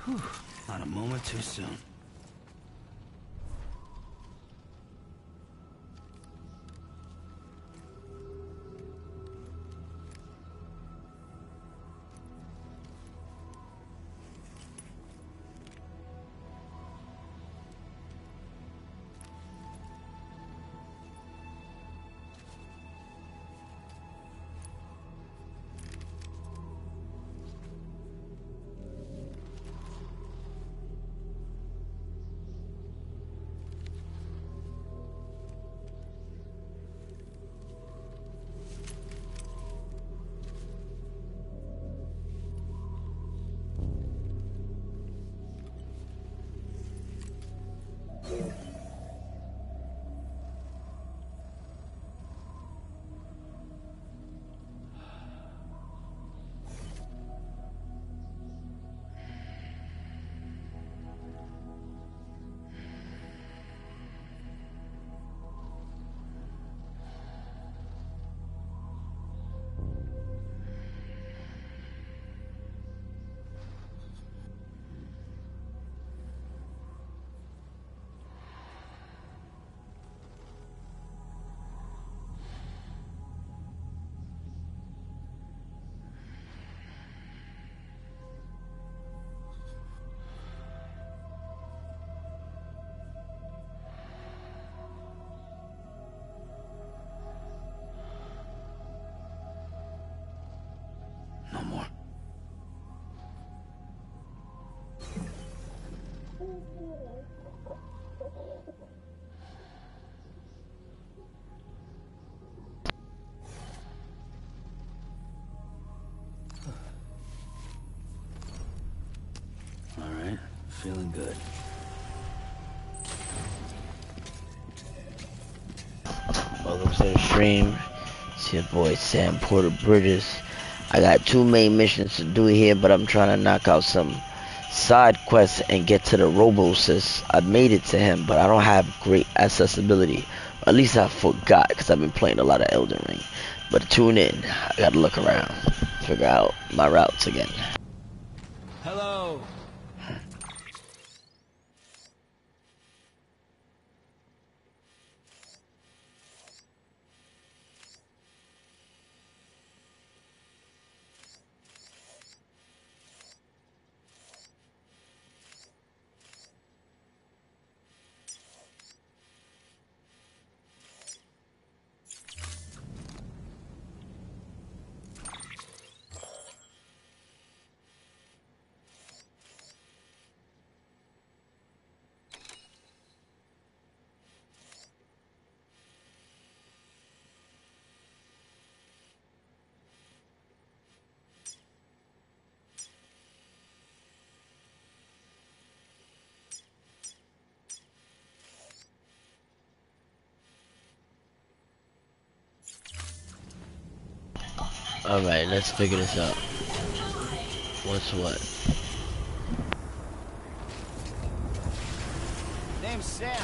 Whew, not a moment too soon. No more. All right, feeling good. Welcome to the stream. It's your boy Sam Porter Bridges. I got 2 main missions to do here, but I'm trying to knock out some side quests and get to the Robosis. I made it to him, but I don't have great accessibility. Or at least I forgot, because I've been playing a lot of Elden Ring. But tune in. I gotta look around, figure out my routes again. Hello. Alright, let's figure this out. What's what? Name's Sam.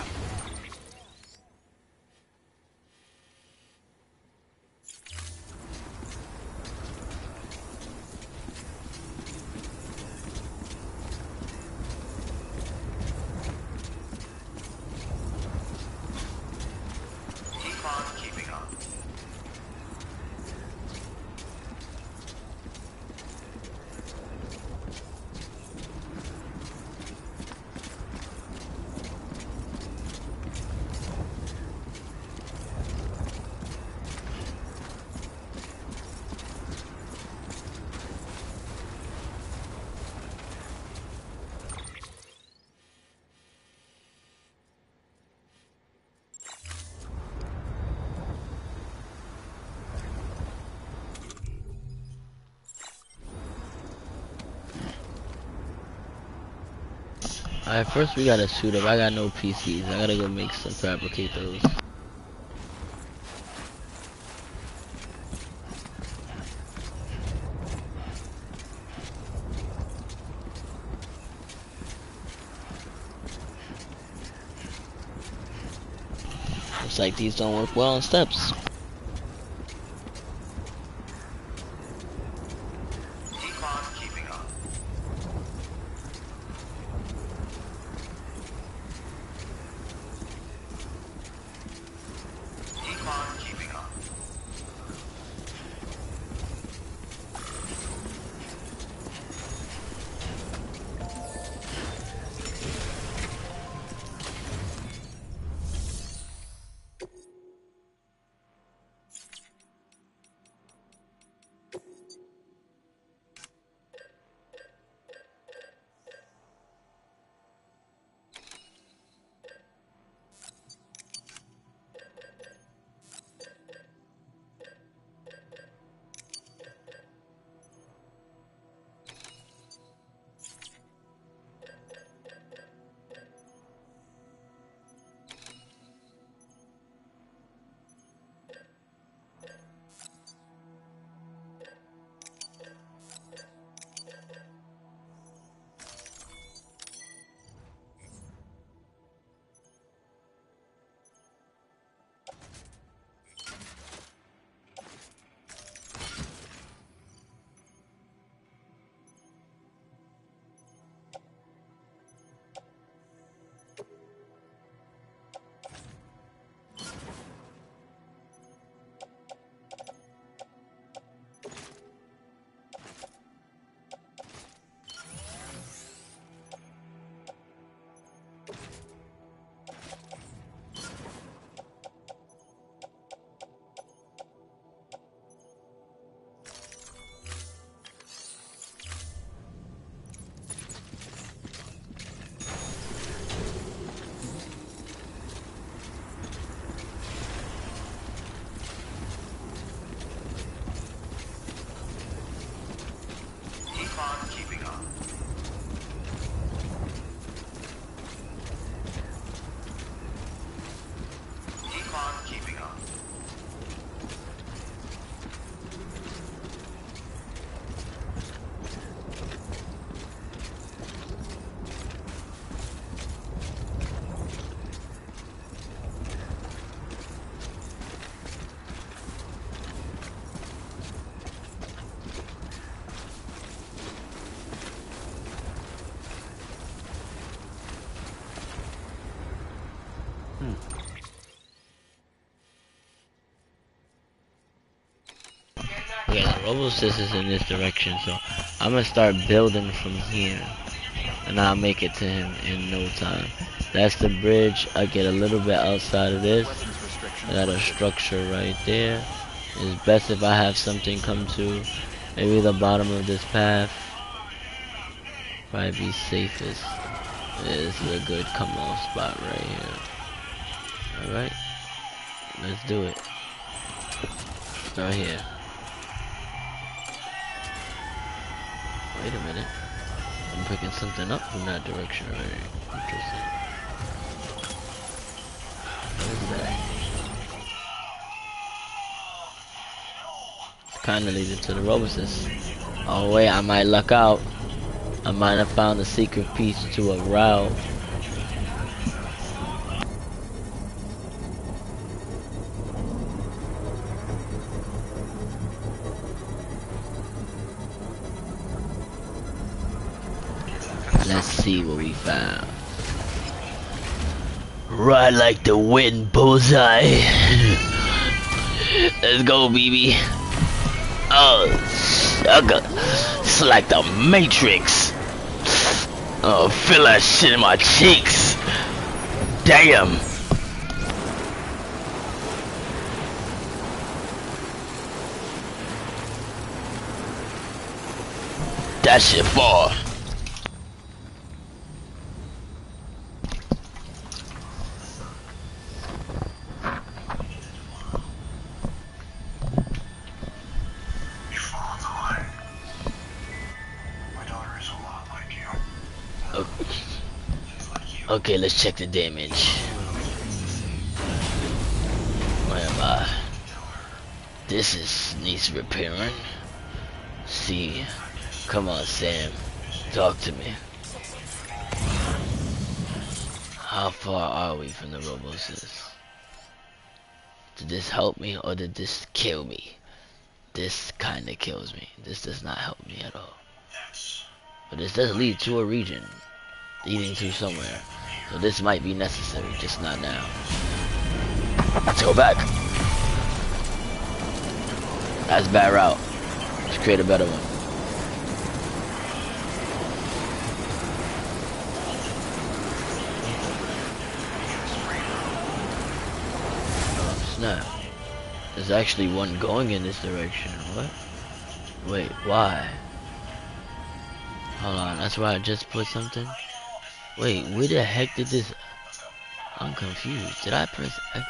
Alright, first we gotta suit up. I got no PCs. I gotta go make some, fabricate those. Looks like these don't work well on steps. Robosis is in this direction, so I'm gonna start building from here, and I'll make it to him in no time. That's the bridge. I get a little bit outside of this. I got a structure right there. It's best if I have something come to maybe the bottom of this path. Probably be safest. This is a good come off spot right here. Alright. Let's do it. Start here. Wait a minute. I'm picking something up from that direction already. Interesting. What is that? Kinda leading to the Robosis. Oh wait, I might luck out. I might have found a secret piece to a route. Let's see what we found. Ride like the wind, bullseye. Let's go, BB. Oh, sugar. It's like the Matrix. Oh, feel that shit in my cheeks. Damn. That shit far. Okay, let's check the damage. Where am I? This needs repairing. See, come on, Sam, talk to me. How far are we from the Robosis? Did this help me or did this kill me? This kinda kills me. This does not help me at all. But this does lead to a region, leading to somewhere. So this might be necessary, just not now. Let's go back. That's a bad route. Let's create a better one. Oh, snap. There's actually one going in this direction. What? Wait, why? Hold on, that's why I just put something? Wait, where the heck did this... I'm confused. Did I press X?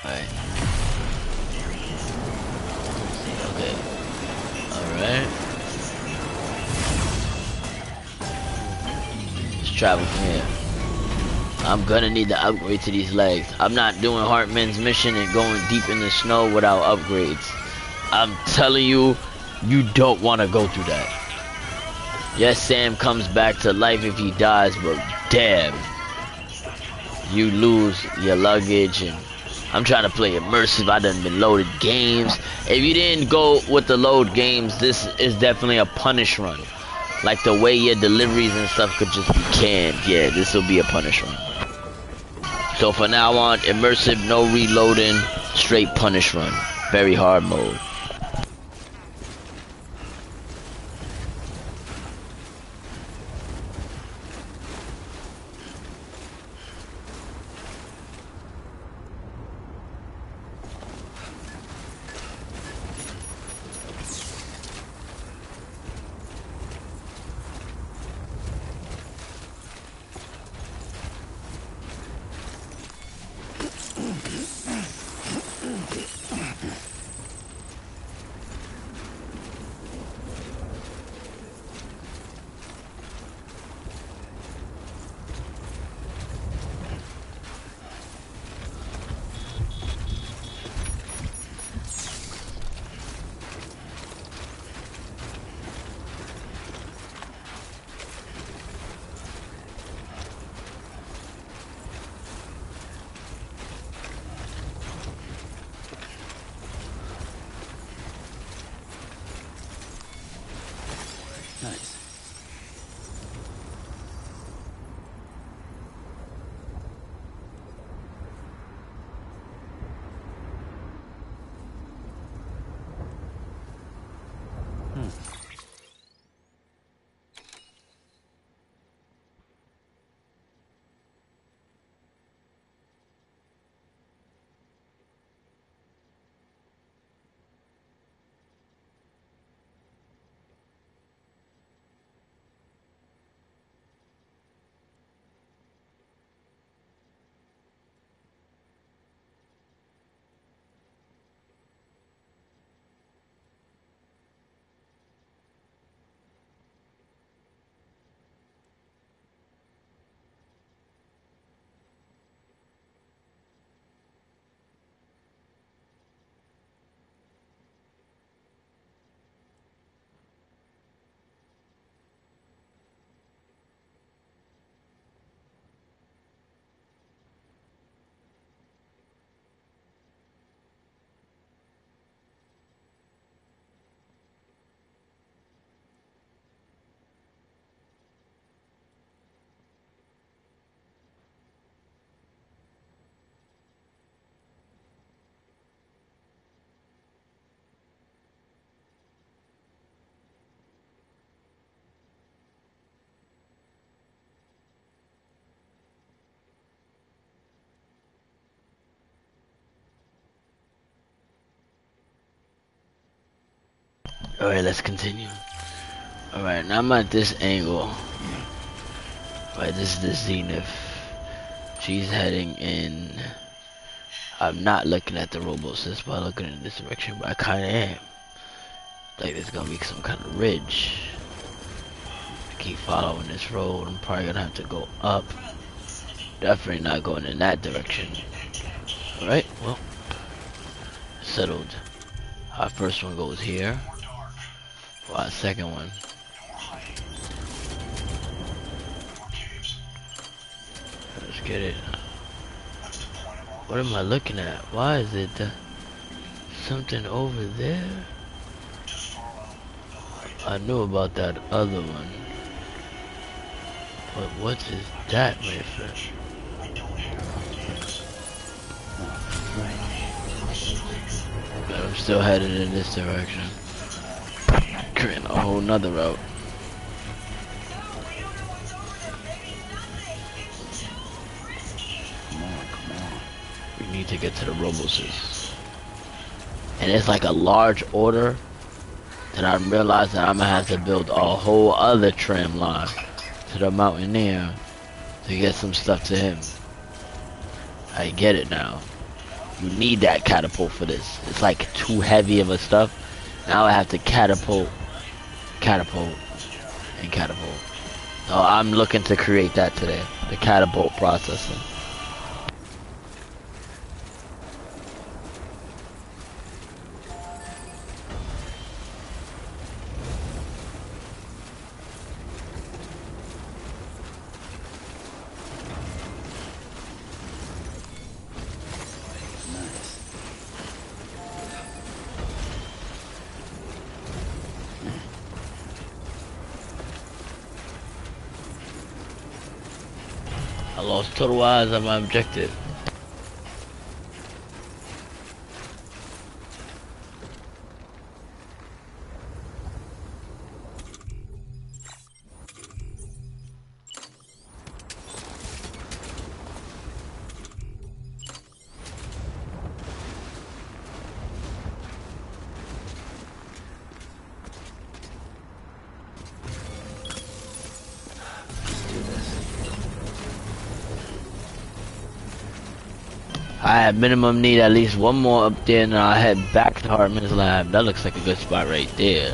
Alright. Okay. Alright. Let's travel from here. I'm gonna need to upgrade to these legs. I'm not doing Hartman's mission and going deep in the snow without upgrades. I'm telling you, you don't want to go through that. Yes, Sam comes back to life if he dies, but damn, you lose your luggage. And I'm trying to play immersive. I done been loaded games. If you didn't go with the load games, this is definitely a punish run. Like the way your deliveries and stuff could just be canned. Yeah, this will be a punish run. So for now on, immersive, no reloading, straight punish run. Very hard mode. Alright, let's continue. Alright, now I'm at this angle. Right, this is the zenith. She's heading in. I'm not looking at the robo-assist by looking in this direction, but I kinda am. Like there's gonna be some kind of ridge. I keep following this road. I'm probably gonna have to go up. Definitely not going in that direction. Alright, well, settled. Our first one goes here. Well, our second one. Let's get it. What am I looking at? Why is it something over there? I knew about that other one. But what is that, my friend? But I'm still headed in this direction. Creating a whole nother route. Come on. We need to get to the robo-assist. And it's like a large order that I'm realizing I'm gonna have to build a whole other tram line to the Mountaineer to get some stuff to him. I get it now. You need that catapult for this. It's like too heavy of a stuff. Now I have to catapult, and catapult. So I'm looking to create that today. The catapult processing. I lost total eyes on my objective. I at minimum need at least one more up there, and I'll head back to Hartman's lab. That looks like a good spot right there.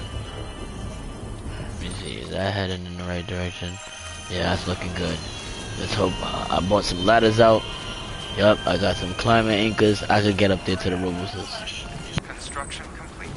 Let me see, is that heading in the right direction? Yeah, that's looking good. Let's hope. I bought some ladders out. Yup, I got some climbing anchors. I could get up there to the robots. Construction complete.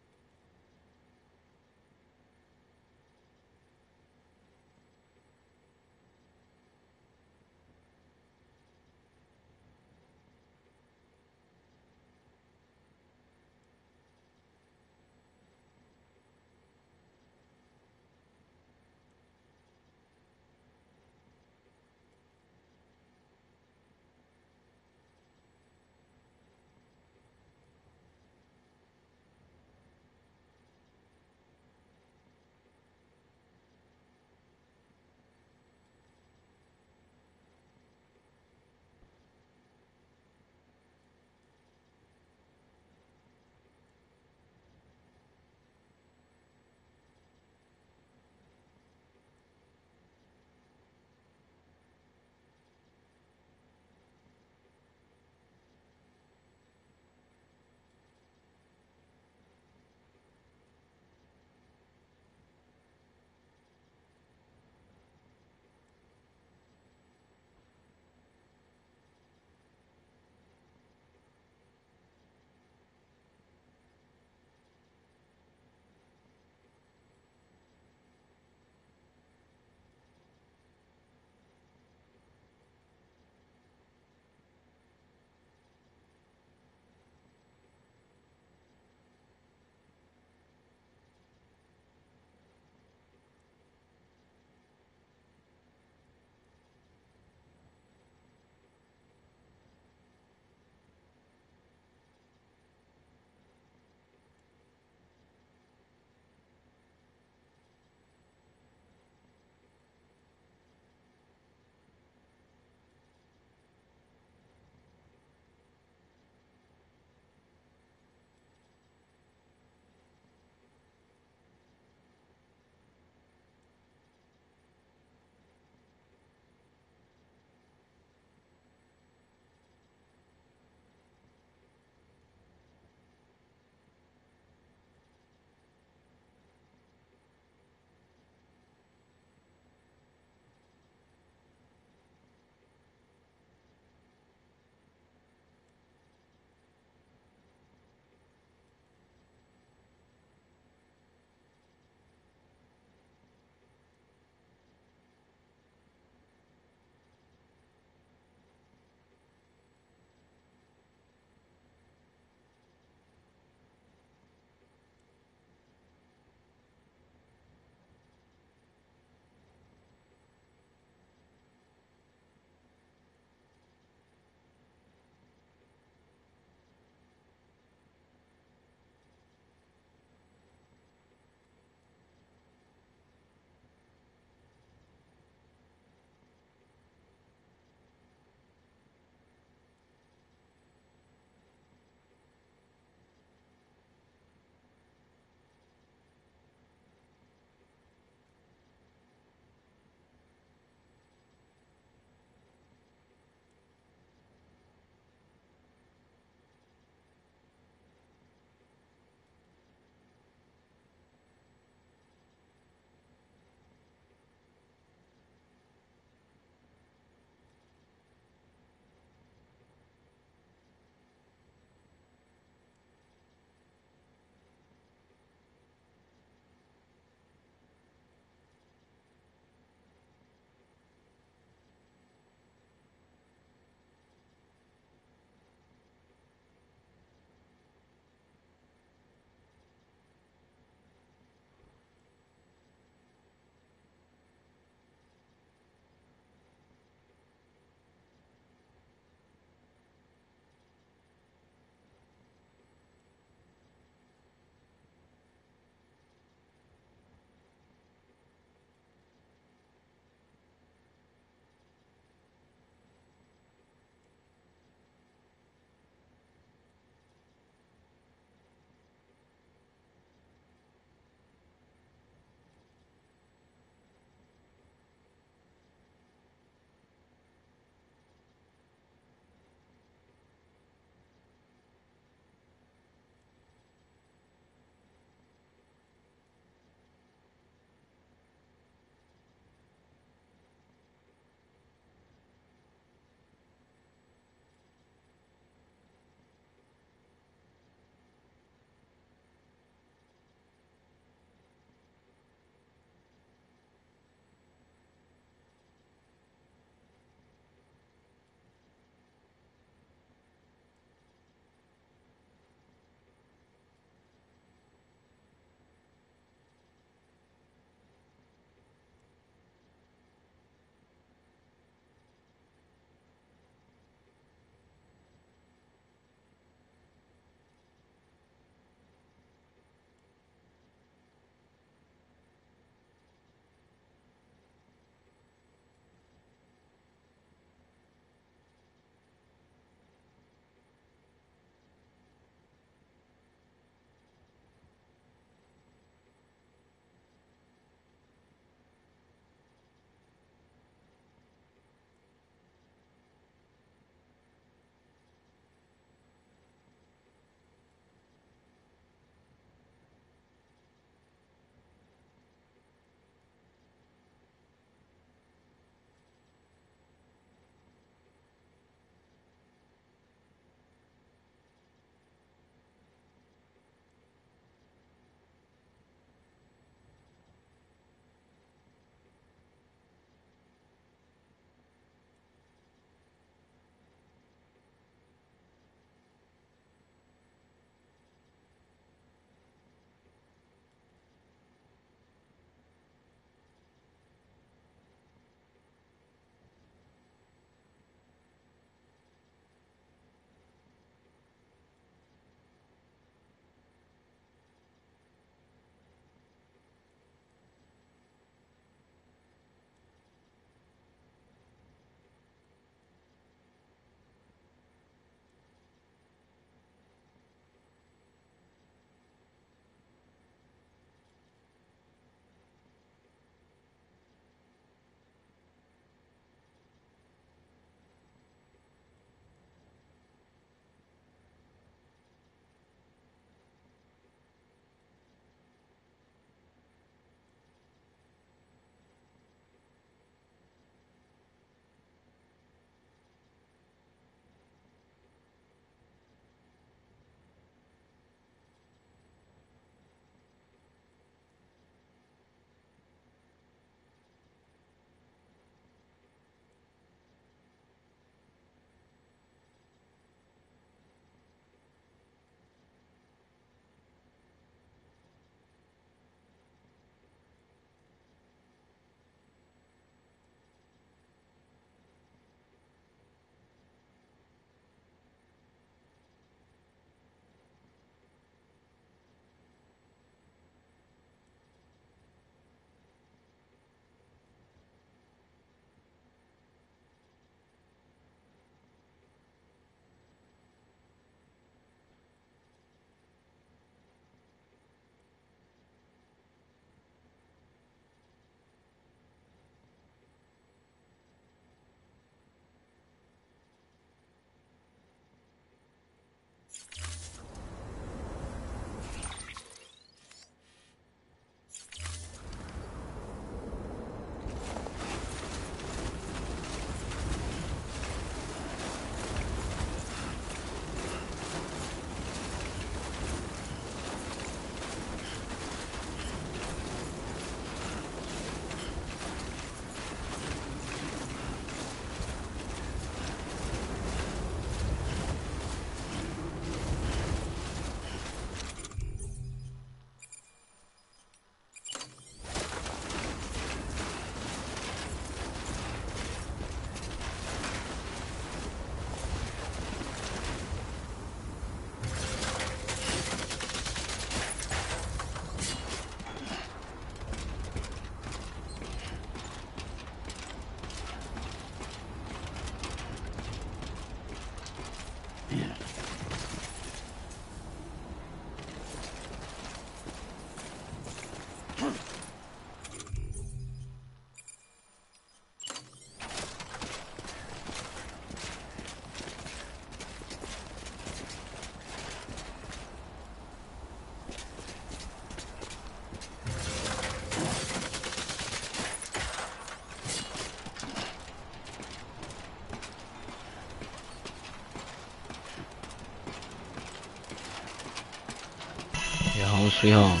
Home sweet home.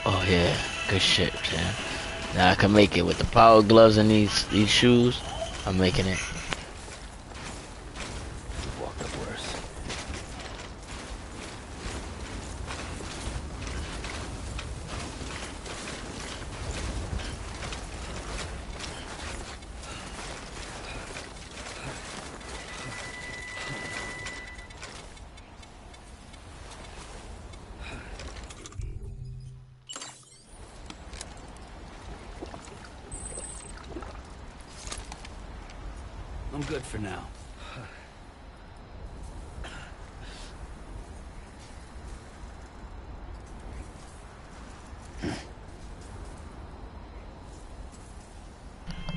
Oh yeah, good shit, man. Now I can make it with the power gloves and these shoes. I'm making it. Walked up worse. I'm good for now.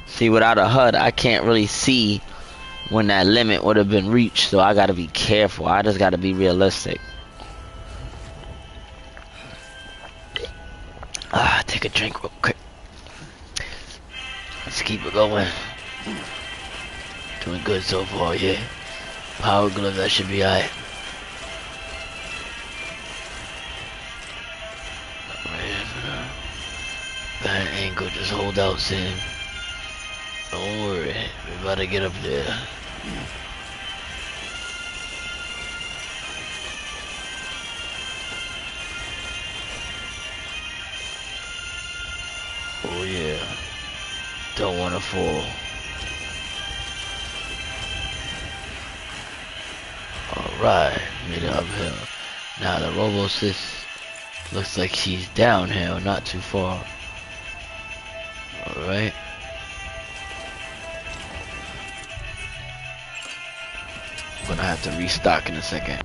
See, without a HUD, I can't really see when that limit would have been reached, so I gotta be careful. I just gotta be realistic. Take a drink real quick. Let's keep it going. Doing good so far, yeah. Power gloves, that should be alright. Bad ankle, just hold out, Sam. Don't worry, we about to get up there. Oh yeah, don't wanna fall. Alright, made it uphill. Now the Robo-Sis looks like she's downhill, not too far. Alright. Gonna have to restock in a second.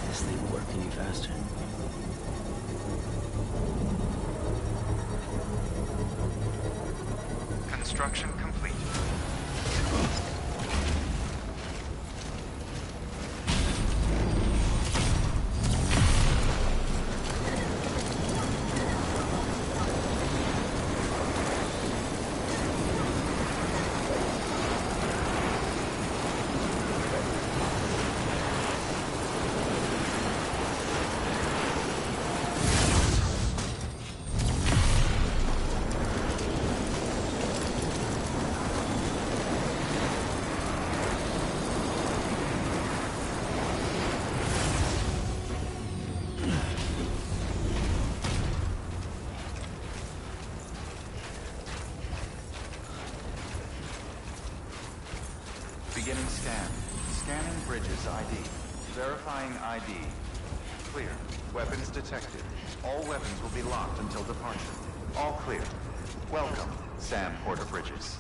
This thing work any faster? Construction complete. Beginning scan. Scanning bridges ID. Verifying ID. Clear. Weapons detected. All weapons will be locked until departure. All clear. Welcome, Sam Porter Bridges.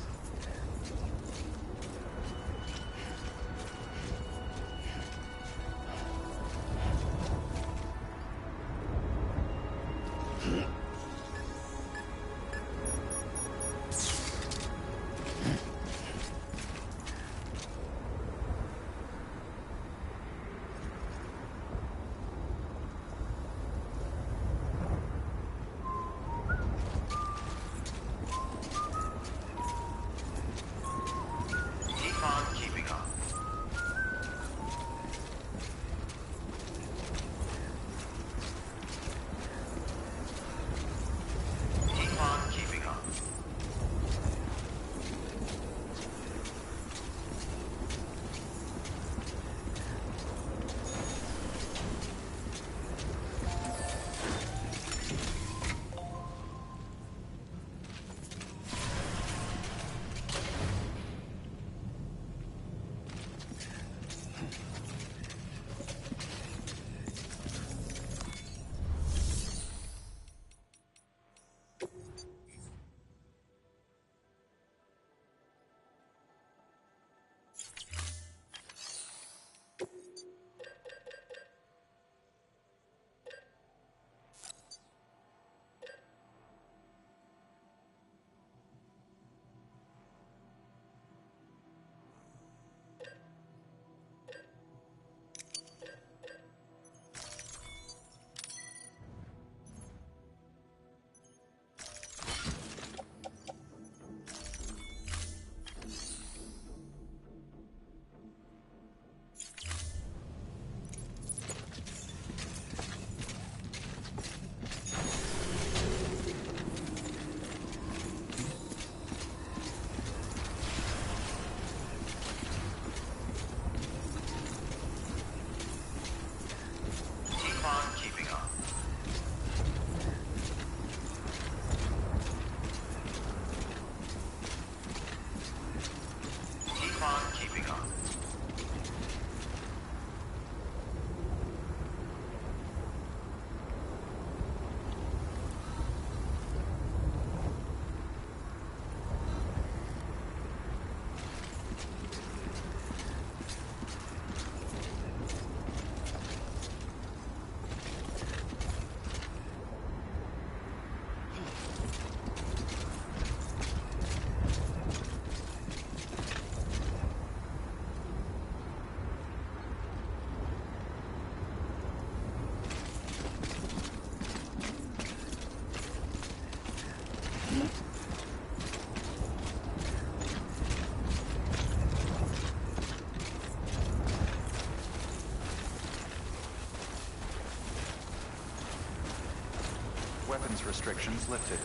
weapons restrictions lifted.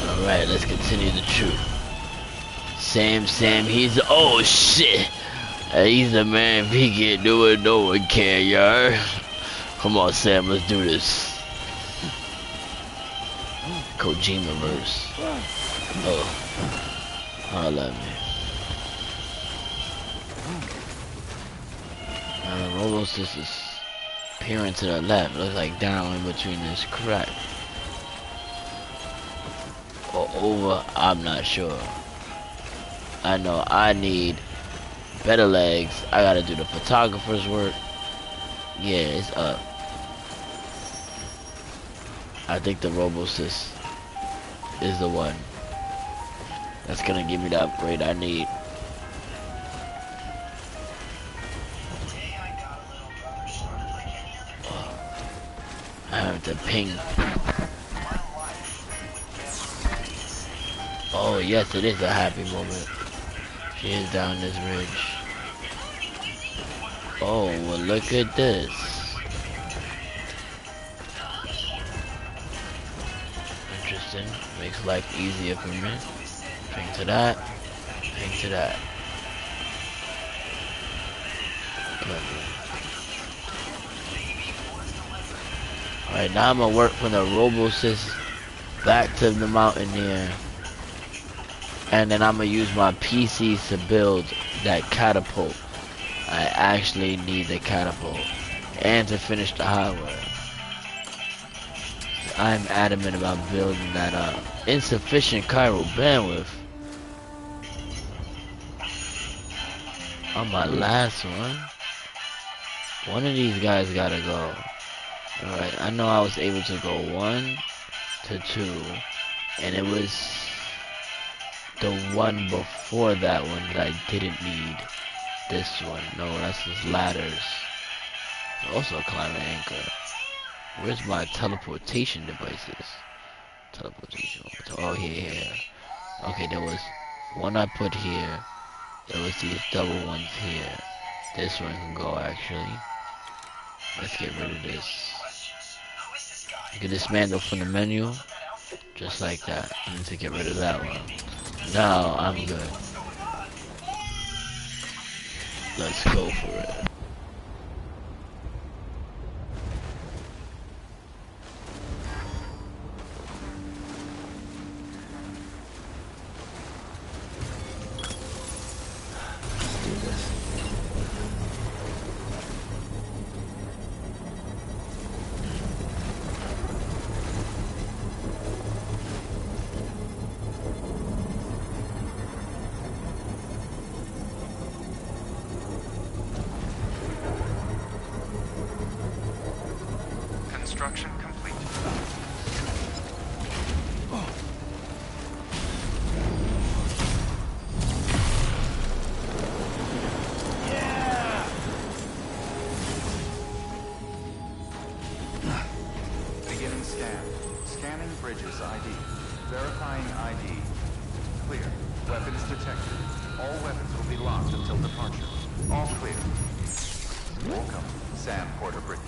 Alright, let's continue the truth. Sam, he's oh shit. He's the man. If he can't do it, no one can, y'all. Come on, Sam, let's do this. Kojima verse. Oh, holla at me. The Robo's just appearing to the left. Looks like down in between this crack. Or over, I'm not sure. I know I need better legs. I gotta do the photographer's work. Yeah, it's up. I think the Robosys is the one that's gonna give me the upgrade I need. I have to ping. Oh yes, it is a happy moment. She is down this ridge. Oh, well look at this. Interesting. Makes life easier for me. Ping to that. Ping to that. Alright, now I'm gonna work from the Robosys back to the Mountaineer. And then I'm gonna use my PCs to build that catapult. I actually need the catapult. And to finish the highway. I'm adamant about building that up. Insufficient chiral bandwidth. On my last one. One of these guys gotta go. Alright, I know I was able to go 1 to 2. And it was the one before that one that I didn't need. This one. No, that's just ladders. Also climb an anchor. Where's my teleportation devices? Teleportation. Oh, here. Okay, there was one I put here. There was these double ones here. This one can go actually. Let's get rid of this. You can dismantle from the menu. Just like that. I need to get rid of that one. Now I'm good. Let's go for it. Let's do this. Construction complete. Beginning scan. Scanning bridges ID. Verifying ID. Clear. Weapons detected. All weapons will be locked until departure. All clear. Welcome, Sam Porter Bridge.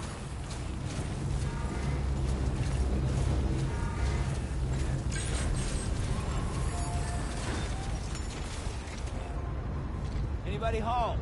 Anybody home?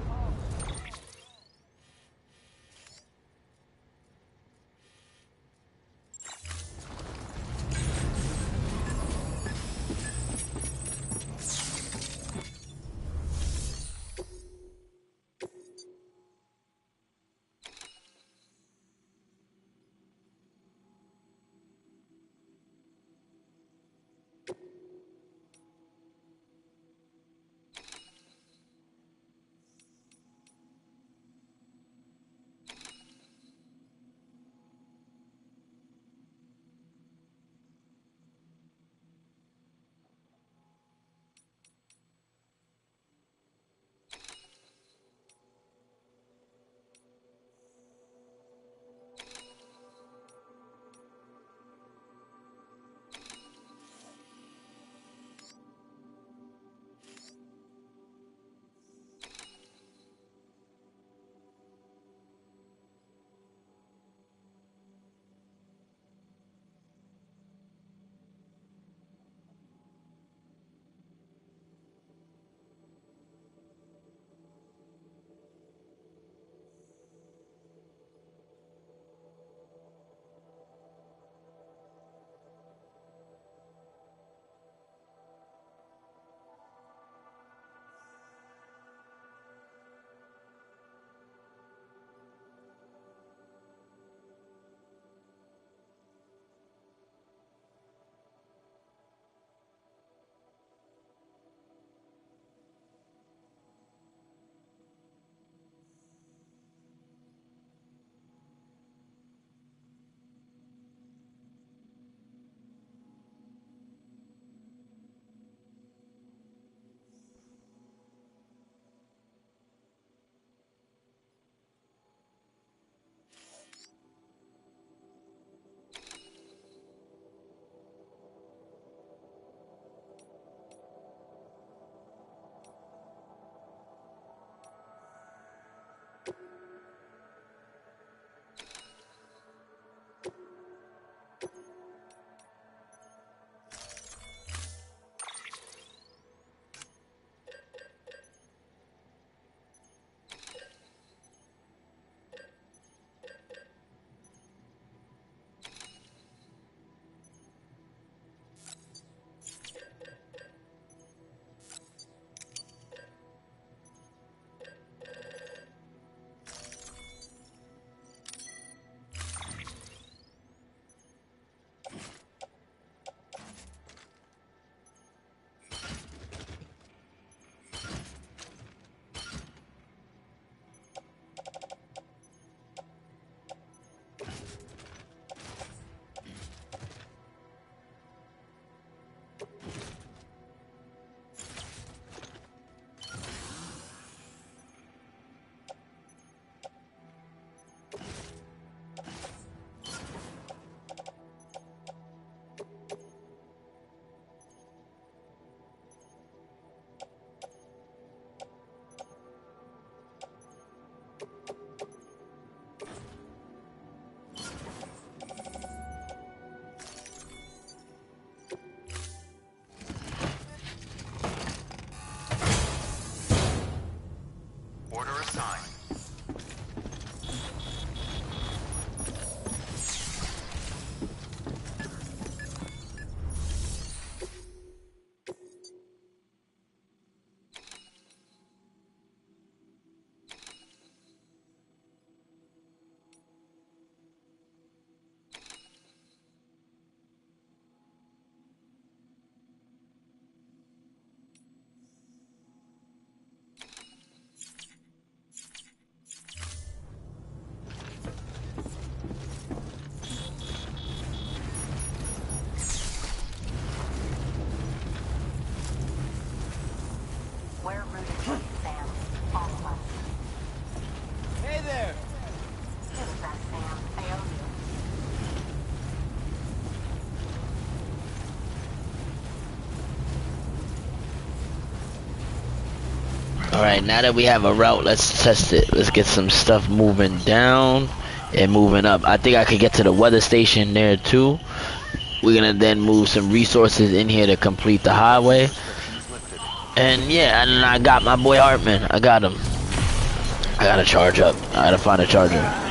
Alright, now that we have a route, let's test it. Let's get some stuff moving down and moving up. I think I could get to the weather station there too. We're gonna then move some resources in here to complete the highway. Restrictions lifted. And yeah, and I got my boy Hartman. I got him. I gotta charge up. I gotta find a charger.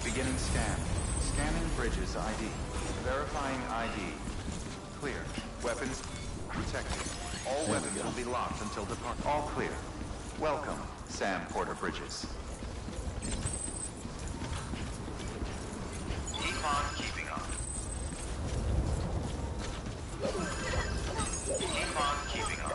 Beginning scan. Scanning bridges ID. Verifying ID. Clear. Weapons protected. All weapons will be locked until depart. All clear. Welcome, Sam Porter Bridges. Keep on keeping up. Keep on keeping up.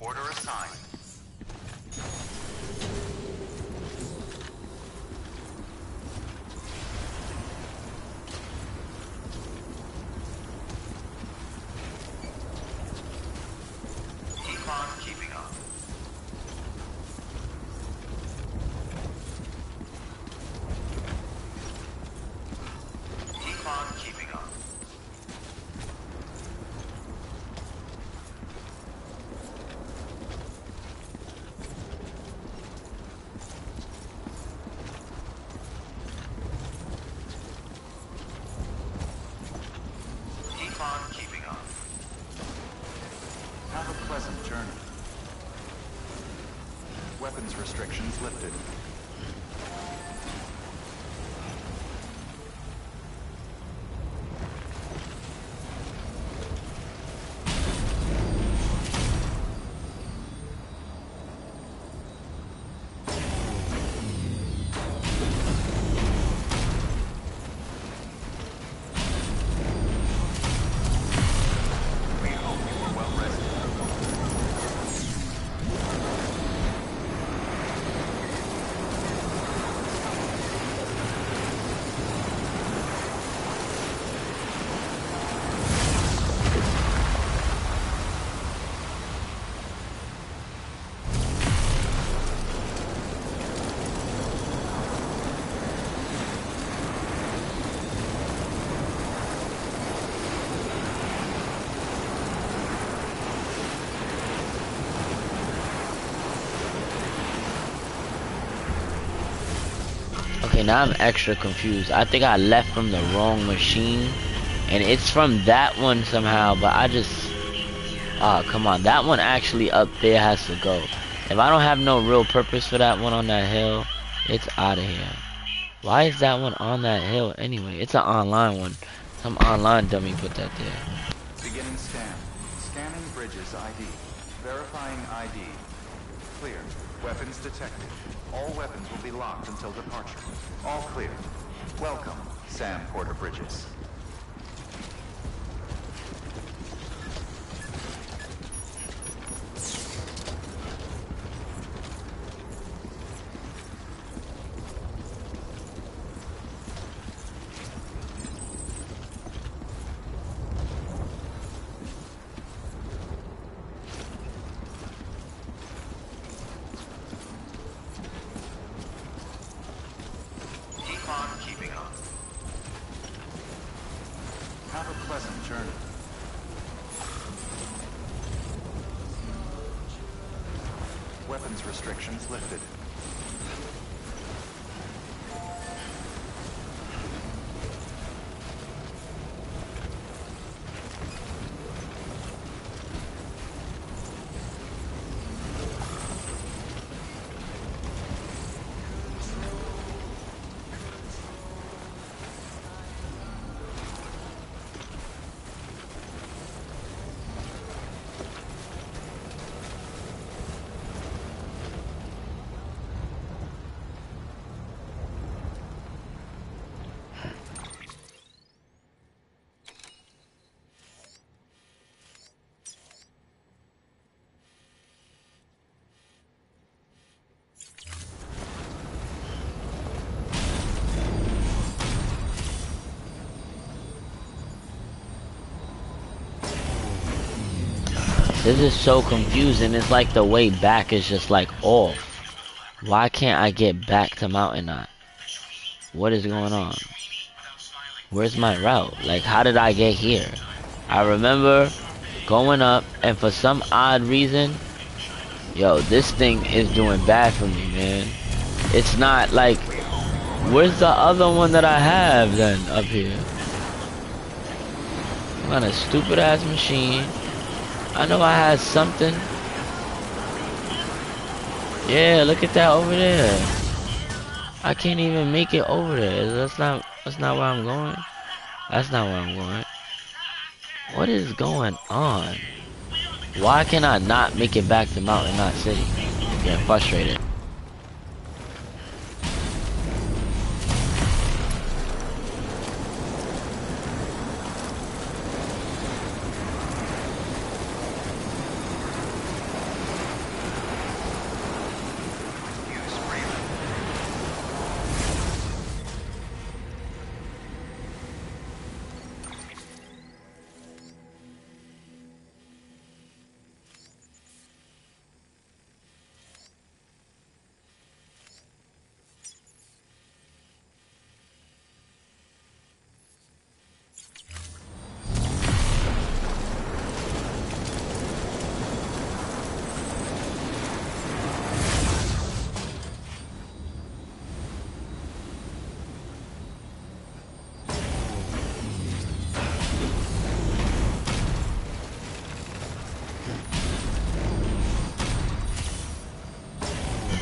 Order assigned. Keep on keeping up. Keep on keeping up. Keep on keeping up. Have a pleasant journey. Weapons restrictions lifted. We hope you were well rested. Okay, now I'm extra confused. I think I left from the wrong machine. And it's from that one somehow, but I just... Ah, come on. That one actually up there has to go. If I don't have no real purpose for that one on that hill, it's out of here. Why is that one on that hill anyway? It's an online one. Some online dummy put that there. Beginning scan. Scanning bridges ID. Verifying ID. Clear. Weapons detected. All weapons will be locked until departure. All clear. Welcome, Sam Porter Bridges. Keeping up. Have a pleasant journey. Weapons restrictions lifted. This is so confusing. It's like the way back is just like off. Why can't I get back to Mountain Knot? What is going on? Where's my route? Like, how did I get here? I remember going up, and for some odd reason, yo, this thing is doing bad for me, man. It's not like, where's the other one that I have then up here? I'm on a stupid ass machine. I know I had something. Yeah, look at that over there. I can't even make it over there. That's not where I'm going. That's not where I'm going. What is going on? Why can I not make it back to Mountain Knot City? I'm getting frustrated.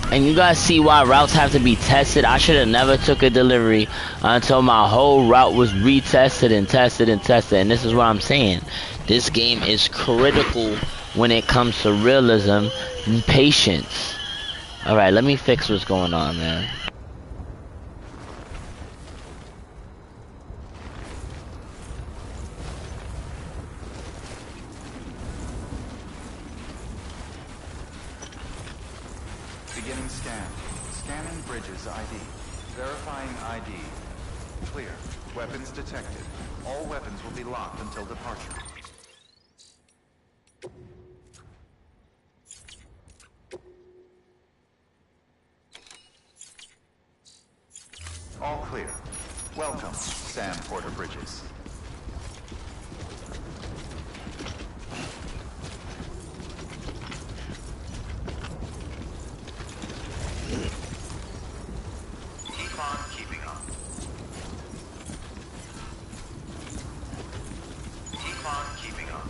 And you guys see why routes have to be tested. I should have never took a delivery until my whole route was retested and tested and tested. And this is what I'm saying. This game is critical when it comes to realism and patience. Alright, let me fix what's going on, man. Beginning scan. Scanning Bridges ID. Verifying ID. Clear. Weapons detected. All weapons will be locked until departure. All clear. Welcome, Sam Porter Bridges. Keep on keeping up. Keep on keeping up.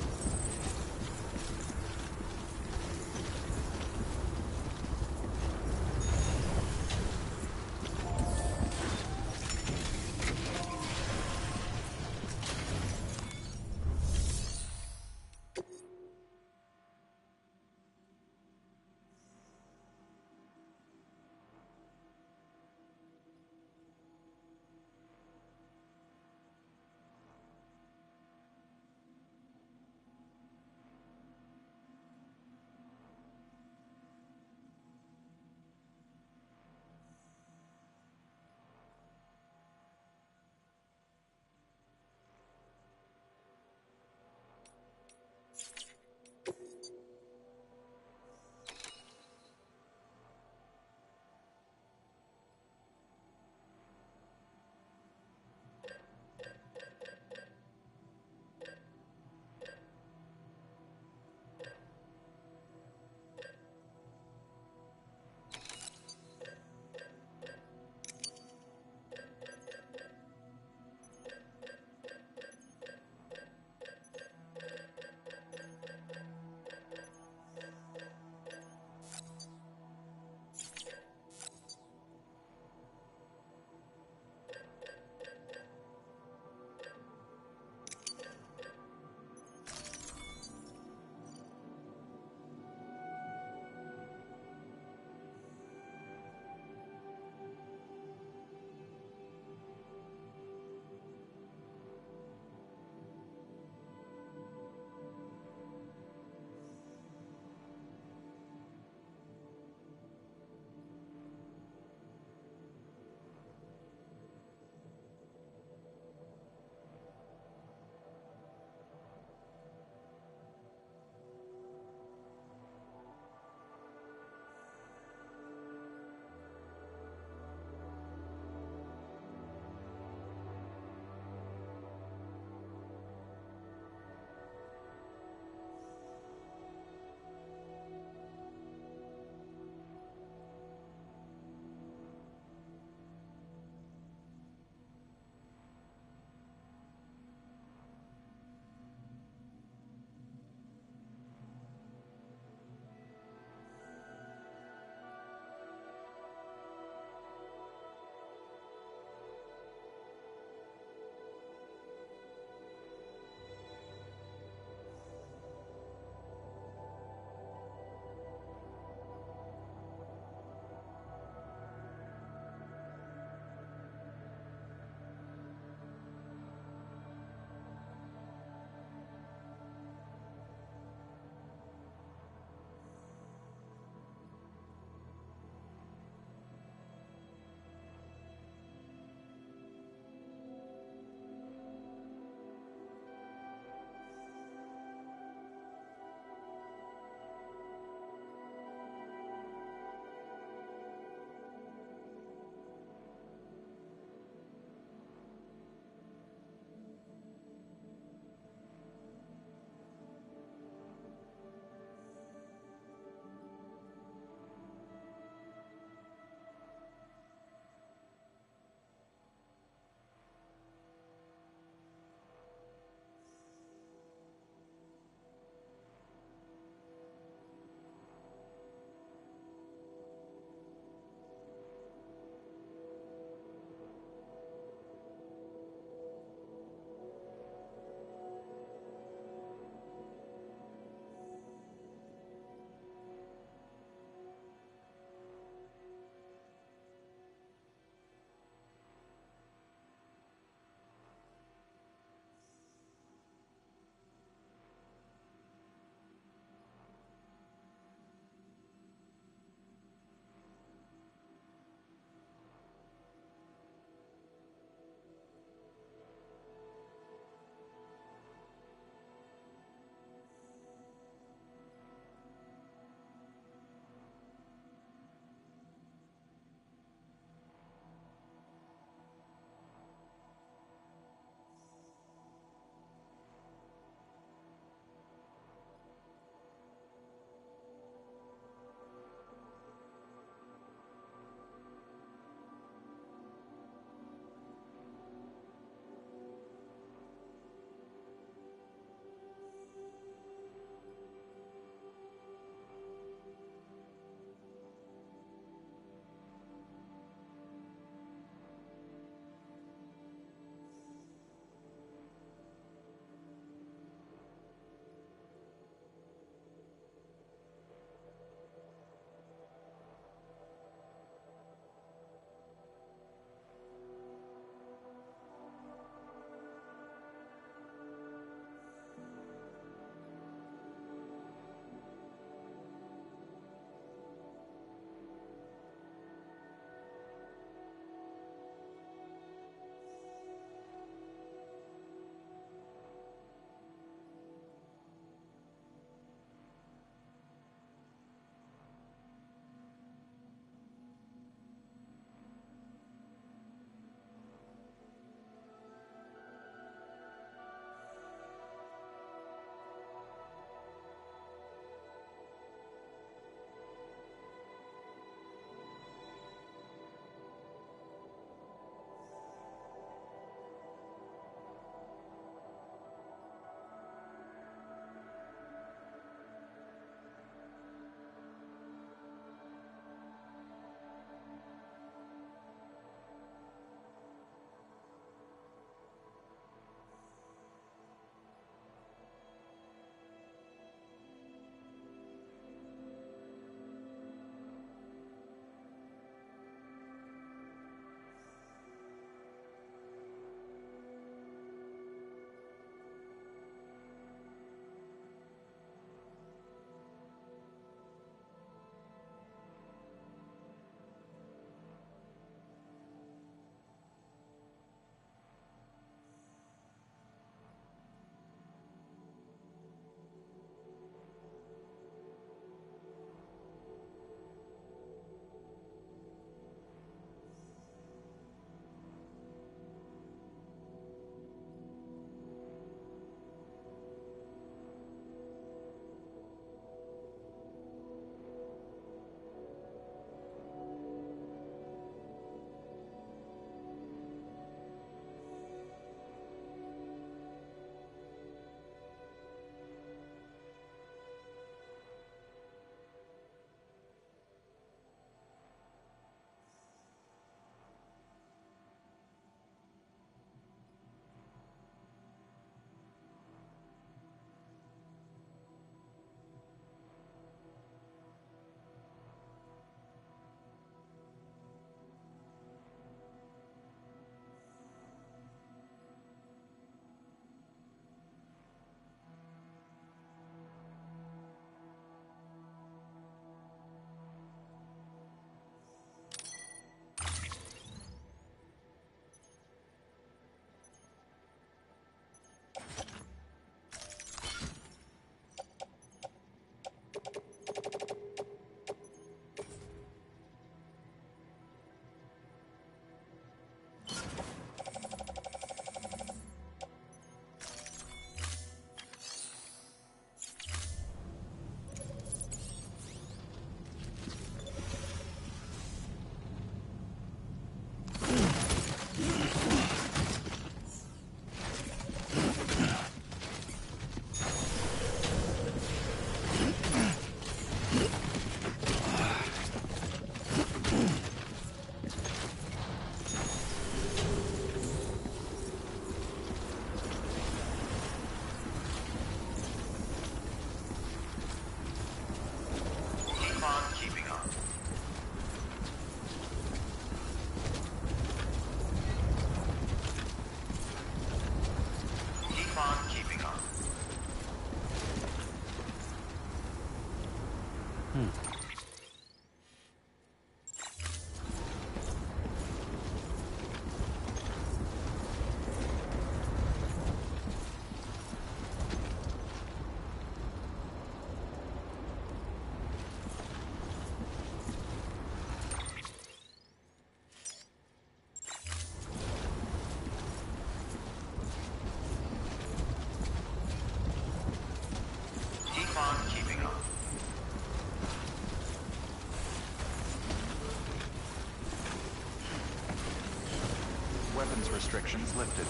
Weapons restrictions lifted.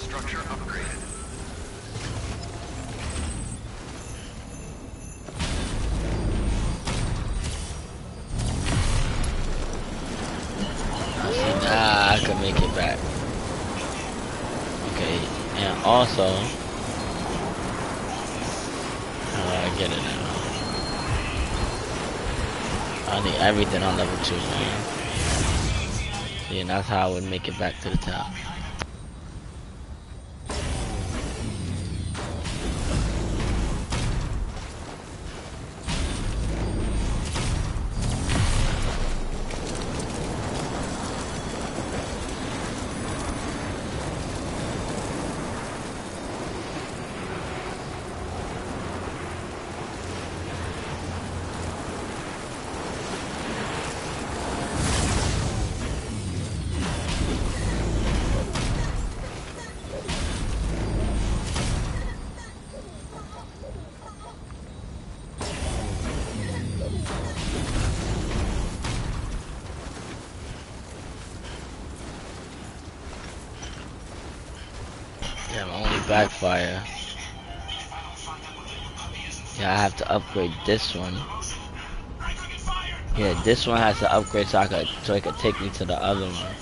Structure upgraded. Nah, I can make it back. Okay, and also, I get it now. I need everything on level 2, man. See, and that's how I would make it back to the top. Yeah, only backfire. Yeah, I have to upgrade this one. Yeah, this one has to upgrade so it could take me to the other one.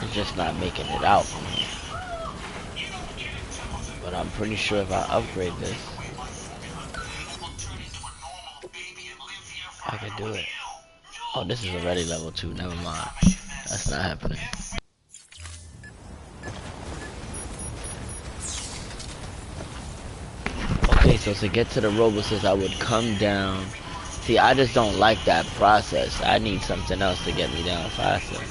It's just not making it out from here. But I'm pretty sure if I upgrade this, I can do it. Oh, this is already level 2. Never mind. That's not happening. Okay, so to get to the robots, I would come down. See, I just don't like that process. I need something else to get me down faster.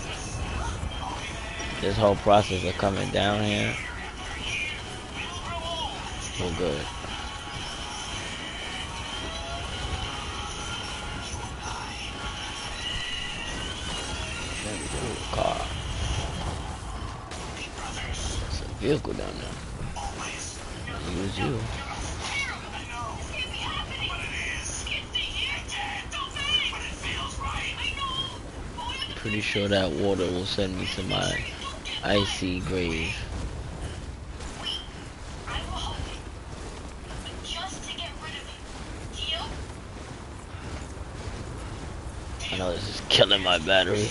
This whole process of coming down here, so good. Car. There's a vehicle down there. Use you. Pretty sure that water will send me to my icy grave. I know this is killing my battery.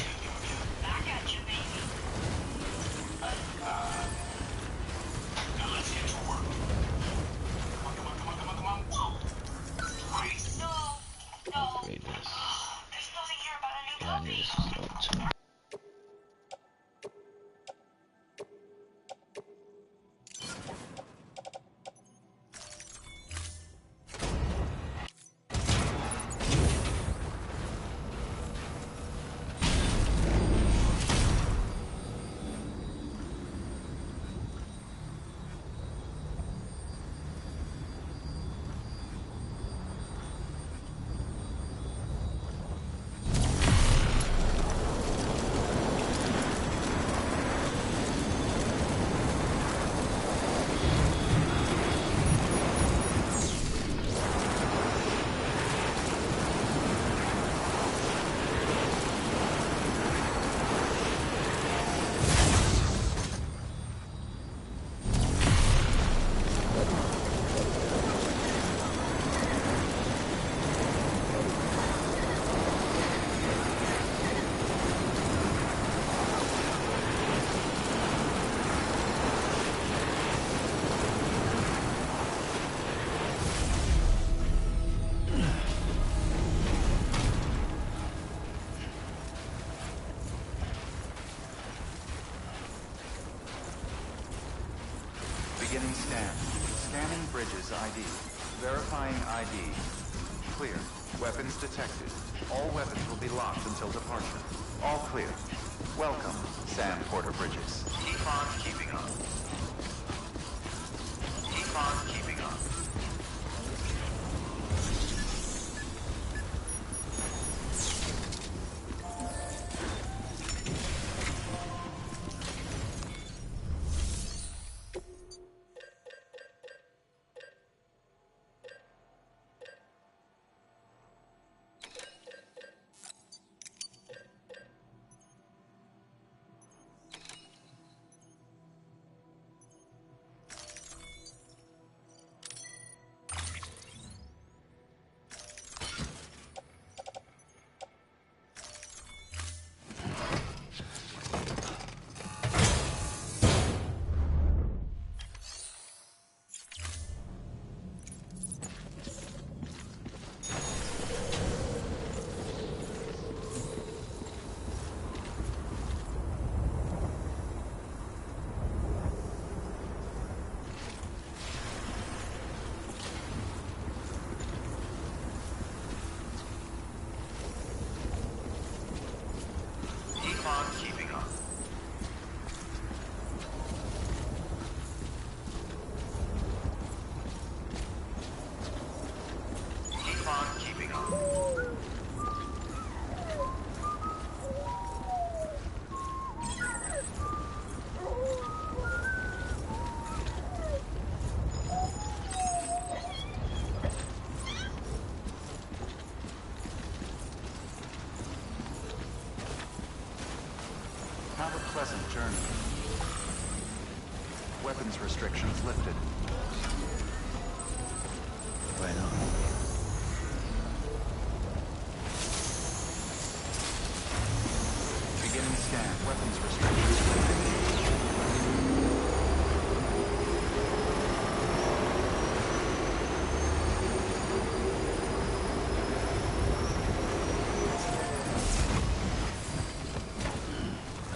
Upgrade this. Yeah, I need this as well too. bridges ID. Verifying ID. Clear. Weapons detected. All weapons will be locked until departure. All clear. Welcome, Sam Porter Bridges. Keep on keeping up. Keep on keeping up. Have a pleasant journey. Weapons restrictions lifted. Right on. Beginning scan. Weapons restrictions lifted.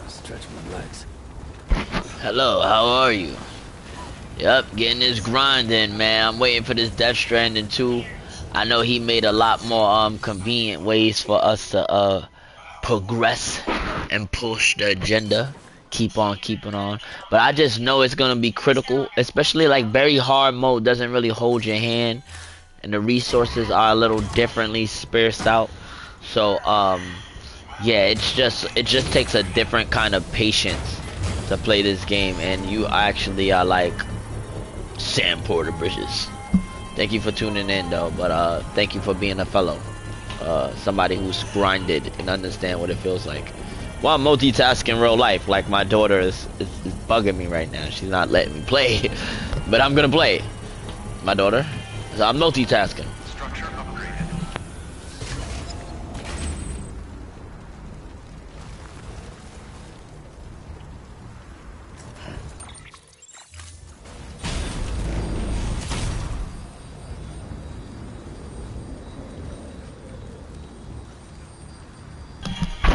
Stretch my legs. Hello, how are you? Yep, getting this grind in, man. I'm waiting for this Death Stranding 2. I know he made a lot more convenient ways for us to progress and push the agenda. Keep on keeping on. But I just know it's gonna be critical, especially like very hard mode doesn't really hold your hand, and the resources are a little differently spaced out. So yeah, it just takes a different kind of patience to play this game, and you actually are like Sam Porter Bridges. Thank you for tuning in though, but thank you for being a fellow, somebody who's grinded and understand what it feels like while multitasking real life. Like my daughter is bugging me right now. She's not letting me play but I'm gonna play my daughter, so I'm multitasking. Structure upgraded.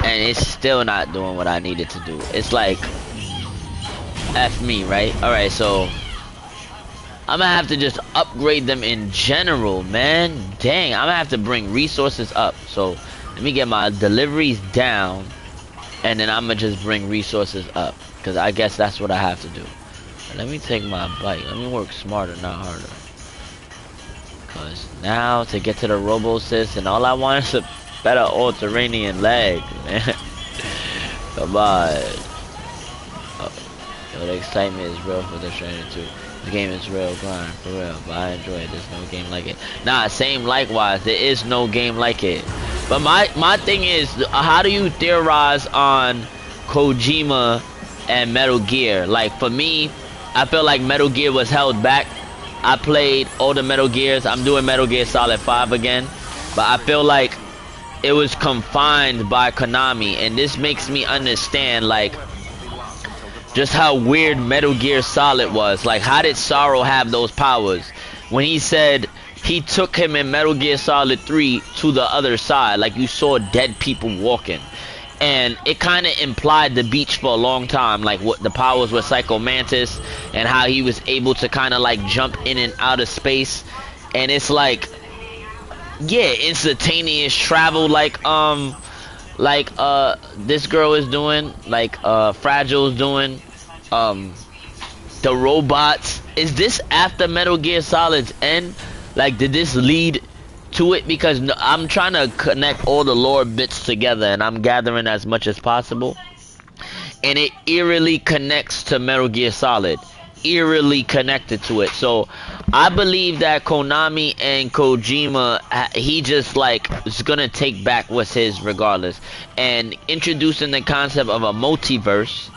And it's still not doing what I needed to do. It's like F me, right? Alright, so I'm gonna have to just upgrade them in general, man. Dang, I'm gonna have to bring resources up. So let me get my deliveries down, and then I'm gonna just bring resources up, because I guess that's what I have to do. Let me take my bike. Let me work smarter, not harder. Because now to get to the RoboSys, and all I want is a better all-terrain leg, man. Come on. Oh, yo, the excitement is real for the Stranding 2. This game is real grind, for real, but I enjoy it. There's no game like it. Nah, same likewise. There is no game like it. But my thing is, how do you theorize on Kojima and Metal Gear? Like, for me, I feel like Metal Gear was held back. I played all the Metal Gears. I'm doing Metal Gear Solid 5 again. But I feel like it was confined by Konami, and this makes me understand like just how weird Metal Gear Solid was. Like, how did Sorrow have those powers when he said he took him in Metal Gear Solid 3 to the other side? Like, you saw dead people walking, and it kind of implied the beach for a long time, like what the powers with Psycho Mantis and how he was able to kind of like jump in and out of space. And it's like, yeah, instantaneous travel, like this girl is doing, like Fragile's doing, the robots. Is this after Metal Gear Solid's end? Like, did this lead to it? Because I'm trying to connect all the lore bits together, and I'm gathering as much as possible, and it eerily connects to Metal Gear Solid, eerily connected to it. So I believe that Konami and Kojima, he just like is gonna take back what's his regardless, and introducing the concept of a multiverse,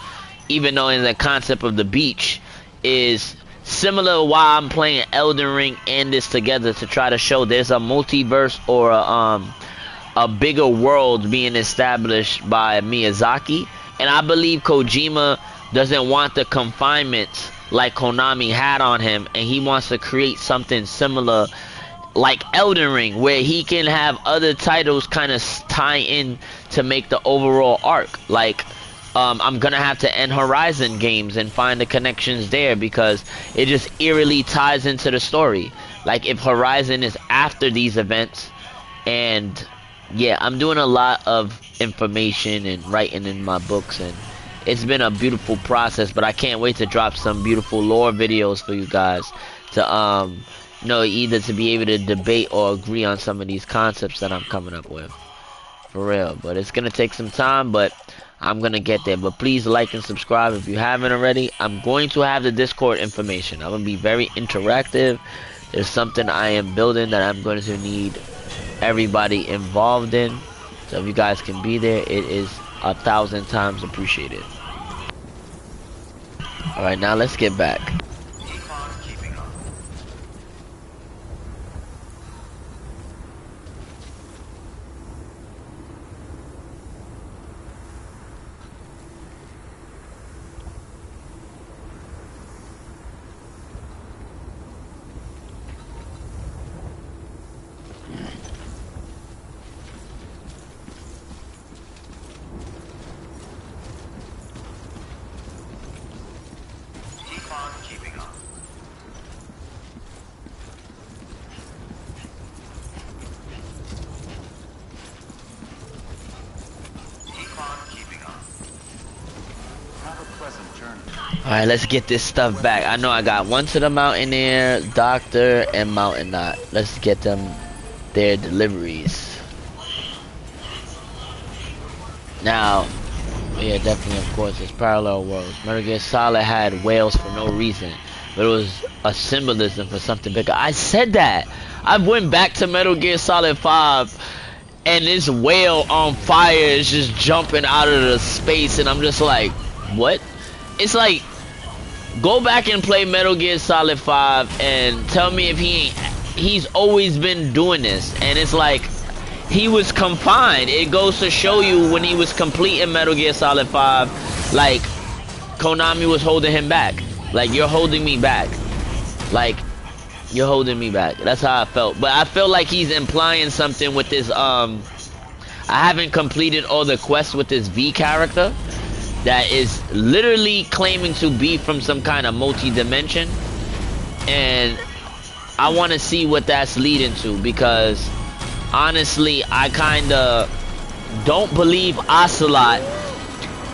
even though in the concept of the beach is similar. Why I'm playing Elden Ring and this together, to try to show there's a multiverse or a bigger world being established by Miyazaki. And I believe Kojima doesn't want the confinements like Konami had on him, and he wants to create something similar like Elden Ring, where he can have other titles kind of tie in to make the overall arc. Like I'm gonna have to end Horizon games and find the connections there, because it just eerily ties into the story. Like if Horizon is after these events, and yeah, I'm doing a lot of information and writing in my books, and it's been a beautiful process. But I can't wait to drop some beautiful lore videos for you guys to you know, either to be able to debate or agree on some of these concepts that I'm coming up with, for real. But it's gonna take some time, but I'm gonna get there. But please like and subscribe if you haven't already. I'm going to have the Discord information. I'm gonna be very interactive. There's something I am building that I'm going to need everybody involved in. So if you guys can be there, it is 1,000 times appreciated. Alright, now let's get back. Alright, let's get this stuff back. I know I got one to the Mountaineer, Doctor, and Mountain Knot. Let's get them their deliveries. Now, yeah, definitely, of course, it's parallel worlds. Metal Gear Solid had whales for no reason, but it was a symbolism for something bigger. I said that. I went back to Metal Gear Solid 5, and this whale on fire is just jumping out of the space, and I'm just like, what? It's like, go back and play Metal Gear Solid 5 and tell me if he's always been doing this. And it's like, he was confined. It goes to show you, when he was completing Metal Gear Solid 5, like, Konami was holding him back. Like, you're holding me back. Like, you're holding me back. That's how I felt. But I feel like he's implying something with this, I haven't completed all the quests with this V character that is literally claiming to be from some kind of multi-dimension, and I want to see what that's leading to, because honestly I kinda don't believe Ocelot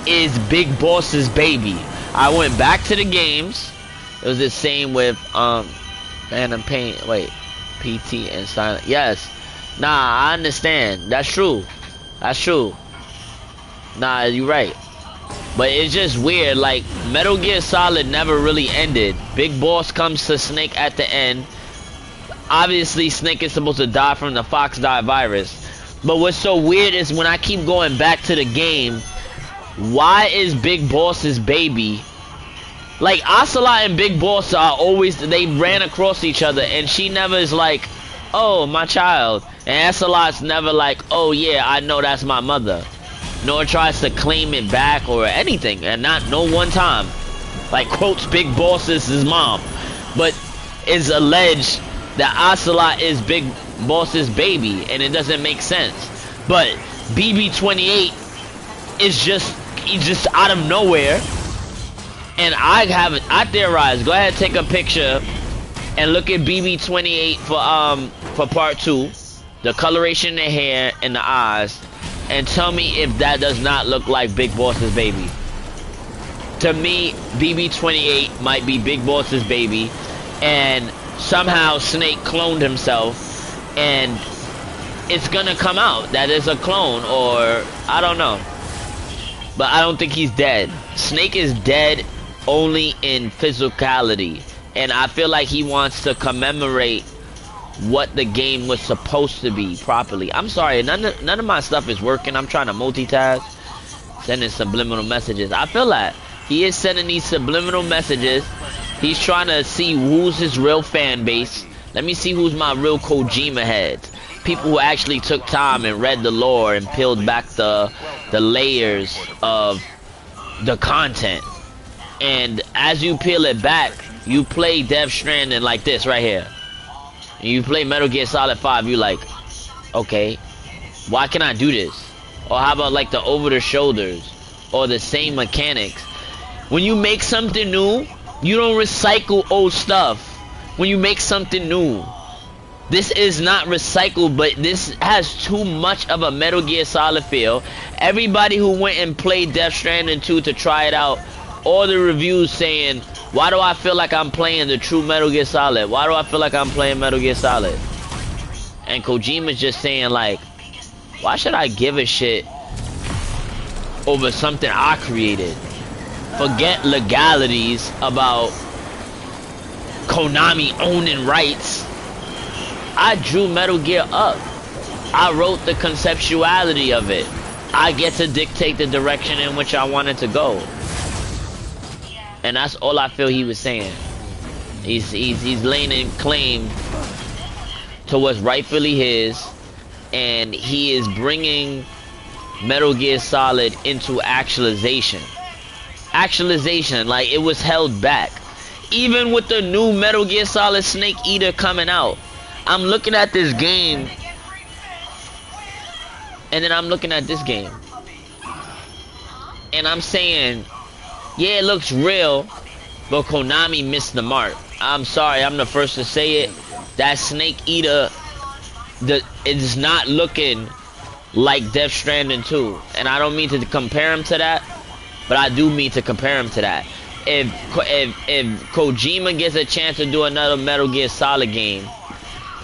is Big Boss's baby. I went back to the games. It was the same with Phantom Pain, wait, PT and Silent. Yes, nah, I understand, that's true, that's true. Nah, you're right. But it's just weird, like, Metal Gear Solid never really ended. Big Boss comes to Snake at the end. Obviously, Snake is supposed to die from the Fox Die virus. But what's so weird is when I keep going back to the game, why is Big Boss's baby... Like, Ocelot and Big Boss are always... They ran across each other, and she never is like, oh, my child. And Ocelot's never like, oh, yeah, I know that's my mother. Nor tries to claim it back or anything, and no one time like quotes Big Boss is his mom, but it's alleged that Ocelot is Big Boss's baby, and it doesn't make sense. But BB-28 is just he's just out of nowhere. And I theorize. Go ahead, take a picture and look at BB28 for part 2, the coloration in the hair and the eyes, and tell me if that does not look like Big Boss's baby. To me, BB28 might be Big Boss's baby, and somehow Snake cloned himself, and it's gonna come out that is a clone, or I don't know. But I don't think he's dead. Snake is dead only in physicality, and I feel like he wants to commemorate what the game was supposed to be properly. I'm sorry, none of my stuff is working. I'm trying to multitask, sending subliminal messages. I feel like he is sending these subliminal messages. He's trying to see who's his real fan base. Let me see who's my real Kojima heads. People who actually took time and read the lore and peeled back the layers of the content. And as you peel it back, you play Death Stranding like this right here. And you play Metal Gear Solid 5, you like, okay, why can I do this? Or how about like the over the shoulders or the same mechanics? When you make something new, you don't recycle old stuff. When you make something new, this is not recycled, but this has too much of a Metal Gear Solid feel. Everybody who went and played Death Stranding 2 to try it out, all the reviews saying, why do I feel like I'm playing the true Metal Gear Solid? Why do I feel like I'm playing Metal Gear Solid? And Kojima's just saying like, why should I give a shit over something I created? Forget legalities about Konami owning rights. I drew Metal Gear up. I wrote the conceptuality of it. I get to dictate the direction in which I wanted to go. And that's all I feel he was saying. He's laying in claim to what's rightfully his, and he is bringing Metal Gear Solid into actualization. Actualization, like it was held back. Even with the new Metal Gear Solid Snake Eater coming out, I'm looking at this game, and then I'm looking at this game, and I'm saying, yeah, it looks real, but Konami missed the mark. I'm sorry, I'm the first to say it. That Snake Eater, it is not looking like Death Stranding 2. And I don't mean to compare him to that, but I do mean to compare him to that. If Kojima gets a chance to do another Metal Gear Solid game,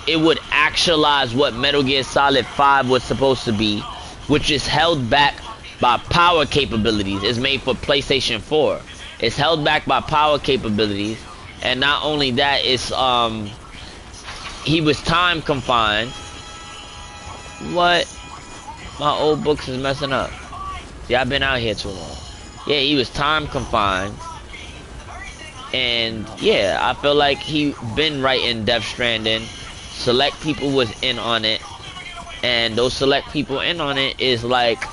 it would actualize what Metal Gear Solid 5 was supposed to be, which is held back by power capabilities. It's made for PlayStation 4. It's held back by power capabilities, and not only that, it's he was time confined. What? My old books is messing up. See, I've been out here too long. Yeah, he was time confined, and yeah, I feel like he been writing Death Stranding. Select people was in on it, and those select people in on it is like,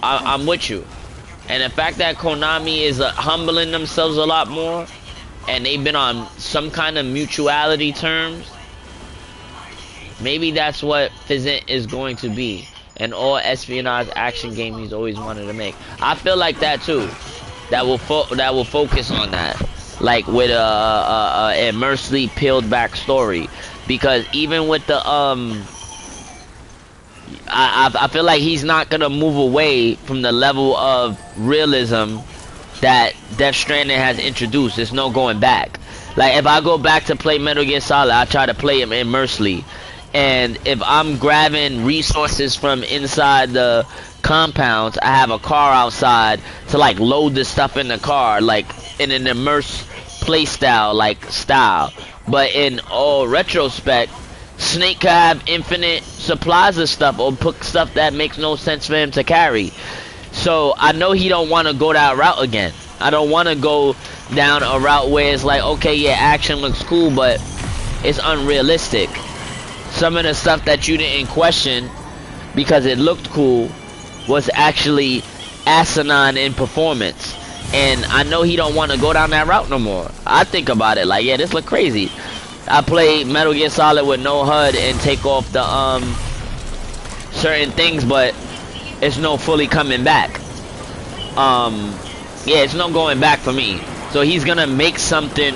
I'm with you. And the fact that Konami is humbling themselves a lot more, and they've been on some kind of mutuality terms, maybe that's what Fizzent is going to be. An all espionage action game he's always wanted to make. I feel like that too. That will focus on that, like with a immersively peeled back story. Because even with the I feel like he's not gonna move away from the level of realism that Death Stranding has introduced. There's no going back. Like if I go back to play Metal Gear Solid, I try to play him immersively. And if I'm grabbing resources from inside the compounds, I have a car outside to like load the stuff in the car, like in an immersed play style, but in all retrospect, Snake could have infinite supplies of stuff or put stuff that makes no sense for him to carry. So I know he don't want to go that route again. I don't want to go down a route where it's like, okay, yeah, action looks cool, but it's unrealistic. Some of the stuff that you didn't question because it looked cool was actually asinine in performance. And I know he don't want to go down that route no more. I think about it like, yeah, this look crazy. I played Metal Gear Solid with no HUD and take off the certain things, but it's no fully coming back. Yeah, it's no going back for me. So he's gonna make something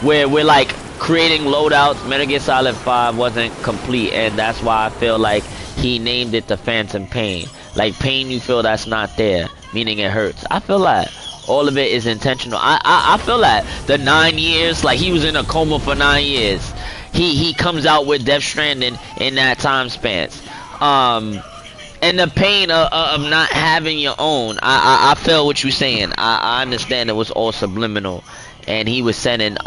where we're like creating loadouts. Metal Gear Solid 5 wasn't complete, and that's why I feel like he named it the Phantom Pain. Like pain you feel that's not there, meaning it hurts. I feel like all of it is intentional. I feel like the 9 years, like he was in a coma for 9 years. He comes out with Death Stranding in that time span. And the pain of not having your own. I feel what you're saying. I understand it was all subliminal, and he was sending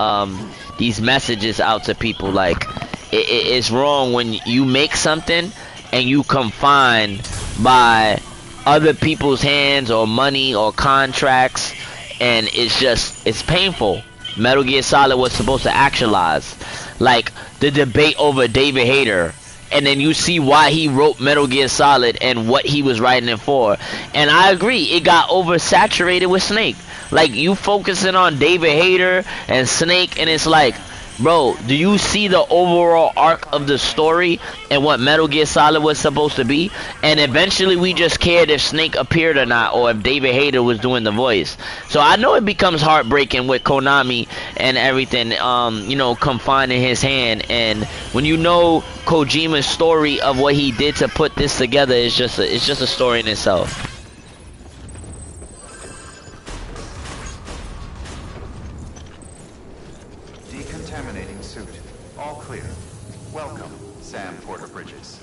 these messages out to people like it's wrong when you make something and you confined by other people's hands or money or contracts, and it's painful. Metal Gear Solid was supposed to actualize, like the debate over David Hayter, and then you see why he wrote Metal Gear Solid and what he was writing it for. And I agree, it got oversaturated with Snake. Like, you focusing on David Hayter and Snake, and it's like, bro, do you see the overall arc of the story and what Metal Gear Solid was supposed to be? And eventually we just cared if Snake appeared or not, or if David Hayter was doing the voice. So I know it becomes heartbreaking with Konami and everything, you know, confining his hand. And when you know Kojima's story of what he did to put this together, it's just a story in itself. Decontaminating suit. All clear. Welcome, Sam Porter Bridges.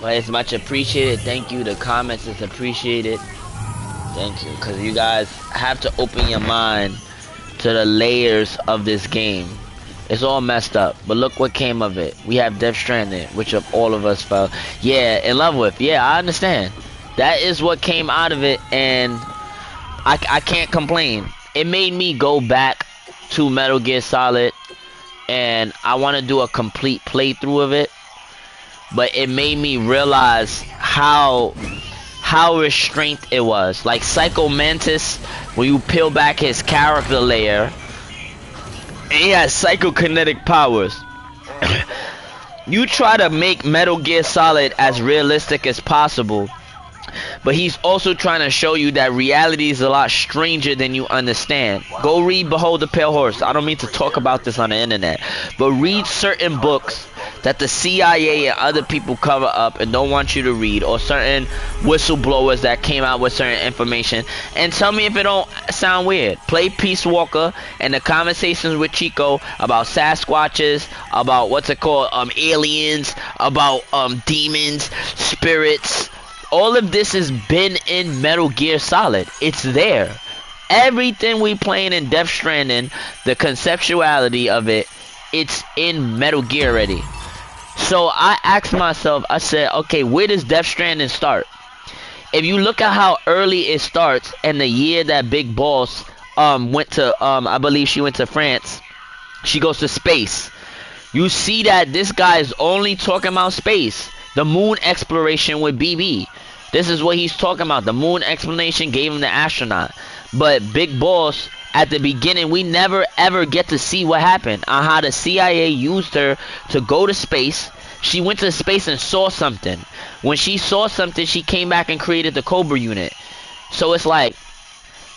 Well, it's much appreciated. Thank you. The comments is appreciated. Thank you, because you guys have to open your mind to the layers of this game. It's all messed up, but look what came of it. We have Death Stranding, which of all of us fell, yeah, in love with. Yeah, I understand. That is what came out of it, and I can't complain. It made me go back to Metal Gear Solid, and I want to do a complete playthrough of it. But it made me realize how restrained it was. Like Psycho Mantis, when you peel back his character layer, and he has psychokinetic powers. You try to make Metal Gear Solid as realistic as possible, but he's also trying to show you that reality is a lot stranger than you understand. Go read Behold the Pale Horse. I don't mean to talk about this on the internet, but read certain books that the CIA and other people cover up and don't want you to read, or certain whistleblowers that came out with certain information, and tell me if it don't sound weird. Play Peace Walker and the conversations with Chico about Sasquatches, about what's it called, aliens, about demons, spirits. All of this has been in Metal Gear Solid. It's there. Everything we playing in Death Stranding, the conceptuality of it, it's in Metal Gear already. So I asked myself, I said, okay, where does Death Stranding start? If you look at how early it starts, and the year that Big Boss went to, I believe she went to France, she goes to space. You see that this guy is only talking about space. The moon exploration with BB. This is what he's talking about. The moon explanation gave him the astronaut. But Big Boss, at the beginning, we never ever get to see what happened on how the CIA used her to go to space. She went to space and saw something. When she saw something, she came back and created the Cobra unit. So it's like,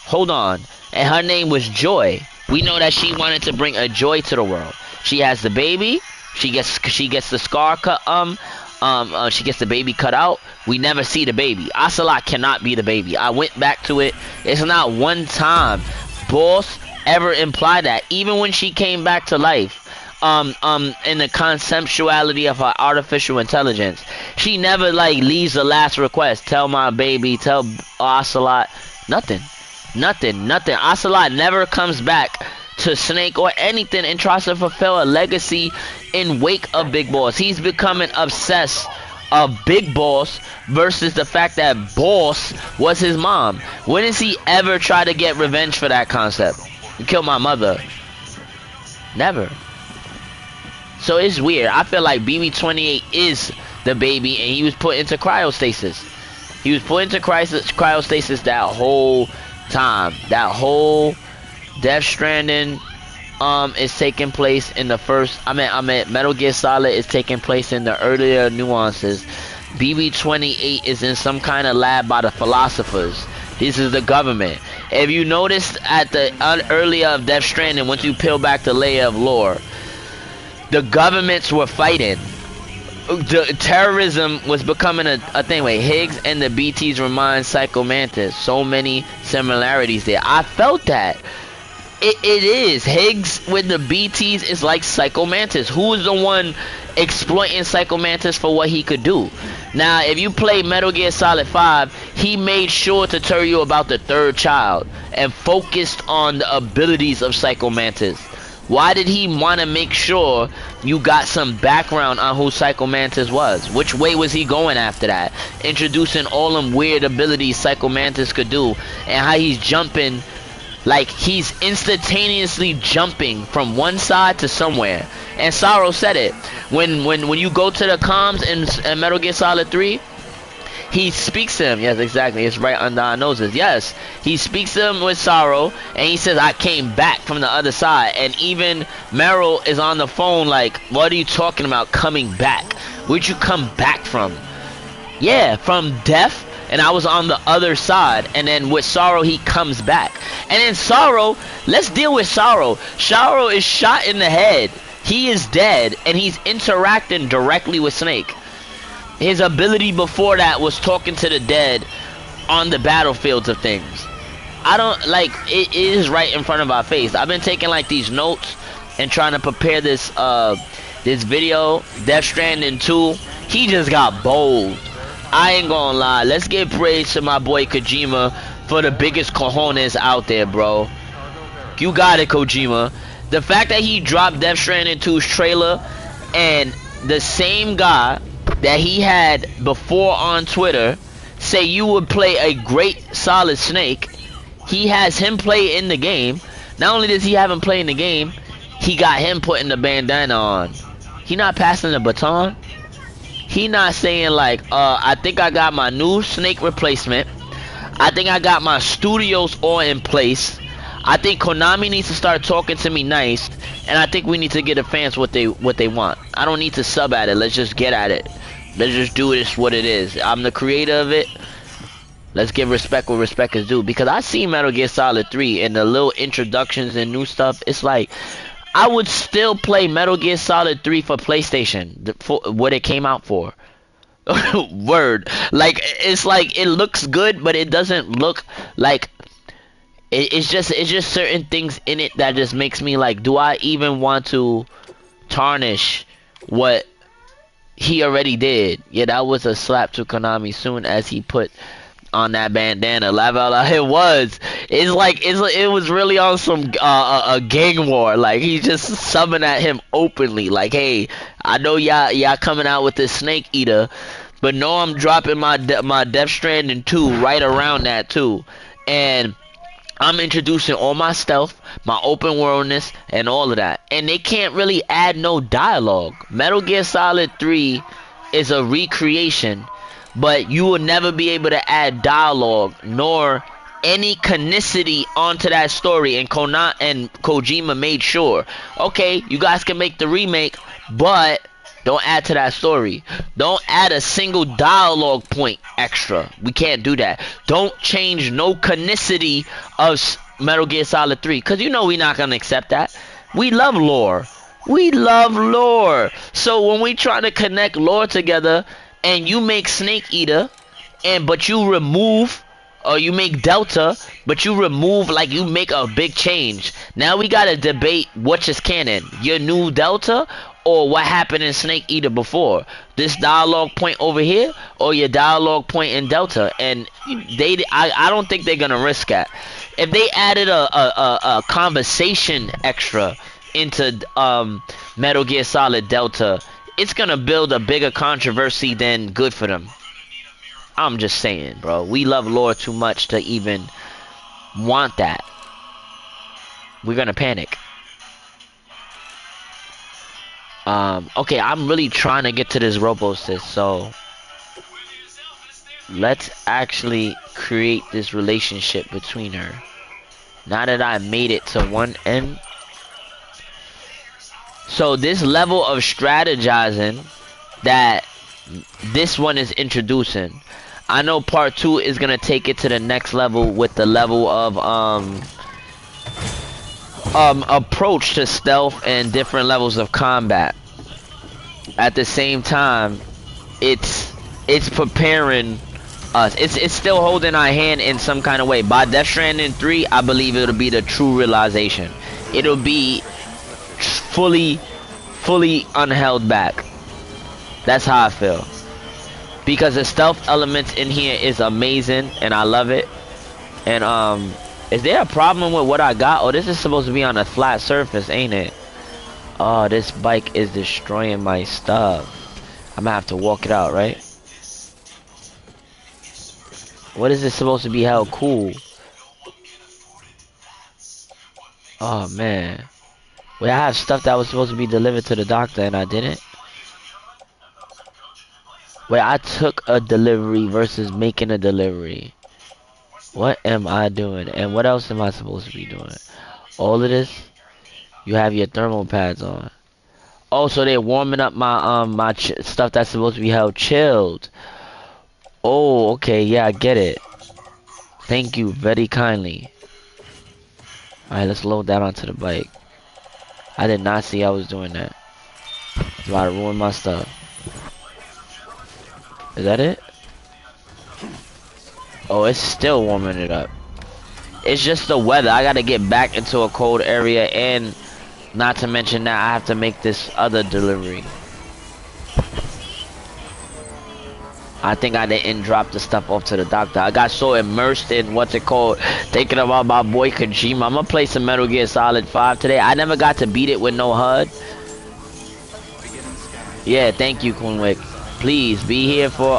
hold on. And her name was Joy. We know that she wanted to bring a joy to the world. She has the baby. She gets the scar cut. She gets the baby cut out. We never see the baby. Ocelot cannot be the baby. I went back to it. It's not one time Boss ever implied that. Even when she came back to life, in the conceptuality of her artificial intelligence, she never like leaves the last request. Tell my baby. Tell Ocelot. Nothing. Ocelot never comes back to Snake or anything and tries to fulfill a legacy in wake of Big Boss. He's becoming obsessed of Big Boss versus the fact that Boss was his mom. When does he ever try to get revenge for that concept? You killed my mother. Never. So it's weird. I feel like BB-28 is the baby, and he was put into cryostasis. He was put into cryostasis that whole time. That whole Death Stranding is taking place in the first. I meant Metal Gear Solid is taking place in the earlier nuances. BB-28 is in some kind of lab by the philosophers. This is the government. If you noticed at the earlier of Death Stranding, once you peel back the layer of lore, the governments were fighting. The terrorism was becoming a thing. Wait, Higgs and the BTs remind Psycho Mantis. So many similarities there. I felt that. It is. Higgs with the BTs is like Psycho Mantis. Who is the one exploiting Psycho Mantis for what he could do? Now, if you play Metal Gear Solid 5, he made sure to tell you about the third child and focused on the abilities of Psycho Mantis. Why did he want to make sure you got some background on who Psycho Mantis was? Which way was he going after that? Introducing all them weird abilities Psycho Mantis could do, and how he's jumping. Like, he's instantaneously jumping from one side to somewhere. And Sorrow said it. When you go to the comms in Metal Gear Solid 3, he speaks to him. Yes, exactly. It's right under our noses. Yes. He speaks to him with Sorrow, and he says, I came back from the other side. And even Meryl is on the phone like, what are you talking about coming back? Where'd you come back from? Yeah, from death. And I was on the other side, and then with Sorrow he comes back. And then Sorrow, let's deal with Sorrow. Sorrow is shot in the head. He is dead, and he's interacting directly with Snake. His ability before that was talking to the dead on the battlefields of things. I don't, like, it is right in front of our face. I've been taking like these notes and trying to prepare this this video. Death Stranding 2, he just got bold. I ain't gonna lie. Let's give praise to my boy Kojima for the biggest cojones out there, bro. You got it, Kojima. The fact that he dropped Death Stranding 2's trailer, and the same guy that he had before on Twitter say you would play a great Solid Snake, he has him play in the game. Not only does he have him play in the game, he got him putting the bandana on. He not passing the baton. He not saying like, I think I got my new Snake replacement. I think I got my studios all in place. I think Konami needs to start talking to me nice, and I think we need to get the fans what they want. I don't need to sub at it. Let's just get at it. Let's just do this what it is. I'm the creator of it. Let's give respect where respect is due. Because I see Metal Gear Solid 3 and the little introductions and new stuff. It's like, I would still play Metal Gear Solid 3 for PlayStation, for what it came out for. Word. Like, it's like, it looks good, but it doesn't look like, it's just certain things in it that just makes me like, do I even want to tarnish what he already did? Yeah, that was a slap to Konami soon as he put on that bandana. Laugh out loud. It was. It's like it was really on some a gang war. Like, he just subbing at him openly. Like, hey, I know y'all coming out with this Snake Eater, but no, I'm dropping my Death Stranding 2 right around that too, and I'm introducing all my stealth, my open worldness, and all of that. And they can't really add no dialogue. Metal Gear Solid 3 is a recreation, but you will never be able to add dialogue nor any canonicity onto that story. And Kojima made sure, okay, you guys can make the remake, but don't add to that story. Don't add a single dialogue point extra. We can't do that. Don't change no canonicity of Metal Gear Solid 3, because you know we're not going to accept that. We love lore. We love lore. So when we try to connect lore together, and you make Snake Eater, but you remove, or you make Delta, but you remove, like, you make a big change. Now we gotta debate which is canon, your new Delta, or what happened in Snake Eater before. This dialogue point over here, or your dialogue point in Delta. And I don't think they're gonna risk that. If they added a conversation extra into Metal Gear Solid Delta, it's gonna build a bigger controversy than good for them. I'm just saying, bro. We love lore too much to even want that. we're gonna panic. Okay, I'm really trying to get to this robo-sis, so let's actually create this relationship between her. Now that I made it to one end. So this level of strategizing that this one is introducing, I know part 2 is gonna take it to the next level with the level of approach to stealth and different levels of combat. At the same time, it's preparing us. It's still holding our hand in some kind of way. By Death Stranding 3, I believe it'll be the true realization. It'll be fully unheld back. That's how I feel. Because the stealth elements in here is amazing and I love it. And is there a problem with what I got? Oh, this is supposed to be on a flat surface, ain't it? Oh, this bike is destroying my stuff. I'm gonna have to walk it out, right? What is this supposed to be held cool? Oh man. Wait, I have stuff that was supposed to be delivered to the doctor and I didn't? Wait, I took a delivery versus making a delivery. What am I doing? And what else am I supposed to be doing? All of this? You have your thermal pads on. Oh, so they're warming up my stuff that's supposed to be held chilled. Oh, okay, yeah, I get it. Thank you very kindly. Alright, let's load that onto the bike. I did not see I was doing that. It's about to ruin my stuff. Is that it? Oh, it's still warming it up. It's just the weather. I gotta get back into a cold area, and not to mention that I have to make this other delivery. I think I didn't drop the stuff off to the doctor. I got so immersed in what's it called, thinking about my boy Kojima. I'm gonna play some Metal Gear Solid 5 today. I never got to beat it with no HUD. Yeah, thank you, Kunwick. Please be here for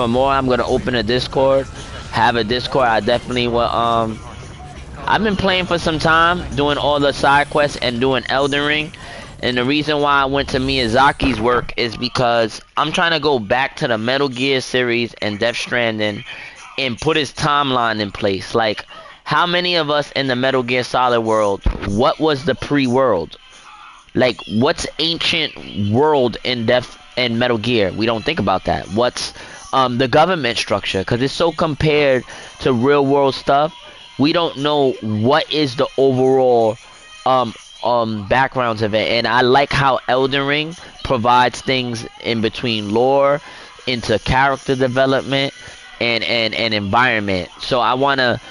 more. I'm gonna open a Discord. Have a Discord. I definitely will. I've been playing for some time, doing all the side quests and doing Elden Ring. And the reason why I went to Miyazaki's work is because I'm trying to go back to the Metal Gear series and Death Stranding and put his timeline in place. Like, how many of us in the Metal Gear Solid world, what was the pre-world? Like, what's ancient world in Metal Gear? We don't think about that. What's the government structure? Because it's so compared to real world stuff. We don't know what is the overall backgrounds of it. And I like how Elden Ring provides things in between lore, into character development, and environment. So I want to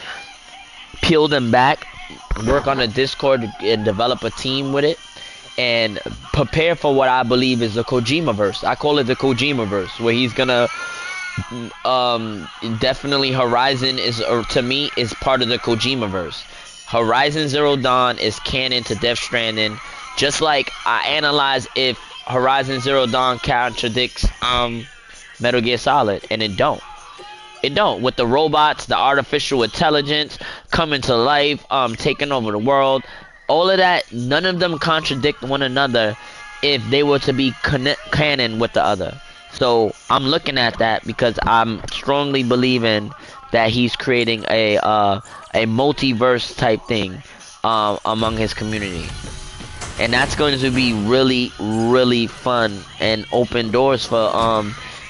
peel them back, work on a Discord and develop a team with it, and prepare for what I believe is the Kojima verse. I call it the Kojima verse, where he's gonna definitely Horizon is, or to me, is part of the Kojima verse. Horizon Zero Dawn is canon to Death Stranding, just like I analyze if Horizon Zero Dawn contradicts Metal Gear Solid, and it don't. It don't. With the robots, the artificial intelligence coming to life, taking over the world, all of that, none of them contradict one another if they were to be canon with the other. So I'm looking at that because I'm strongly believing that he's creating a multiverse type thing among his community, and that's going to be really fun and open doors for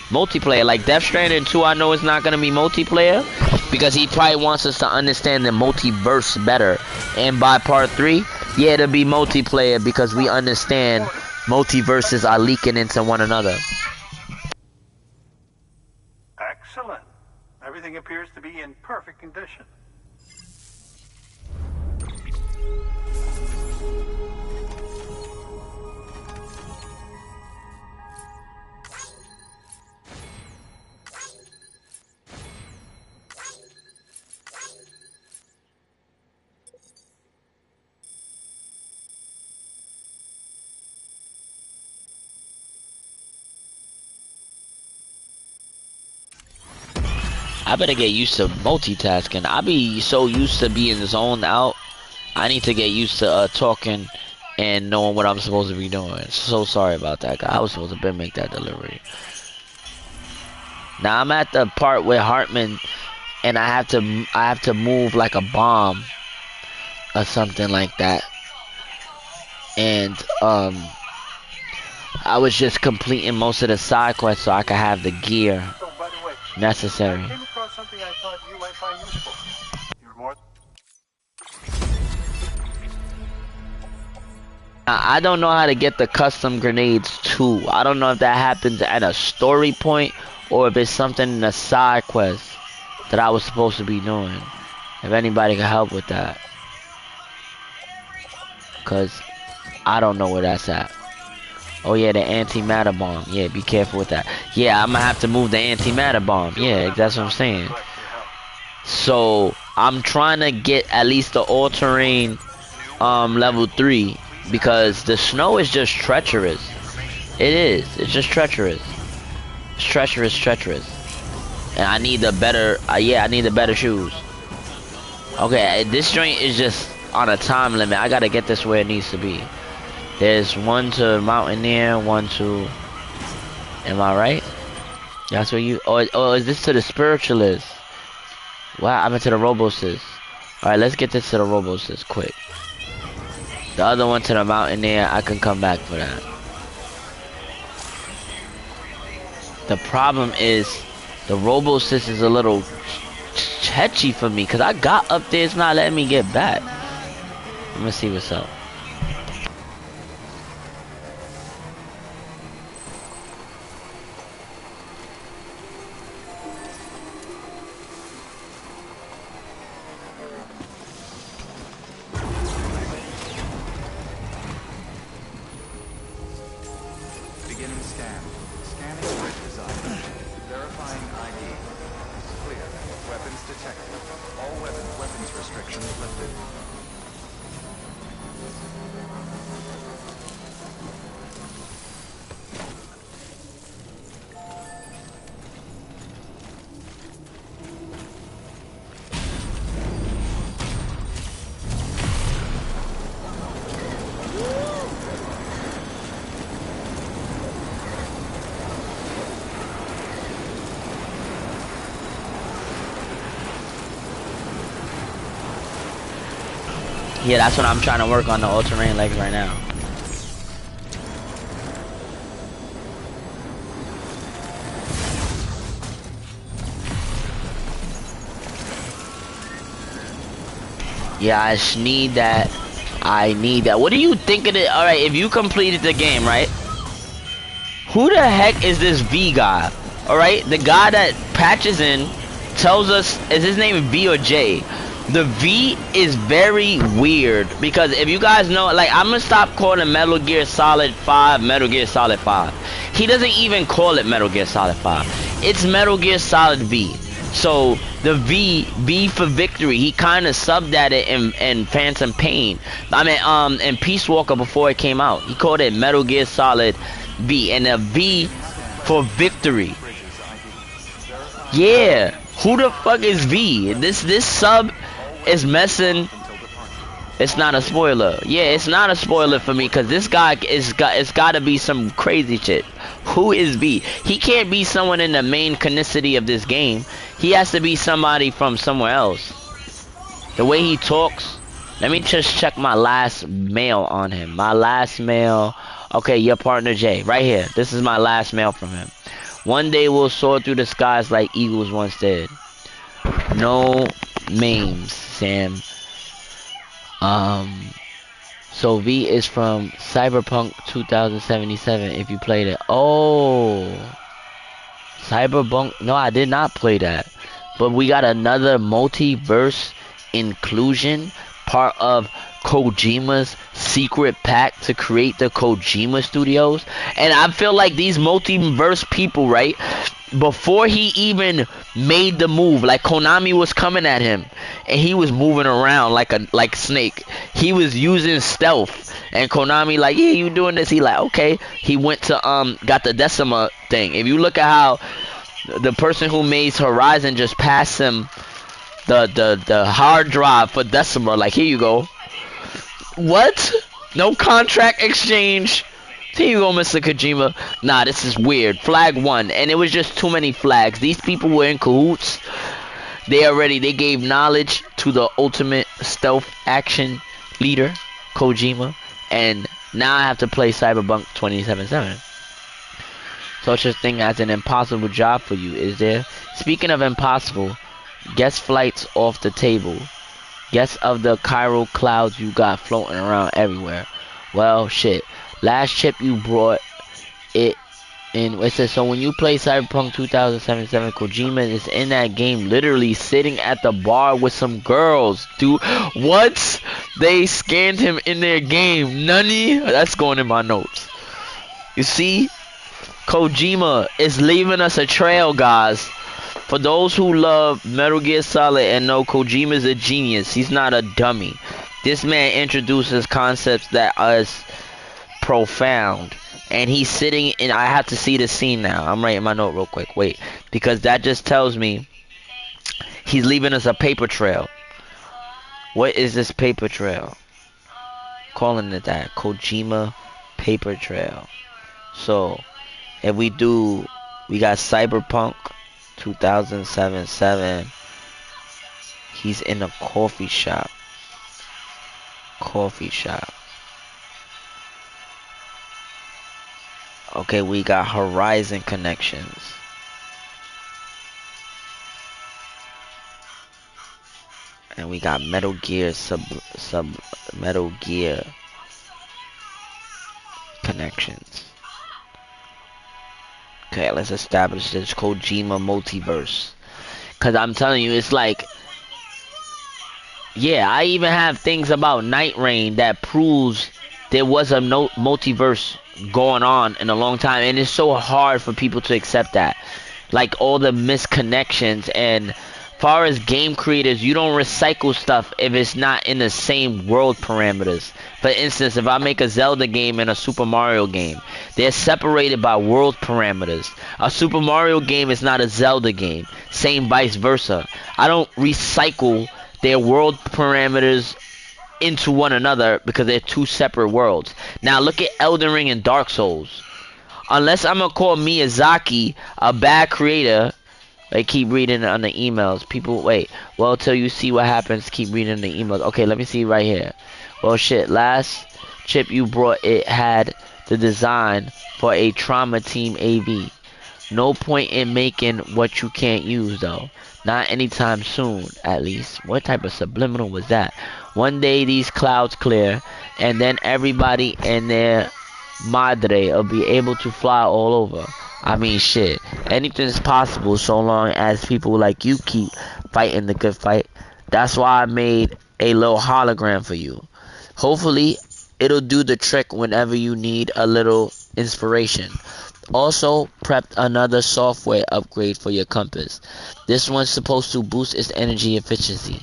multiplayer. Like Death Stranding 2, I know it's not going to be multiplayer because he probably wants us to understand the multiverse better, and by part 3, yeah, it'll be multiplayer because we understand multiverses are leaking into one another. Excellent. Everything appears to be in perfect condition. I better get used to multitasking. I be so used to being zoned out. I need to get used to talking and knowing what I'm supposed to be doing. So sorry about that, guy. I was supposed to make that delivery. Now I'm at the part with Hartman, and I have to move like a bomb or something like that. And I was just completing most of the side quests so I could have the gear Oh, by the way, necessary. I came across something I thought you might find useful. You're more. I don't know how to get the custom grenades too. I don't know if that happens at a story point or if it's something in a side quest that I was supposed to be doing. If anybody can help with that. Cause I don't know where that's at. Oh yeah, the antimatter bomb. Yeah, be careful with that. Yeah, I'm gonna have to move the antimatter bomb. Yeah, that's what I'm saying. So I'm trying to get at least the all-terrain level 3 because the snow is just treacherous. It is. It's just treacherous. It's treacherous. And I need the better. Yeah, I need the better shoes. Okay, this joint is just on a time limit. I gotta get this where it needs to be. There's one to Mountaineer, one to. Am I right? That's where you. Oh, is this to the Spiritualist? Wow, I'm into the Robosis. Alright, let's get this to the Robosis quick. The other one to the Mountaineer, I can come back for that. The problem is, the Robosis is a little sketchy for me, because I got up there, it's not letting me get back. I'm gonna see what's up. Beginning scan. Scanning bridges ID. Verifying ID. Clear. Weapons detected. All weapons restrictions lifted. Yeah, that's what I'm trying to work on, the all-terrain legs right now. Yeah, I just need that. I need that. What do you think of it? Alright, if you completed the game, right? Who the heck is this V guy? Alright, the guy that patches in tells us, is his name V or J? The V is very weird because if you guys know, like, I'm gonna stop calling Metal Gear Solid 5 Metal Gear Solid 5. He doesn't even call it Metal Gear Solid 5. It's Metal Gear Solid V. So the V for victory. He kind of subbed at it in Phantom Pain. I mean, in Peace Walker before it came out. He called it Metal Gear Solid V, and a V for victory. Yeah. Who the fuck is V? This sub is messing. It's not a spoiler. Yeah, it's not a spoiler for me because this guy it's got to be some crazy shit. Who is V? He can't be someone in the main canonicity of this game. He has to be somebody from somewhere else. The way he talks. Let me just check my last mail on him. My last mail. Okay, your partner Jay, right here. This is my last mail from him. One day we'll soar through the skies like eagles once did. No names, Sam. So V is from Cyberpunk 2077 if you played it. Oh, Cyberpunk. No, I did not play that. But we got another multiverse inclusion, part of Kojima's secret pact to create the Kojima Studios. And I feel like these multiverse people, right? Before he even made the move, like Konami was coming at him and he was moving around like Snake. He was using stealth and Konami like, yeah, you doing this? He like, okay. He went to got the Decima thing. If you look at how the person who made Horizon just passed him the hard drive for Decima, like, here you go. What? No contract exchange? Here you go, Mr. Kojima. Nah, this is weird. Flag 1. And it was just too many flags. These people were in cahoots. They gave knowledge to the ultimate stealth action leader, Kojima. And now I have to play Cyberpunk 2077. Such a thing as an impossible job for you, is there? Speaking of impossible, guess flights off the table. Guess of the chiral clouds you got floating around everywhere. Well, shit. Last chip you brought it in. It says, so when you play Cyberpunk 2077, Kojima is in that game literally sitting at the bar with some girls. Dude, what? They scanned him in their game. Nani? That's going in my notes. You see? Kojima is leaving us a trail, guys. For those who love Metal Gear Solid and know Kojima is a genius, he's not a dummy. This man introduces concepts that are profound. And he's sitting in, I have to see the scene now. I'm writing my note real quick. Wait. Because that just tells me he's leaving us a paper trail. What is this paper trail? Calling it that. Kojima paper trail. So, if we got Cyberpunk 2077. He's in a coffee shop. Okay, we got Horizon connections. And we got Metal Gear Metal Gear connections. Okay, let's establish this Kojima multiverse. Cause I'm telling you, it's like, yeah, I even have things about Night Rain that proves there was a multiverse going on in a long time, and it's so hard for people to accept that. Like all the misconnections, and far as game creators, you don't recycle stuff if it's not in the same world parameters. For instance, if I make a Zelda game and a Super Mario game, they're separated by world parameters. A Super Mario game is not a Zelda game. Same vice versa. I don't recycle their world parameters into one another because they're two separate worlds. Now look at Elden Ring and Dark Souls. Unless I'm gonna call Miyazaki a bad creator, they keep reading on the emails. People, wait. Well, till you see what happens, keep reading the emails. Okay, let me see right here. Well, shit. Last chip you brought, it had the design for a Trauma Team AV. No point in making what you can't use, though. Not anytime soon, at least. What type of subliminal was that? One day these clouds clear, and then everybody and their madre will be able to fly all over. I mean, shit. Anything's possible so long as people like you keep fighting the good fight. That's why I made a little hologram for you. Hopefully, it'll do the trick whenever you need a little inspiration. Also, prepped another software upgrade for your compass. This one's supposed to boost its energy efficiency.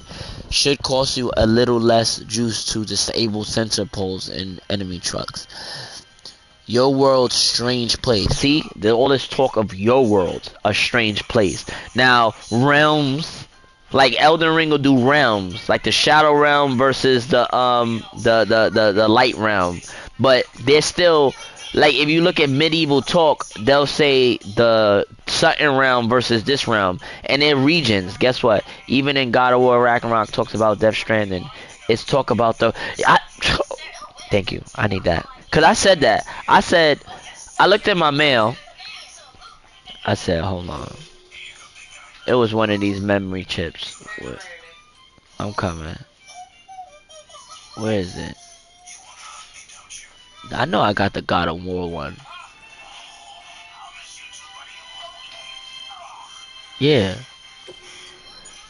Should cost you a little less juice to disable sensor poles in enemy trucks. Your world's strange place. See, all this talk of your world, a strange place. Now, realms, like Elden Ring will do realms, like the Shadow Realm versus the Light Realm. But they're still, like, if you look at medieval talk, they'll say the Sutton Realm versus this realm, and they're regions. Guess what? Even in God of War Ragnarok talks about Death Stranding. It's talk about the. Thank you. I need that. Cause I said that. I looked at my mail. I said, hold on. It was one of these memory chips. I'm coming. Where is it? I know I got the God of War one. Yeah.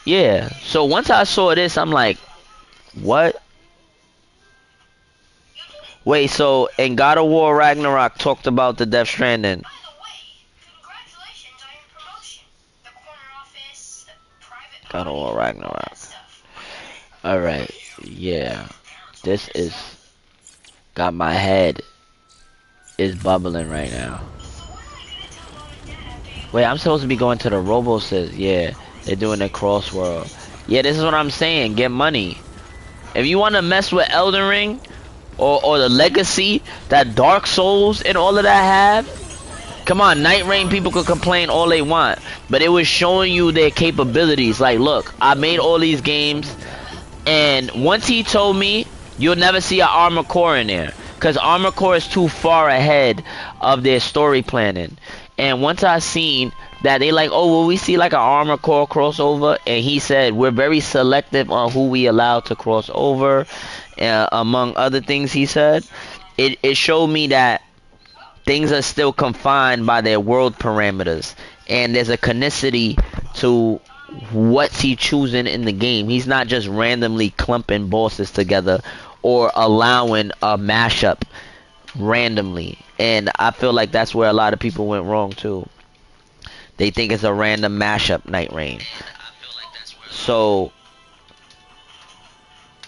Yeah. So once I saw this, I'm like, what? Wait, so in God of War Ragnarok talked about the Death Stranding. God of War Ragnarok. Alright, yeah. This is got my head is bubbling right now. Wait, I'm supposed to be going to the RoboSys. Yeah, they're doing the crossworld. Yeah, this is what I'm saying. Get money. If you want to mess with Elden Ring or the legacy that Dark Souls and all of that have, come on, Night Rain people could complain all they want, but it was showing you their capabilities. Like, look, I made all these games, and once he told me you'll never see an Armor Core in there, because Armor Core is too far ahead of their story planning. And once I seen that they like, oh, will we see like an Armor Core crossover? And he said we're very selective on who we allow to cross over, among other things he said. It showed me that things are still confined by their world parameters, and there's a canonicity to what's he choosing in the game. He's not just randomly clumping bosses together or allowing a mashup randomly. And I feel like that's where a lot of people went wrong too. They think it's a random mashup, Night Rain. So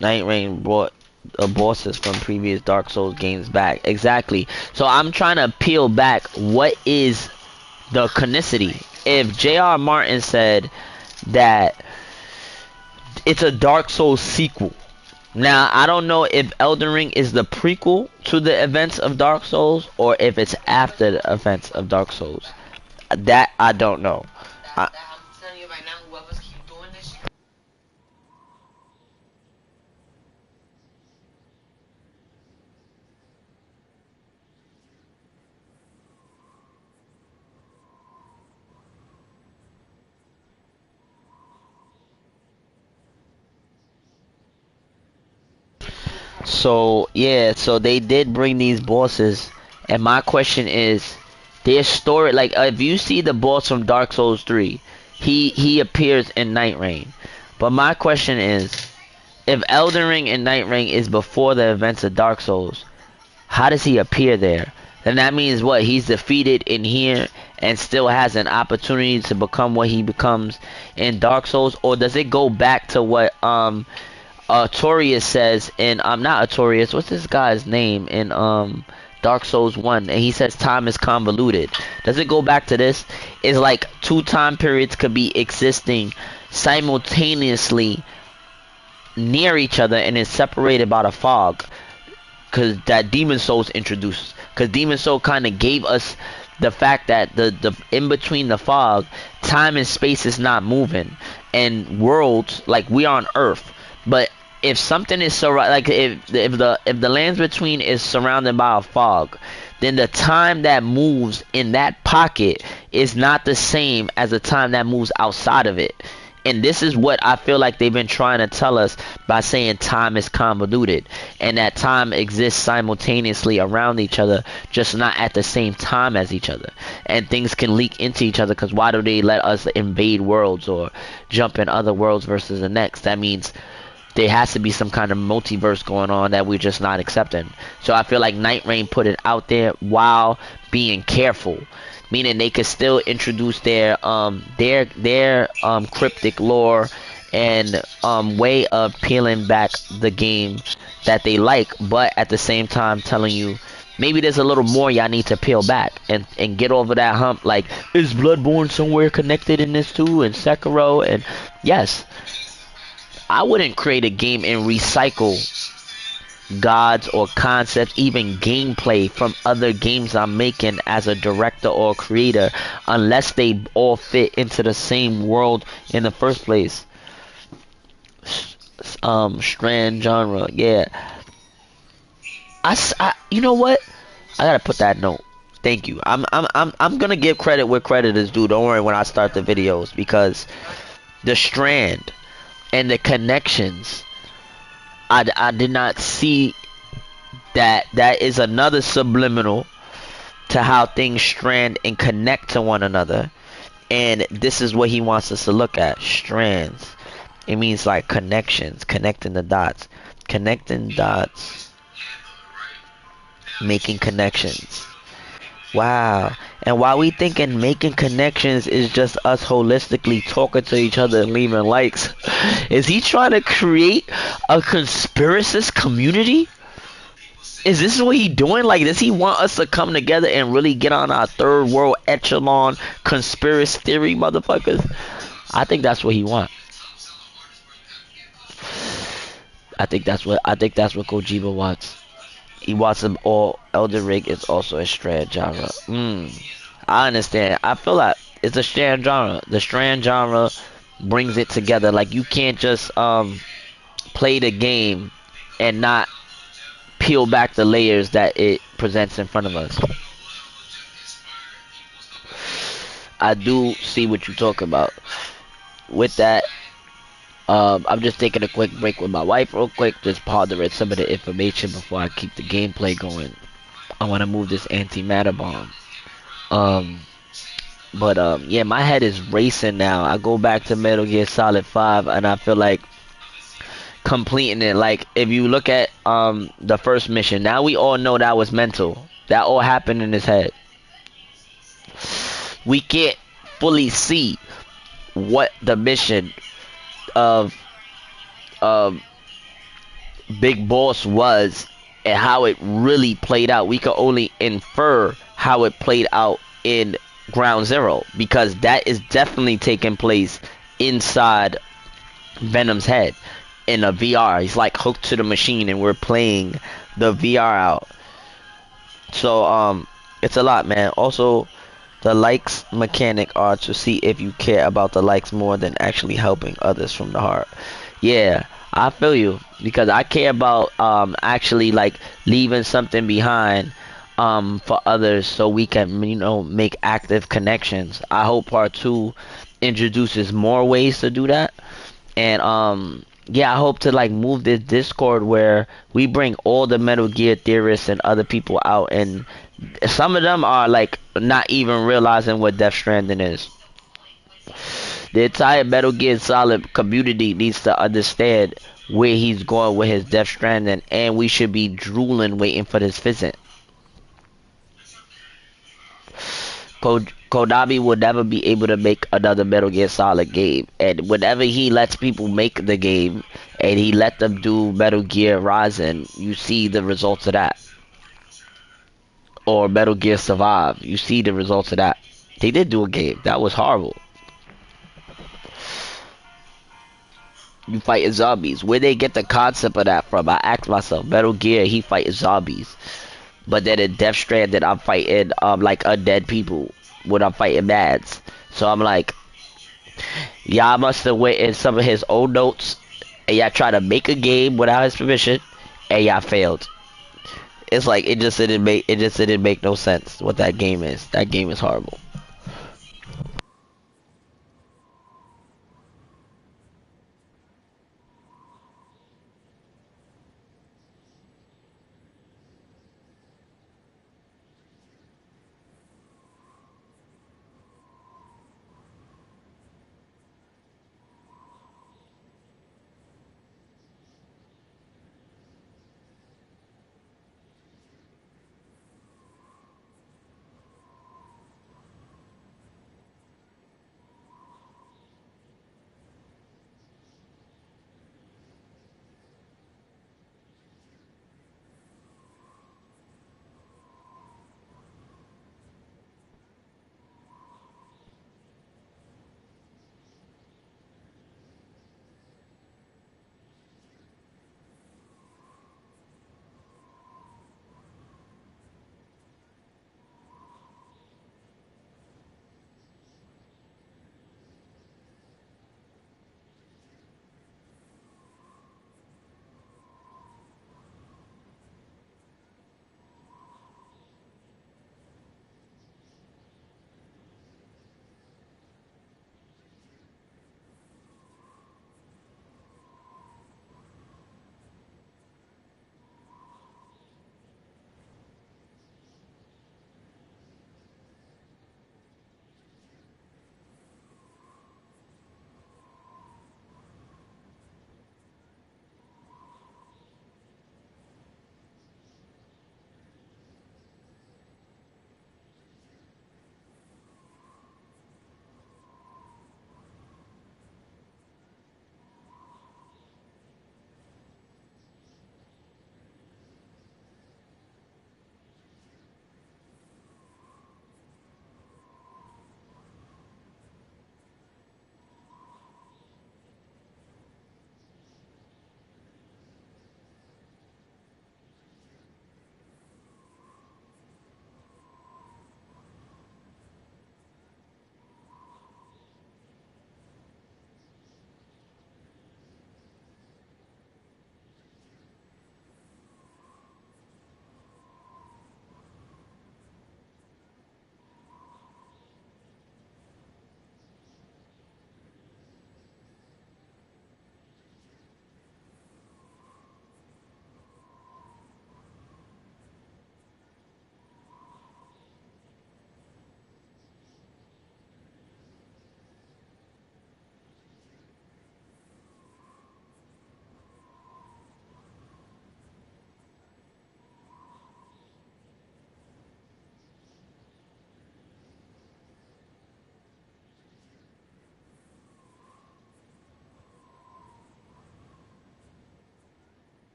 Night Rain brought the bosses from previous Dark Souls games back. Exactly. So I'm trying to peel back what is the canonicity. If J.R. Martin said that it's a Dark Souls sequel, now I don't know if Elden Ring is the prequel to the events of Dark Souls or if it's after the events of Dark Souls. That I don't know. I'm telling you right now, whoever's keep doing this. So yeah, so they did bring these bosses, and my question is, their story, like if you see the boss from Dark Souls 3, he appears in Night Rain. But my question is, if Elden Ring and Night Rain is before the events of Dark Souls, how does he appear there? Then that means what? He's defeated in here and still has an opportunity to become what he becomes in Dark Souls, or does it go back to what Artorias says in not Artorias, what's this guy's name in Dark Souls 1, and he says time is convoluted. Does it go back to this? It's like two time periods could be existing simultaneously near each other and is separated by the fog, because that Demon Souls introduced, because Demon Soul kind of gave us the fact that the in between the fog, time and space is not moving, and worlds, like we are on Earth, but if something is so like if the lands between is surrounded by a fog, then the time that moves in that pocket is not the same as the time that moves outside of it. And this is what I feel like they've been trying to tell us by saying time is convoluted, and that time exists simultaneously around each other, just not at the same time as each other. And things can leak into each other, because why do they let us invade worlds or jump in other worlds versus the next? That means there has to be some kind of multiverse going on that we're just not accepting. So I feel like Night Rain put it out there while being careful, meaning they could still introduce their cryptic lore and way of peeling back the game that they like, but at the same time telling you maybe there's a little more y'all need to peel back and get over that hump. Like, is Bloodborne somewhere connected in this too, and Sekiro? And yes, I wouldn't create a game and recycle gods or concepts, even gameplay from other games I'm making as a director or creator, unless they all fit into the same world in the first place. Strand genre, yeah. You know what? I gotta put that note. Thank you. I'm gonna give credit where credit is due. Don't worry when I start the videos, because the strand and the connections, I did not see that. That is another subliminal to how things strand and connect to one another, and this is what he wants us to look at. Strands, it means like connections, connecting the dots, making connections. Wow. And while we thinking making connections is just us holistically talking to each other and leaving likes, is he trying to create a conspiracist community? Is this what he doing? Like, does he want us to come together and really get on our third world echelon conspiracy theory, motherfuckers? I think that's what he wants. I think that's what Kojima wants. He wants them all. Elden Ring is also a Strand genre. I understand. I feel like it's a Strand genre. The Strand genre brings it together. Like you can't just play the game and not peel back the layers that it presents in front of us. I do see what you're talking about. With that, I'm just taking a quick break with my wife real quick, just pondering some of the information before I keep the gameplay going. I want to move this antimatter bomb. Um, but yeah, my head is racing now. I go back to Metal Gear Solid 5, and I feel like completing it. Like, if you look at the first mission, now we all know that was mental. That all happened in his head. We can't fully see what the mission of um Big Boss was and how it really played out. We could only infer how it played out in Ground Zero because that is definitely taking place inside Venom's head in a VR. He's like hooked to the machine and we're playing the VR out. So it's a lot, man. Also, the likes mechanic are to see if you care about the likes more than actually helping others from the heart. Yeah, I feel you because I care about actually like leaving something behind for others so we can make active connections. I hope part 2 introduces more ways to do that. And yeah, I hope to like move this Discord where we bring all the Metal Gear theorists and other people out, and some of them are like not even realizing what Death Stranding is. The entire Metal Gear Solid community needs to understand where he's going with his Death Stranding, and we should be drooling waiting for this visit. Konami will never be able to make another Metal Gear Solid game, and whenever he lets people make the game and he let them do Metal Gear Rising, you see the results of that. Or Metal Gear Survive, you see the results of that. They did do a game that was horrible. You fighting zombies. Where they get the concept of that from? I asked myself. Metal Gear, he fighting zombies, but then in Death Stranding, I'm fighting like undead people when I'm fighting Mads. So I'm like, y'all must have went in some of his old notes and y'all tried to make a game without his permission and y'all failed. It's like it just didn't make no sense what that game is. That game is horrible.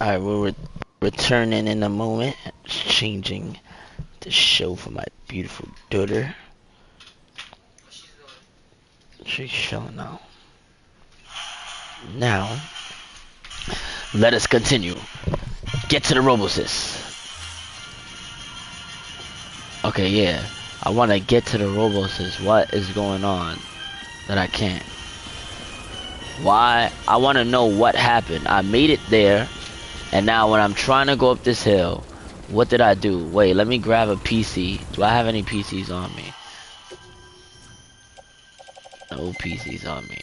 Alright, returning in a moment. Changing the show for my beautiful daughter. She's chilling now. Now, let us continue. Get to the Robosys. Okay, yeah. I want to get to the Robosys. What is going on that I can't? Why? I want to know what happened. I made it there. And now when I'm trying to go up this hill, what did I do? Wait, let me grab a PC. Do I have any PCs on me? No PCs on me.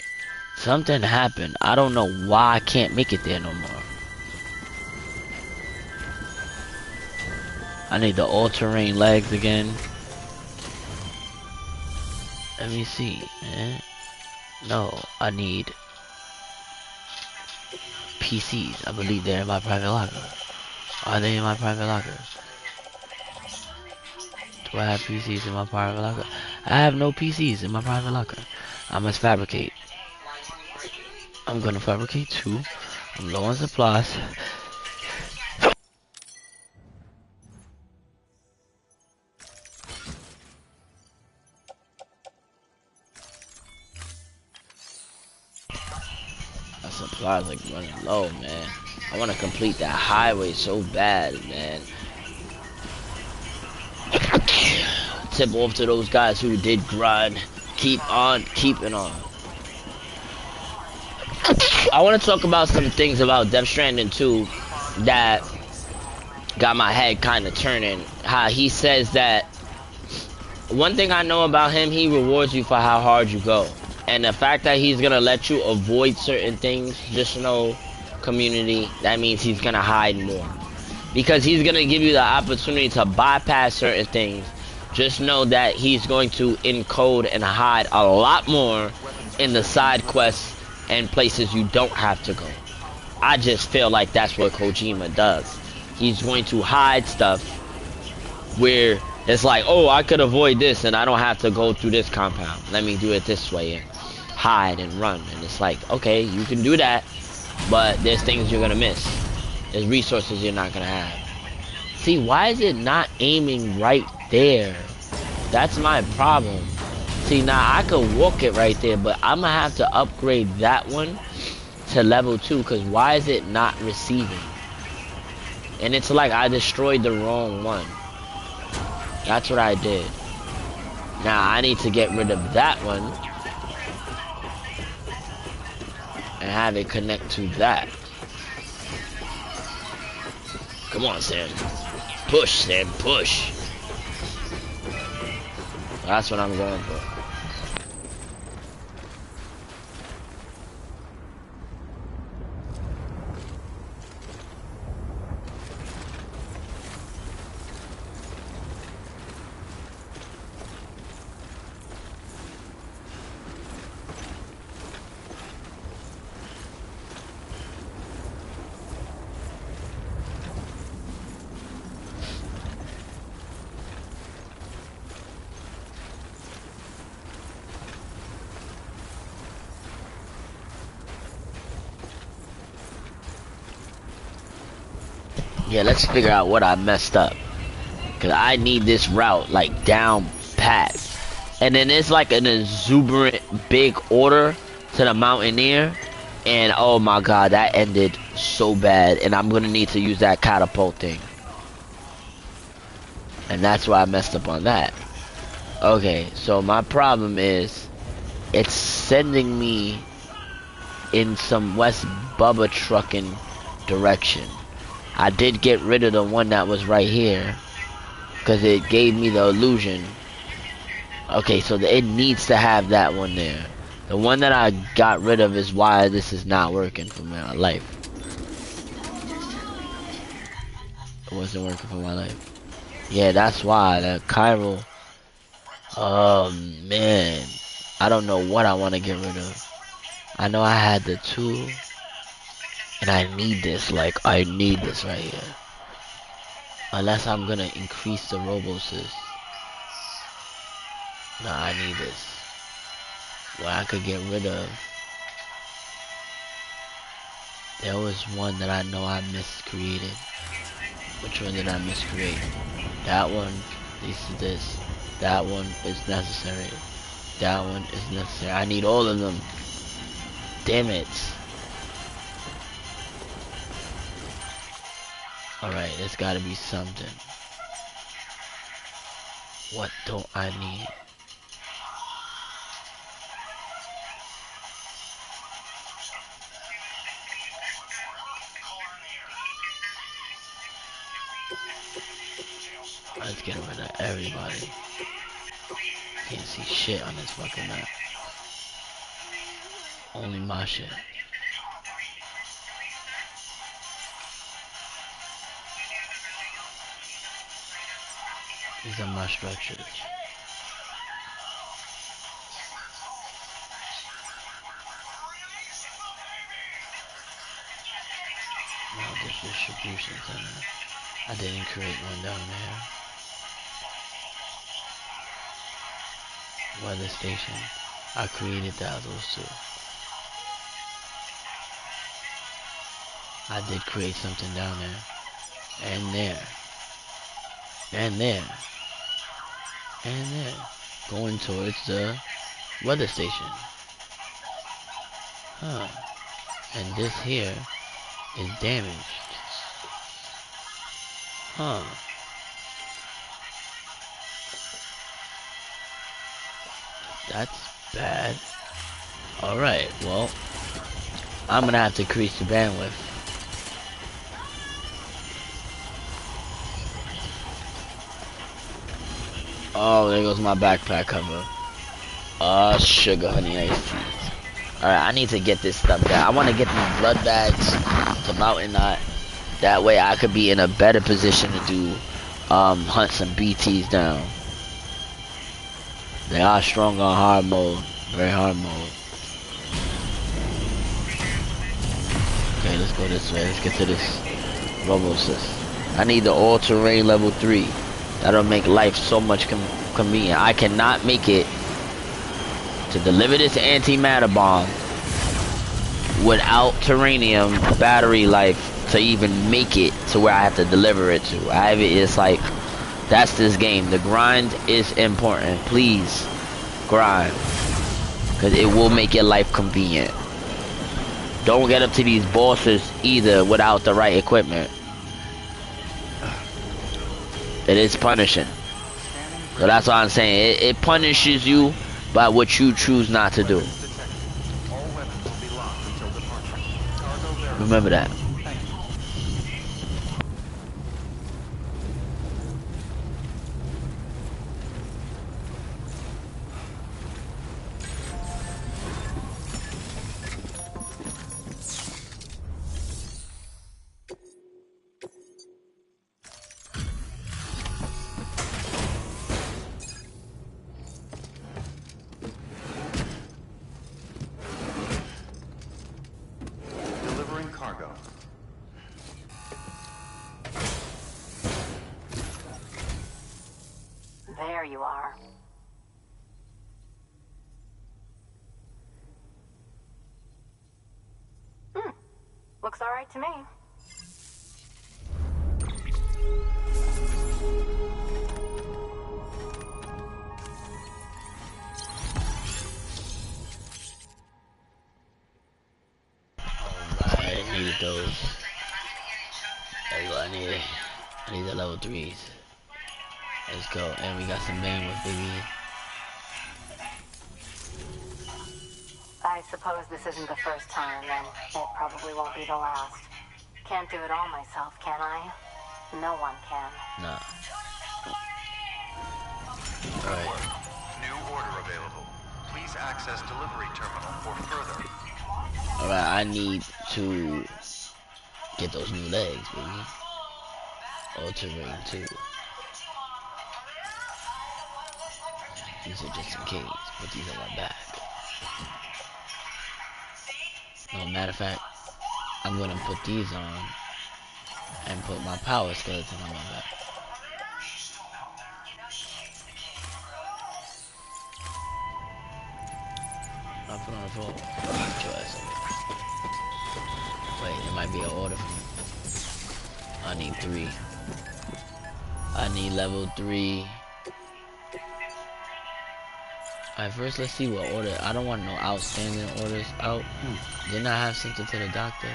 Something happened. I don't know why I can't make it there no more. I need the all-terrain legs again. Let me see, man. No, I need PCs. I believe they're in my private locker. Are they in my private locker? Do I have PCs in my private locker? I have no PCs in my private locker. I must fabricate. I'm gonna fabricate too. I'm low on supplies. My supplies like running low, man. I want to complete that highway so bad, man. Tip off to those guys who did grind. Keep on keeping on. I want to talk about some things about Death Stranding 2 that got my head kind of turning. How he says that one thing I know about him, he rewards you for how hard you go. And the fact that he's gonna let you avoid certain things, just know, community, that means he's gonna hide more. Because he's gonna give you the opportunity to bypass certain things. Just know that he's going to encode and hide a lot more in the side quests and places you don't have to go. I just feel like that's what Kojima does. He's going to hide stuff where it's like, oh, I could avoid this and I don't have to go through this compound. Let me do it this way and hide and run. And it's like, okay, you can do that, but there's things you're gonna miss. There's resources you're not gonna have. See, why is it not aiming right there? That's my problem. See, now I could walk it right there, but I'm gonna have to upgrade that one to level 2, because why is it not receiving? And it's like I destroyed the wrong one. That's what I did. Now I need to get rid of that one and have it connect to that. Come on, Sam. Push, Sam, push. That's what I'm going for. Yeah, let's figure out what I messed up. Cause I need this route like down pat. And then it's like an exuberant big order to the Mountaineer. And oh my god, that ended so bad. And I'm gonna need to use that catapult thing. And that's why I messed up on that. Okay, so my problem is it's sending me in some West Bubba trucking direction. I did get rid of the one that was right here because it gave me the illusion. Okay, so it needs to have that one there. The one that I got rid of is why this is not working for my life. It wasn't working for my life. Yeah, that's why. The chiral. Oh, man. I don't know what I want to get rid of. I know I had the 2. And I need this, like, I need this right here. Unless I'm gonna increase the Robosys. Nah, I need this. Well, I could get rid of. There was one that I know I miscreated. Which one did I miscreate? That one, this is this. That one is necessary. That one is necessary. I need all of them. Damn it. Alright, there's gotta be something. What don't I need? Let's get rid of everybody. Can't see shit on this fucking map. Only my shit. These are my structures. No, this distribution center. I didn't create one down there. Weather station. I created those two. I did create something down there. And there. And there. And there. Going towards the weather station. Huh. And this here is damaged. Huh. That's bad. Alright, well, I'm gonna have to increase the bandwidth. Oh, there goes my backpack cover. Sugar honey iced teas. Alright, I need to get this stuff down. I want to get these blood bags to Mountain Knot. That way I could be in a better position to do, hunt some BTs down. They are strong on hard mode. Very hard mode. Okay, let's go this way. Let's get to this Robo-Assist. I need the all-terrain level 3. That'll make life so much convenient. I cannot make it to deliver this antimatter bomb without Terranium battery life to even make it to where I have to deliver it to. It's like, that's this game. The grind is important. Please, grind. Because it will make your life convenient. Don't get up to these bosses either without the right equipment. It is punishing. So that's what I'm saying. It punishes you by what you choose not to do. Remember that. There you are. Looks all right to me. Alright, I needed those. There you go, I need the level 3s. Let's go, and we got some bandwidth, baby. I suppose this isn't the first time, and it probably won't be the last. Can't do it all myself, can I? No one can. Nah. Alright. New order available. Please access delivery terminal for further. Alright, I need to get those new legs, baby. All-terrain too. These are just in case, but these are my back. No, matter of fact, I'm gonna put these on and put my power skeleton on my back. I'll put on a full. Wait, am might be an order for me. I need 3. I need level 3. Alright, first let's see what order. I don't want no outstanding orders out. Didn't I have something to the doctor?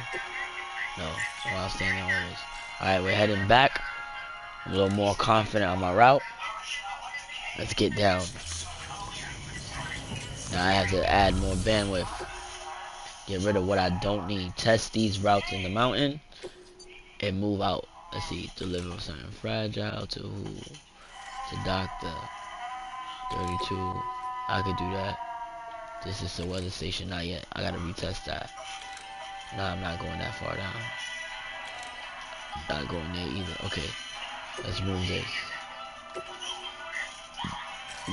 No, no outstanding orders. Alright, we're heading back. I'm a little more confident on my route. Let's get down. Now I have to add more bandwidth. Get rid of what I don't need. Test these routes in the mountain and move out. Let's see. Deliver something fragile to who? To doctor. 32. I could do that. This is the weather station. Not yet. I gotta retest that. No, I'm not going that far down. Not going there either. Okay. Let's move this.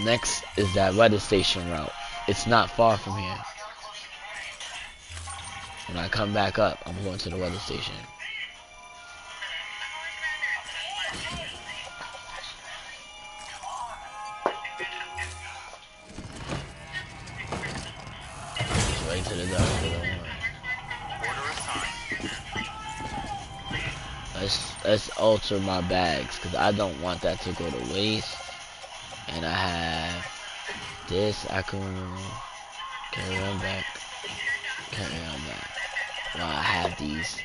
Next is that weather station route. It's not far from here. When I come back up, I'm going to the weather station. It's right to the doctor. Let's alter my bags because I don't want that to go to waste. And I have this. I can carry on back. Carry on back. Well, I have these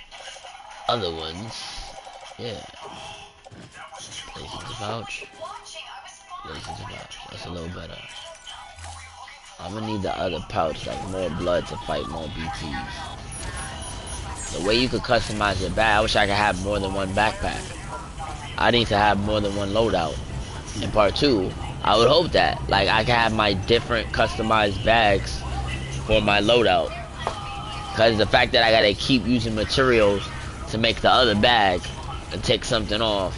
other ones. Yeah. Places to vouch. Places to vouch. That's a little better. I'm gonna need the other pouch, like more blood to fight more BTs. The way you could customize your bag, I wish I could have more than one backpack. I need to have more than one loadout. In part 2, I would hope that, like, I can have my different customized bags for my loadout. Because the fact that I gotta keep using materials to make the other bag and take something off,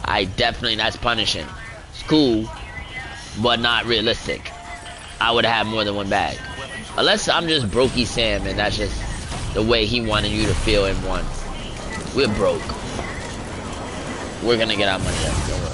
that's punishing. It's cool, but not realistic. I would have more than one bag. Unless I'm just brokey Sam and that's just the way he wanted you to feel in one. We're broke. We're gonna get our money up, don't worry.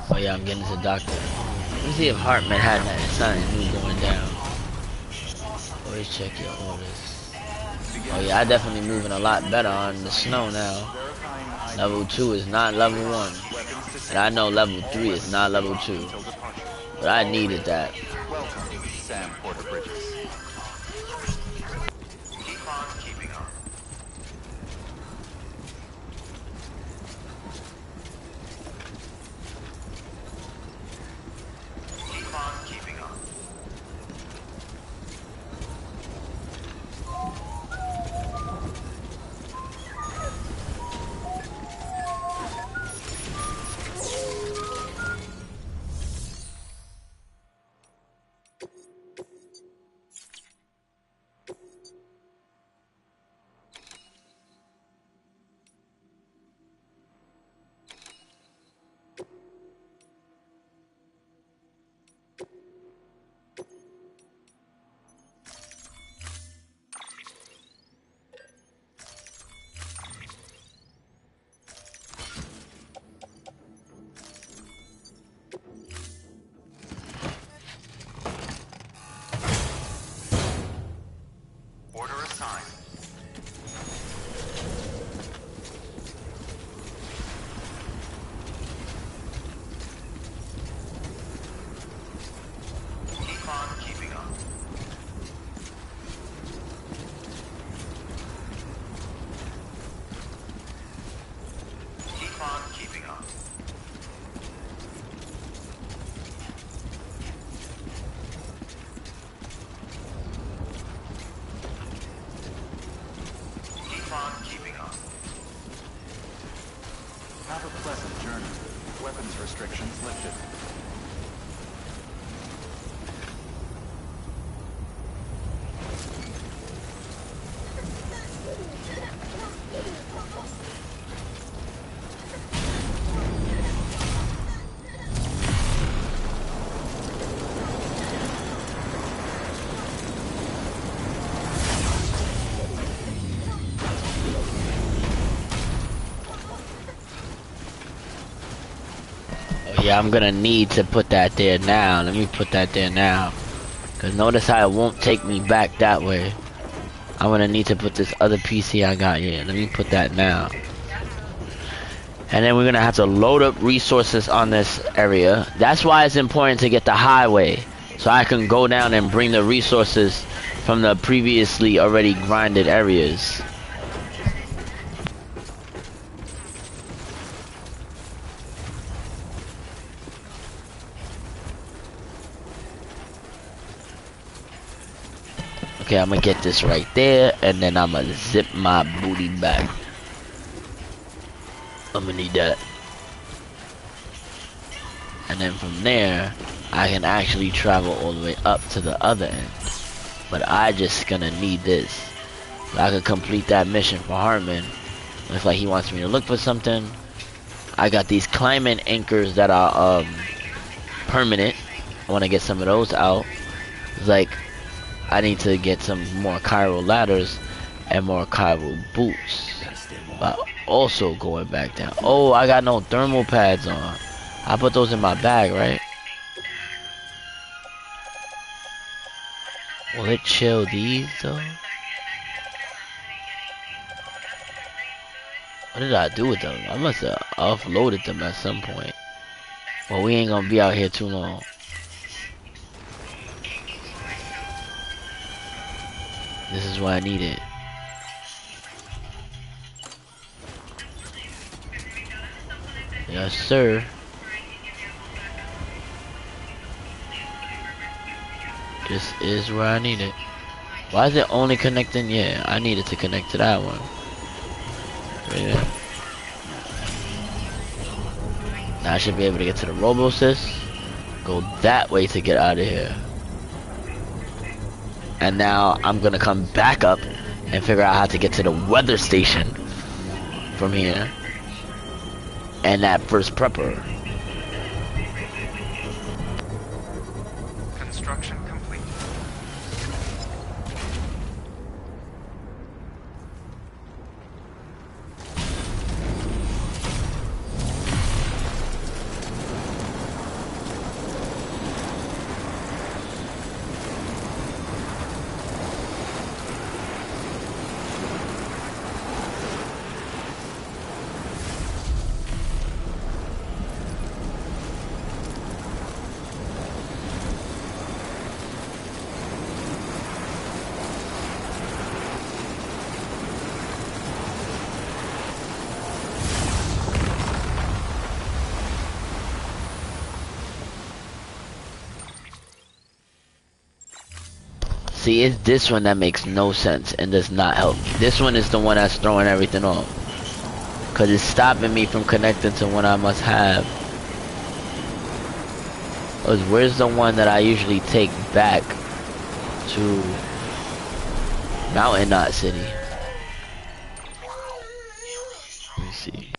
Oh yeah, I'm getting to the doctor. Let me see if Hartman had that sign new going down. Always check your orders. Oh yeah, I definitely moving a lot better on the snow now. Level 2 is not level 1. And I know level 3 is not level 2. But I needed that. Welcome, Sam Porter Bridges. Keep on keeping on. Keep on keeping on. restrictions lifted. Yeah, I'm gonna need to put that there now. Let me put that there now. Cause notice how it won't take me back that way. I'm gonna need to put this other PC I got here. Let me put that now. And then we're gonna have to load up resources on this area. That's why it's important to get the highway. So I can go down and bring the resources from the previously already grinded areas. Okay, I'm gonna get this right there, and then I'm gonna zip my booty back. I'm gonna need that. And then from there, I can actually travel all the way up to the other end. But I just gonna need this. So I could complete that mission for Hartman. Looks like he wants me to look for something. I got these climbing anchors that are permanent. I wanna get some of those out. It's like I need to get some more chiral ladders and more chiral boots. But also going back down. Oh, I got no thermal pads on. I put those in my bag, right? Will it chill these though? What did I do with them? I must have offloaded them at some point. Well, we ain't gonna be out here too long. This is what I needed. Yes, sir. This is where I need it. Why is it only connecting? Yeah, I needed to connect to that one. Right there. Now I should be able to get to the RoboSys. Go that way to get out of here. And now I'm gonna come back up and figure out how to get to the weather station from here. And that first prepper. Construction complete. See, it's this one that makes no sense and does not help. This one is the one that's throwing everything off. Cause it's stopping me from connecting to what I must have. Cause where's the one that I usually take back to Mountain Knot City? Let me see.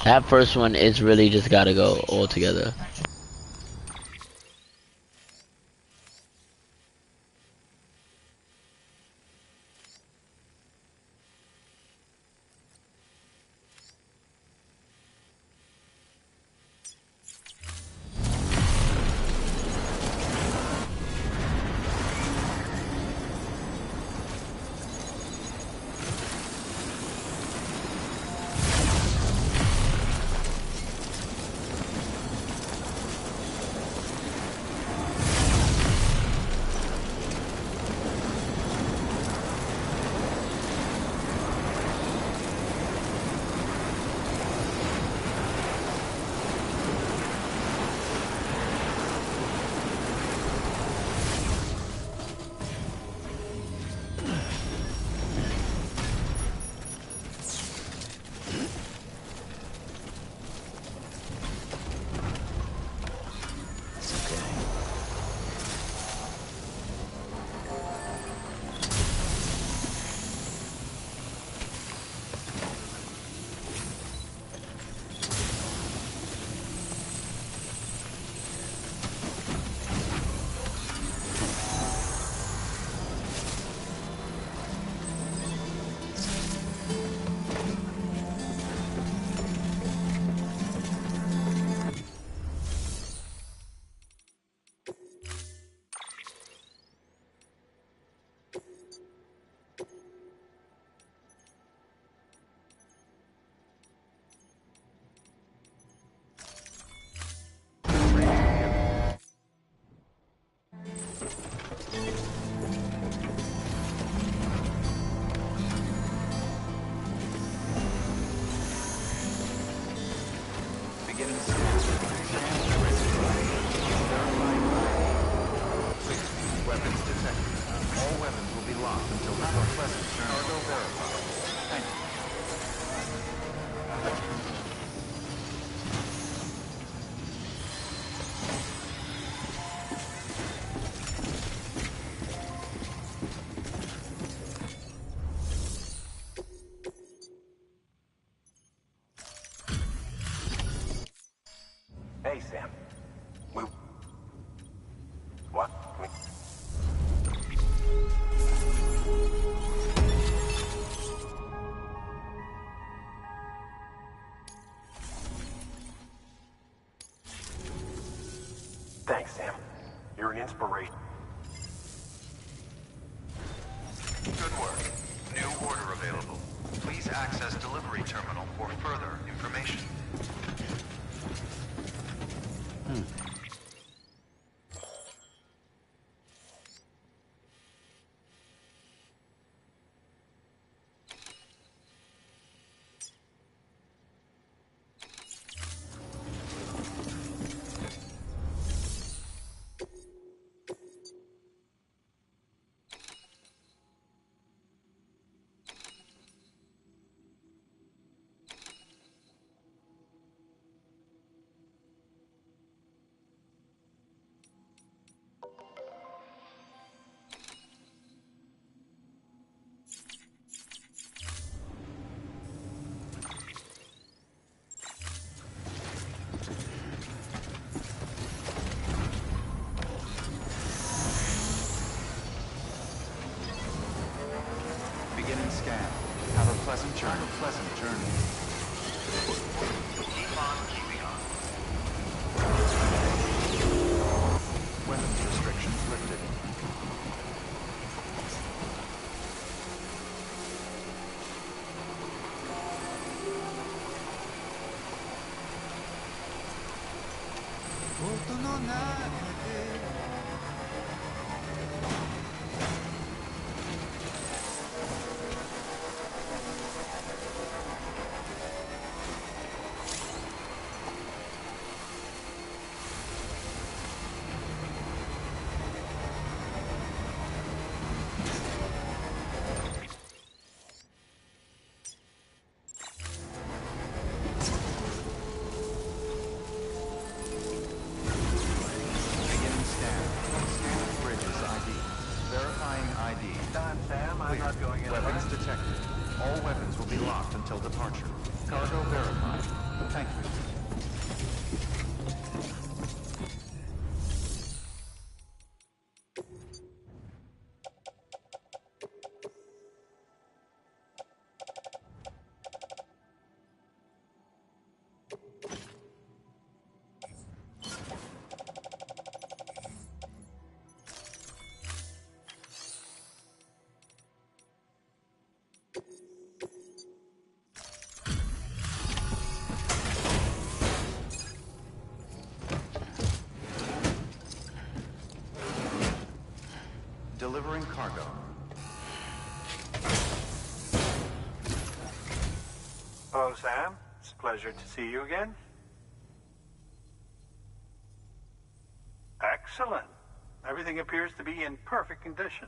That first one is really just gotta go all together. Beginning scan. Scan bridges ID. Verifying ID. Weapons detected. All weapons will be locked until the pleasant cargo verified. Thank you. Hey, Sam. What? Thanks, Sam. You're an inspiration. Good work. New order available. Please access delivery terminal for further information. Beginning scan. Have a pleasant journey. Have a pleasant journey. Keep on keeping on. Weapons restrictions lifted. I'm not going in. Weapons detected. All weapons will be locked until departure. Cargo verified. Thank you. Delivering cargo. Hello, Sam. It's a pleasure to see you again. Excellent. Everything appears to be in perfect condition.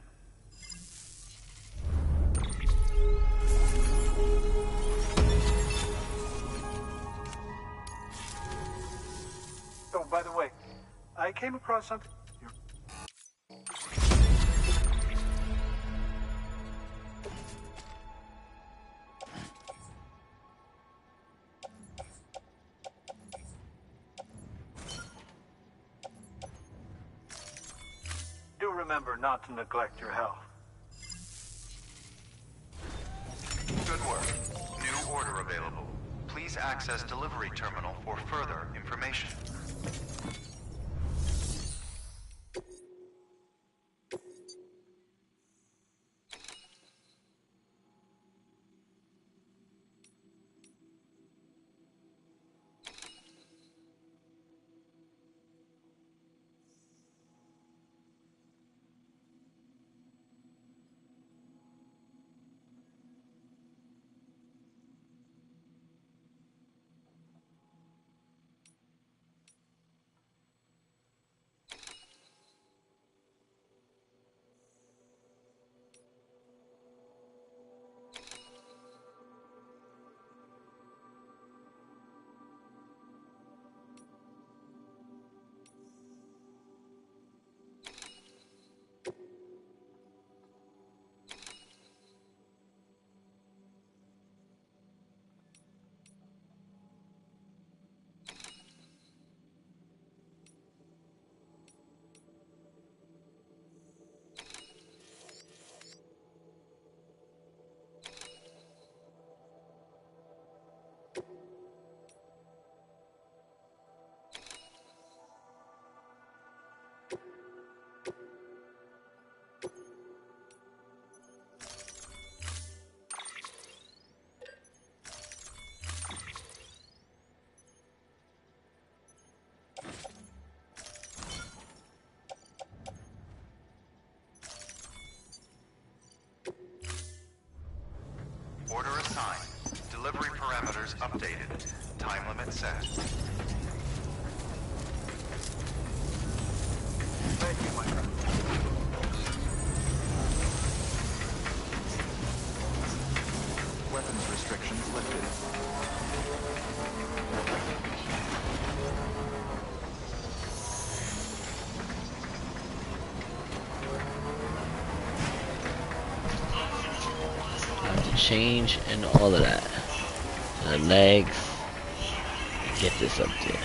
Oh, by the way, I came across something. Do remember not to neglect your health. Good work. New order available. Please access delivery terminal for further information. Order assigned. Delivery parameters updated. Time limit set. Thank you, my friend. Weapons restrictions lifted. Have to change and all of that. The legs. Get this up there.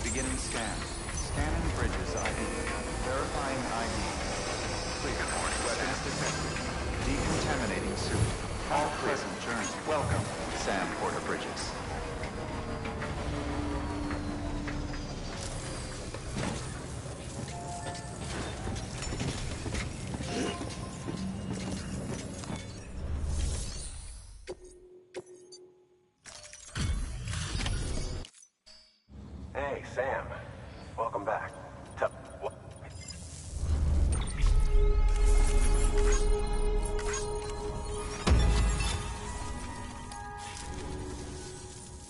Beginning scan. Scanning bridges ID. Verifying ID. Clear. Weapons detected. Decontaminating suit. All pleasant journey. Welcome, Sam Porter Bridges. Hey, Sam. Welcome back. What?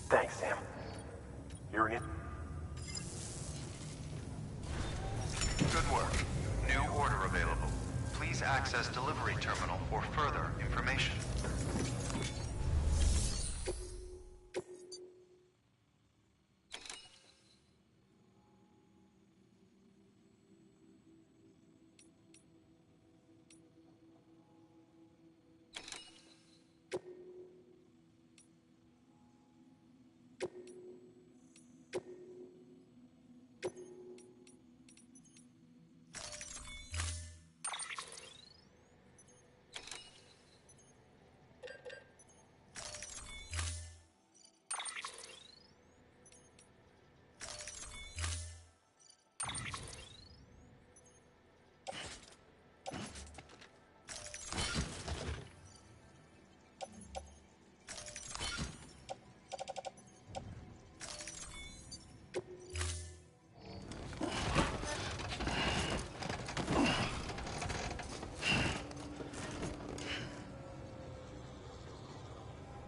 Thanks, Sam. You're in. Good work. New order available. Please access delivery terminal for further information.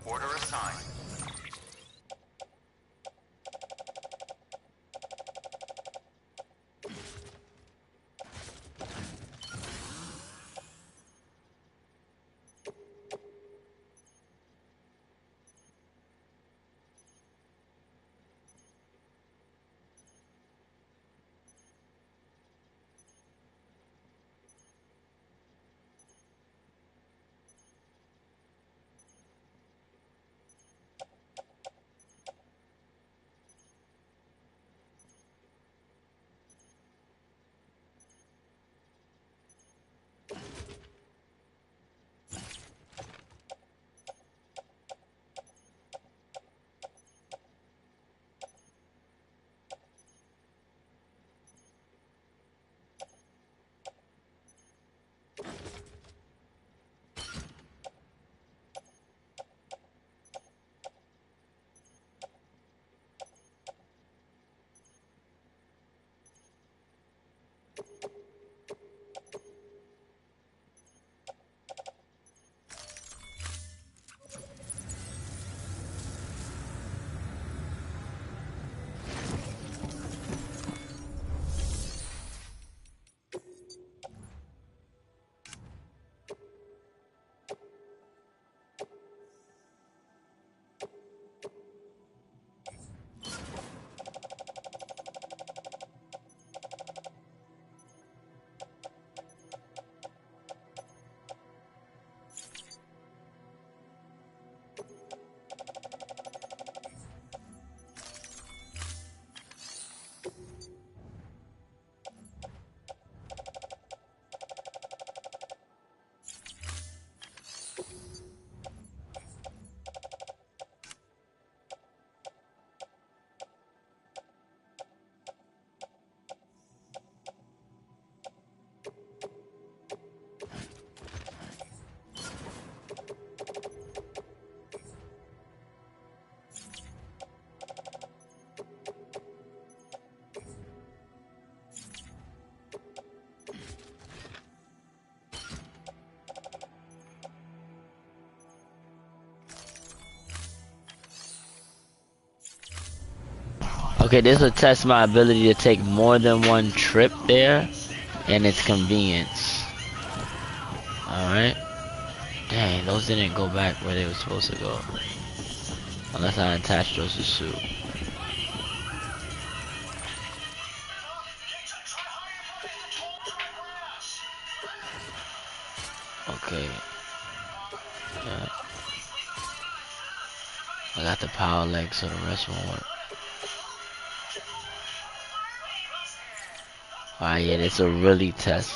Order assigned. Okay, this will test my ability to take more than one trip there, and its convenience. Alright. Dang, those didn't go back where they were supposed to go. Unless I attach those to suit. Okay. Yeah. I got the power leg, so the rest won't work. Alright, yeah, this will really test.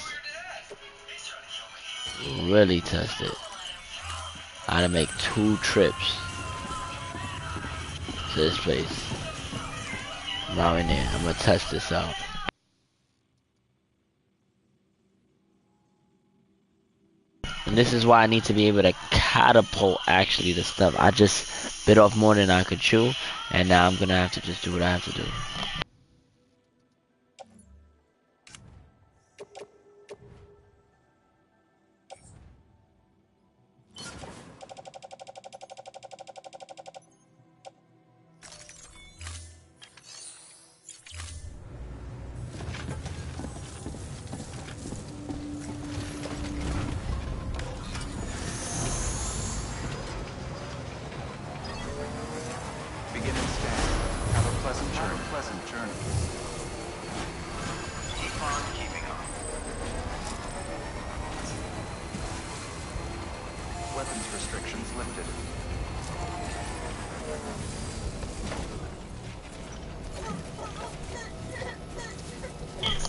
Really test it. I gotta make 2 trips to this place. I'm out in there. I'm gonna test this out. And this is why I need to be able to catapult actually the stuff. I just bit off more than I could chew, and now I'm gonna have to just do what I have to do.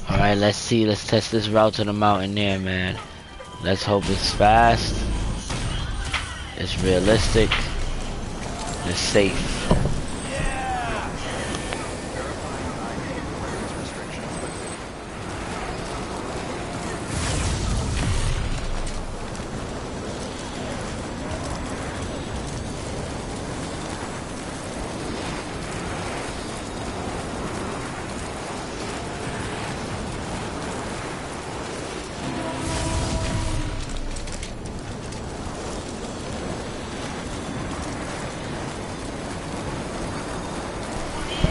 Alright, let's see. Let's test this route to the mountain there, man. Let's hope it's fast. It's realistic. It's safe.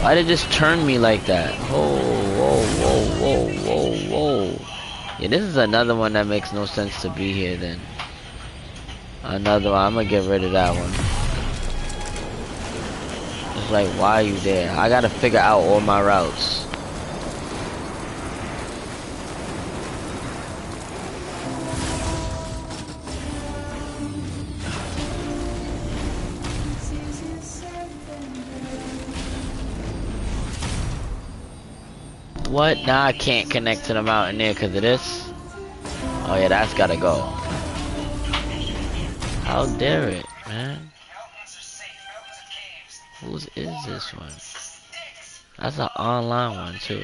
Why did it just turn me like that? Whoa, whoa, whoa, whoa, whoa, whoa. Yeah, this is another one that makes no sense to be here then. Another one, I'm gonna get rid of that one. It's like, why are you there? I gotta figure out all my routes. What? Now I can't connect to the mountain there because of this? Oh yeah, that's gotta go. How dare it, man? Whose is this one? That's an online one too.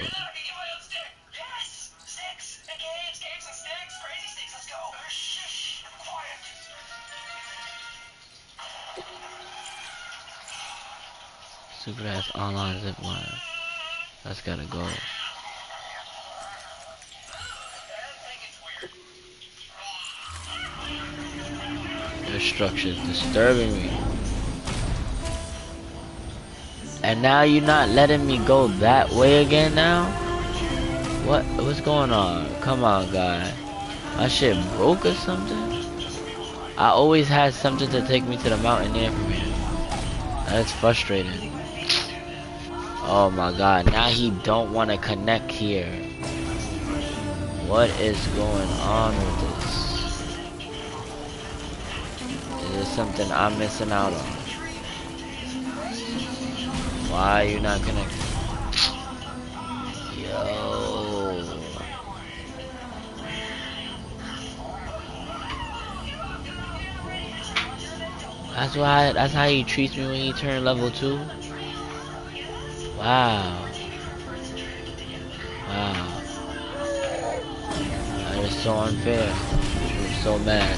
Super ass online zip line. That's gotta go. Your structure's disturbing me. And now you're not letting me go that way again now? What's going on? Come on, guy. My shit broke or something? I always had something to take me to the mountain there from here. That's frustrating. Oh my god, now he don't want to connect here. What is going on with this? Is there something I'm missing out on? Why are you not connected? Yo. That's how he treats me when he turn level 2? Wow. Wow. That is so unfair. I'm so mad.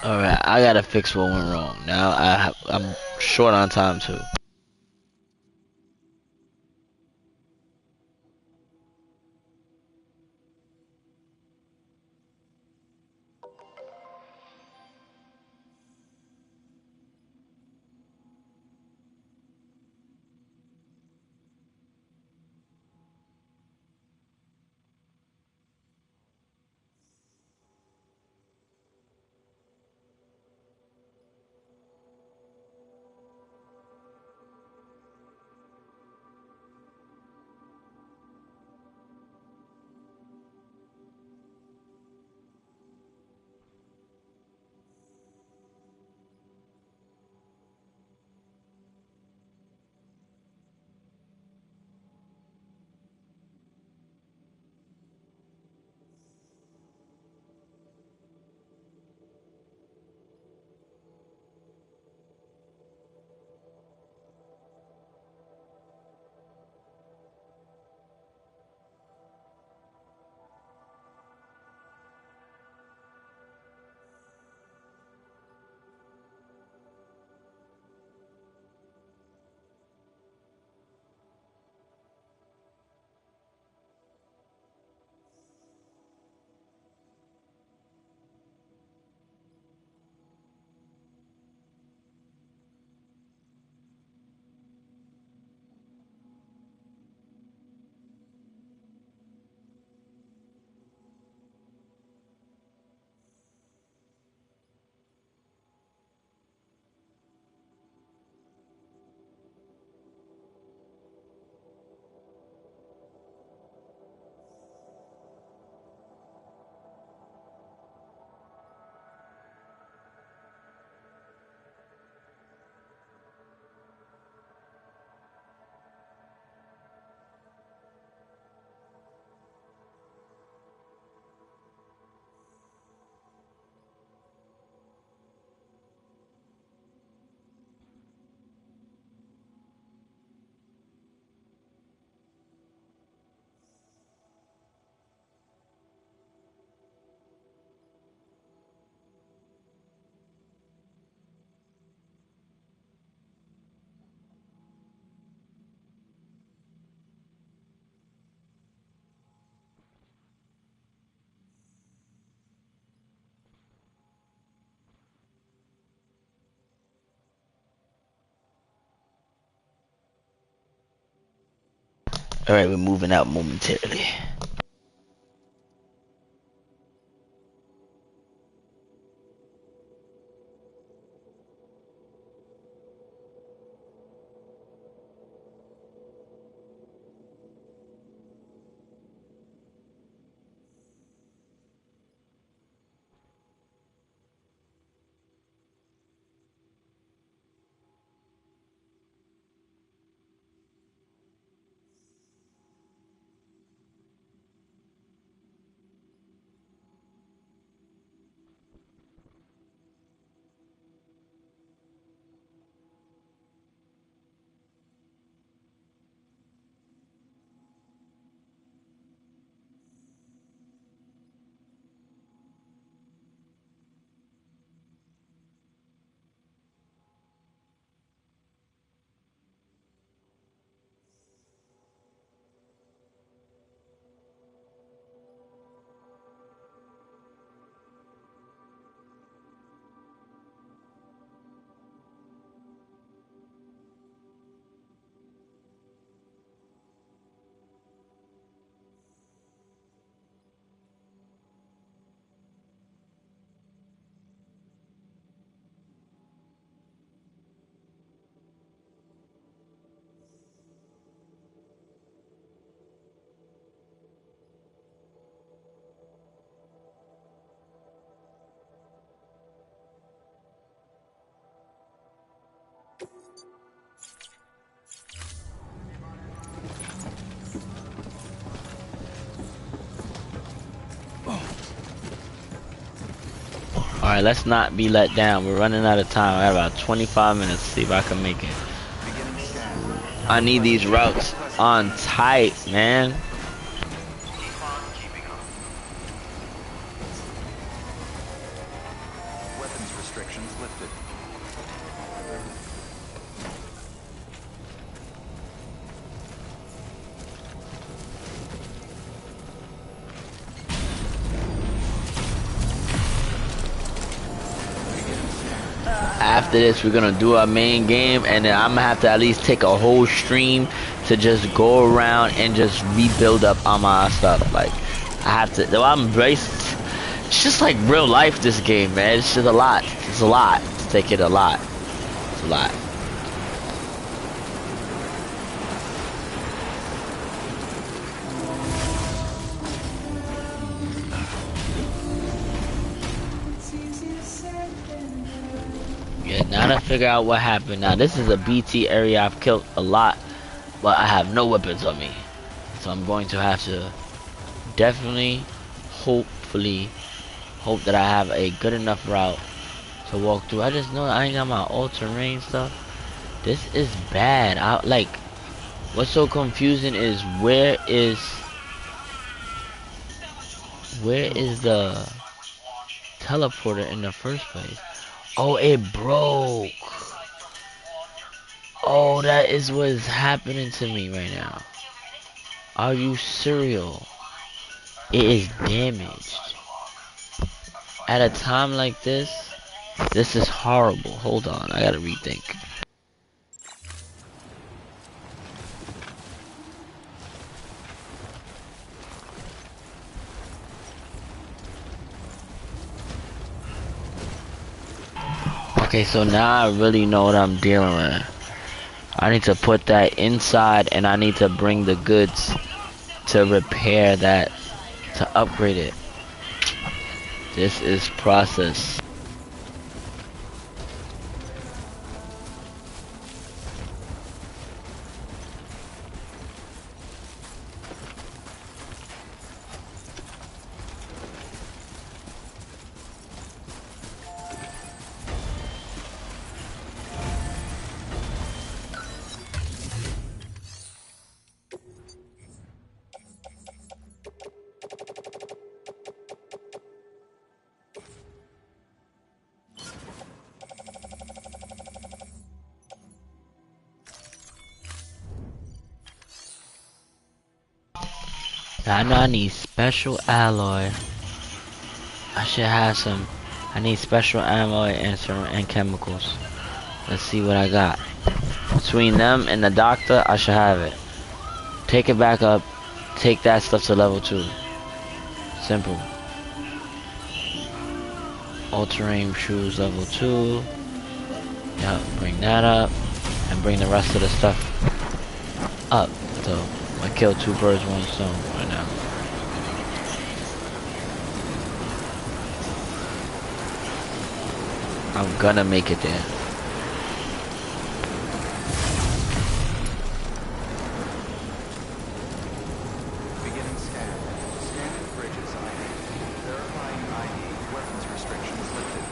Alright, I gotta fix what went wrong. Now I'm short on time too. Alright, we're moving out momentarily. Alright, let's not be let down. We're running out of time. I got about 25 minutes to see if I can make it. Beginning scan. I need these routes on tight, man. Keep on keeping on. Weapons after this, we're gonna do our main game, and then I'm gonna have to at least take a whole stream to just go around and just rebuild up on my stuff. Like, I have to. Though I'm braced. It's just like real life. This game, man. It's just a lot. It's a lot. To take it a lot. It's a lot. Yeah, now to figure out what happened. Now this is a BT area. I've killed a lot, but I have no weapons on me. So I'm going to have to definitely, hopefully, hope that I have a good enough route to walk through. I just know I ain't got my all-terrain stuff. This is bad. Like, what's so confusing is where is the teleporter in the first place? Oh, it broke. Oh, that is what is happening to me right now. Are you serial? It is damaged. At a time like this is horrible. Hold on, I gotta rethink. Okay, so now I really know what I'm dealing with. I need to put that inside, and I need to bring the goods to repair that, to upgrade it. This is process. Now I know I need special alloy. I should have some. I need special alloy and chemicals. Let's see what I got. Between them and the doctor, I should have it. Take it back up. Take that stuff to level 2. Simple. All-terrain shoes level 2. Yep, bring that up. And bring the rest of the stuff up. So I killed 2 birds, 1 stone right now. I'm gonna make it there. Beginning scan. Scanning bridges ID. Verifying ID. Weapons restrictions lifted.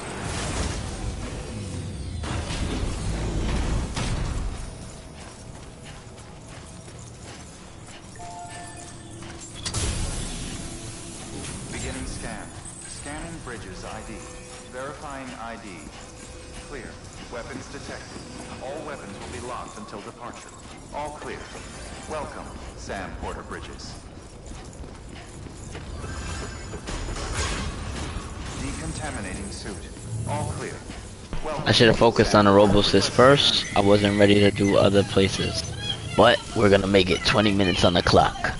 Beginning scan. Scanning bridges ID. Verifying ID. Clear. Weapons detected. All weapons will be locked until departure. All clear. Welcome, Sam Porter Bridges. Decontaminating suit. All clear. Welcome, I should have focused on the Robosys first. I wasn't ready to do other places. But we're gonna make it 20 minutes on the clock.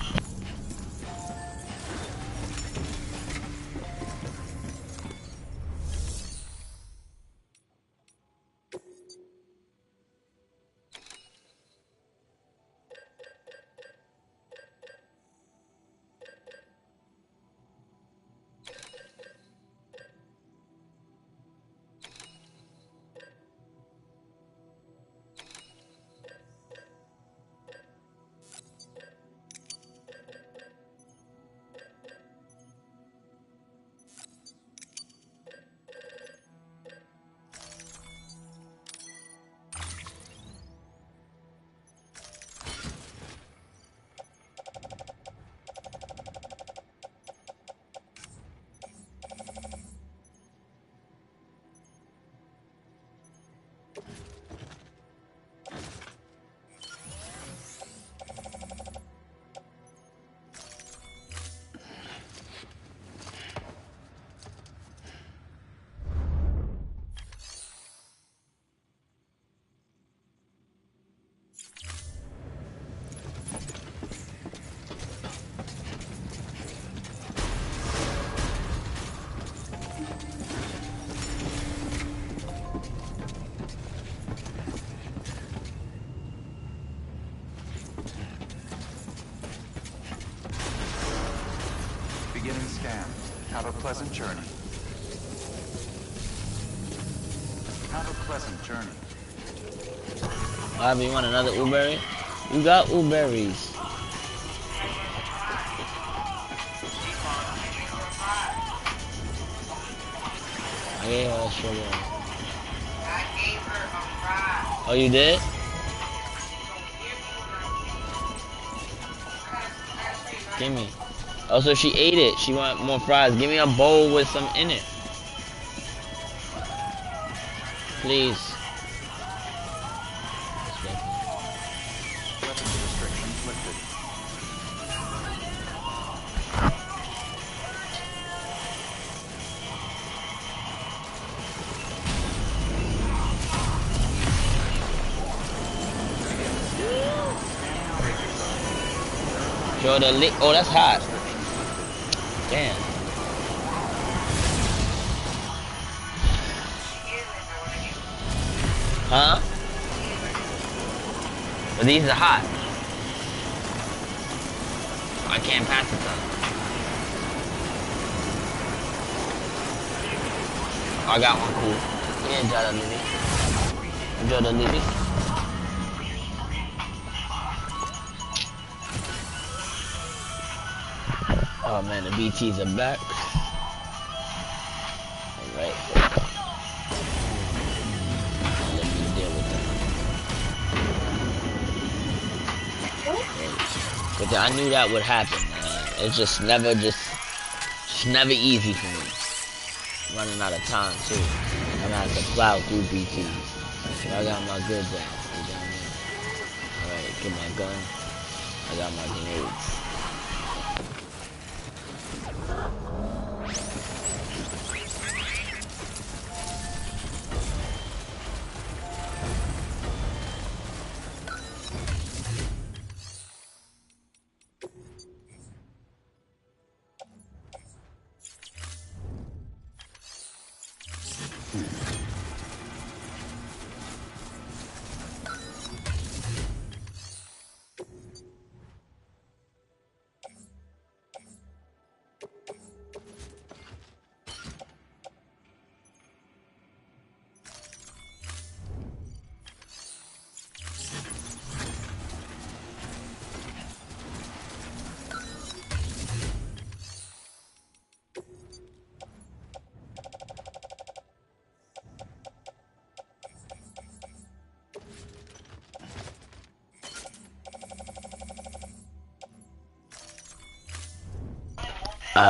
Beginning scan. Have a pleasant journey. Have a pleasant journey. Bobby, you want another blueberry? You got blueberries. Yeah, sure. Oh, you did? Give me. Oh, so she ate it. She want more fries. Give me a bowl with some in it. Please. Weapons restrictions lifted. Show the lick. Oh, that's hot. Damn. Huh? But these are hot. I can't pass it to them. I got one cool. Yeah, enjoy the lily. Enjoy the lily. Oh man, the BTs are back. Alright. Let me deal with them. But I knew that would happen, man. It's just never easy for me. Running out of time too. I'm gonna have to plow through BTs. But I got my good thing. You know what I mean? Alright, get my gun. I got my grenades.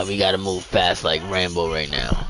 We gotta move fast like Rambo right now.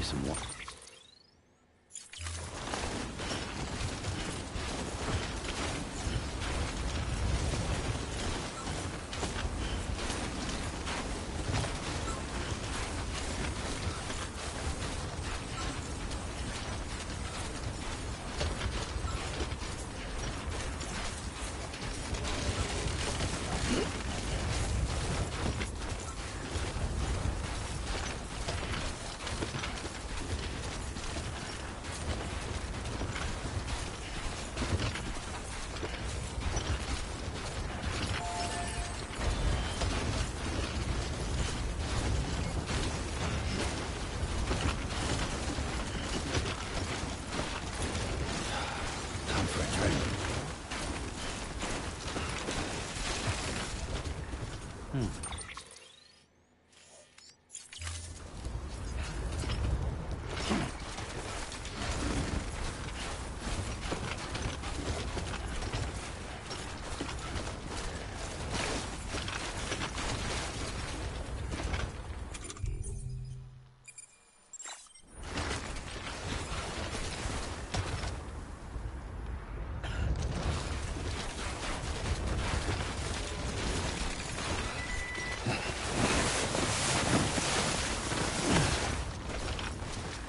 some more.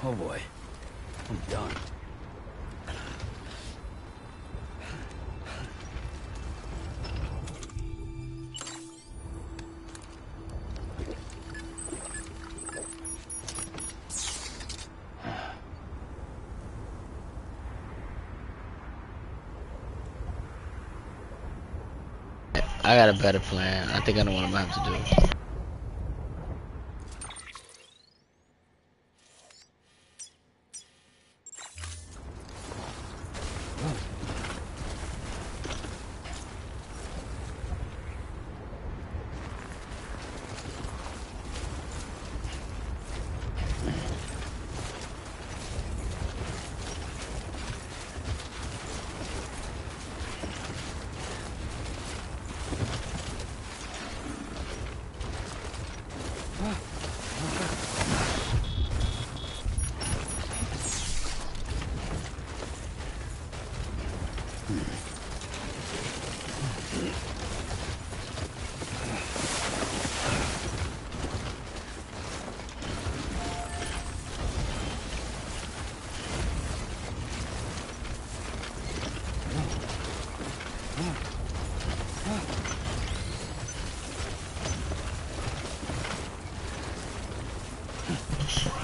Oh boy, I'm done. I got a better plan. I think I know what I'm gonna have to do.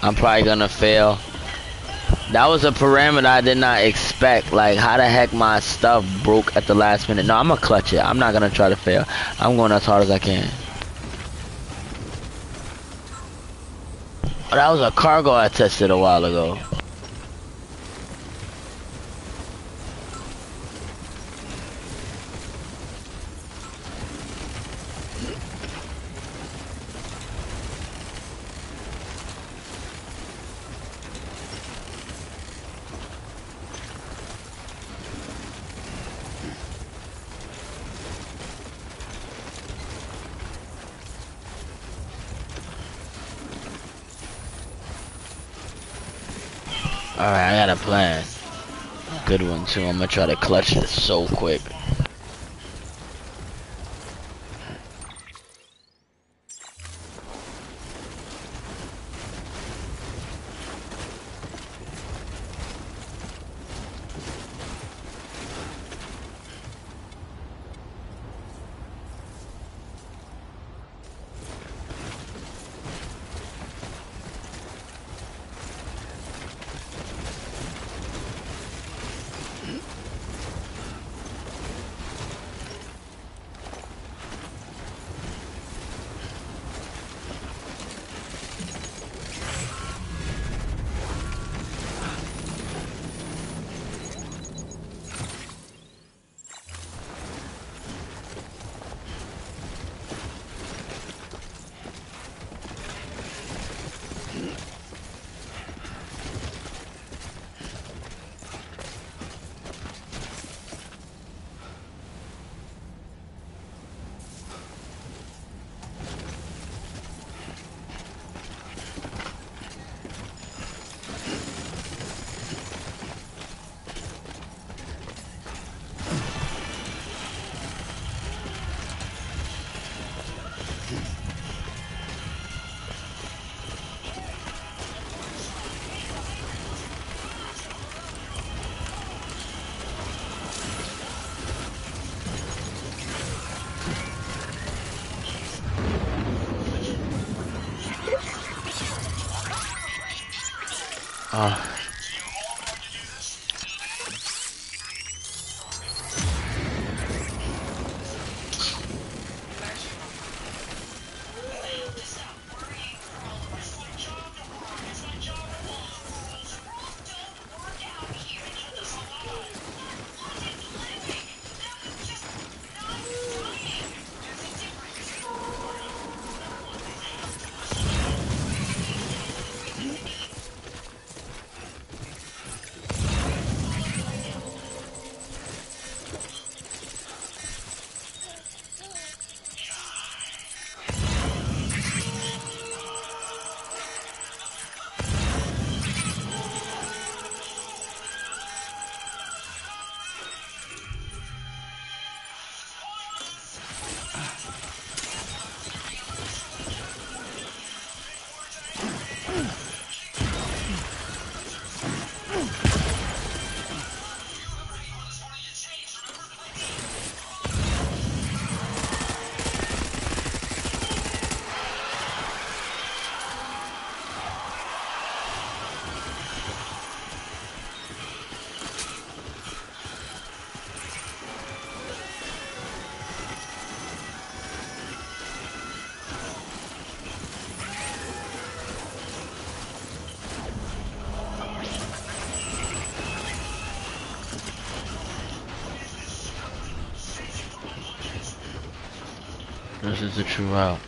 I'm probably gonna fail. That was a parameter I did not expect. Like, how the heck my stuff broke at the last minute? No, I'm gonna clutch it. I'm not gonna try to fail. I'm going as hard as I can. Oh, that was a cargo I tested a while ago. Alright, I got a plan. Good one too. I'm gonna try to clutch this so quick. This is the true route.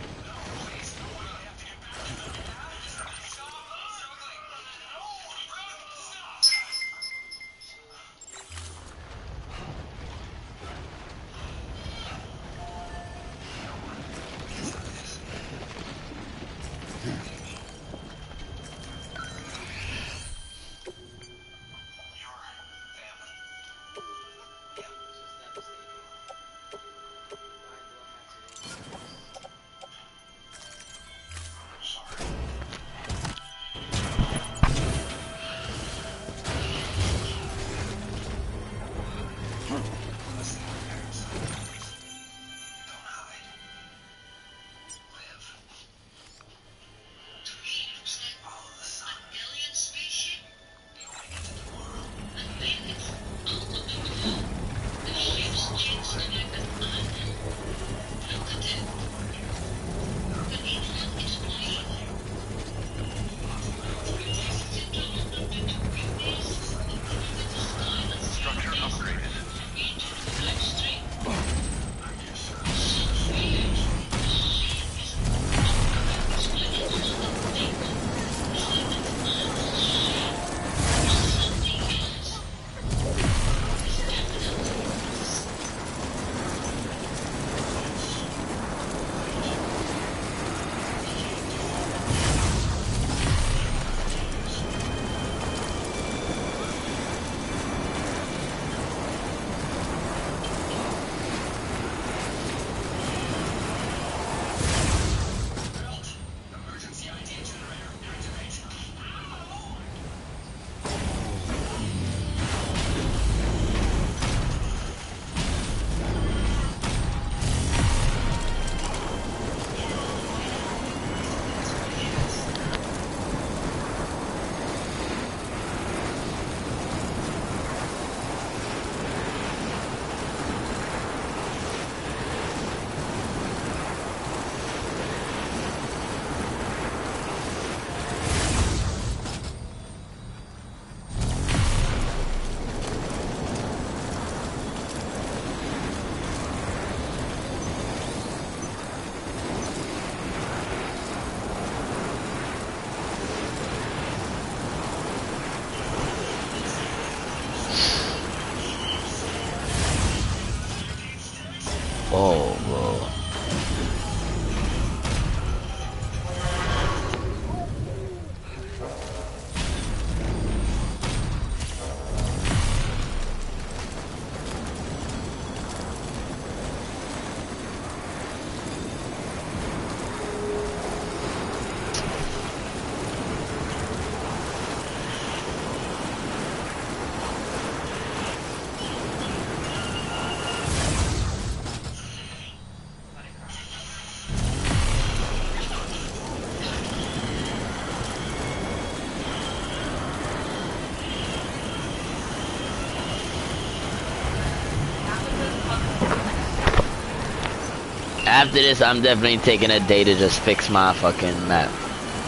After this, I'm definitely taking a day to just fix my fucking map.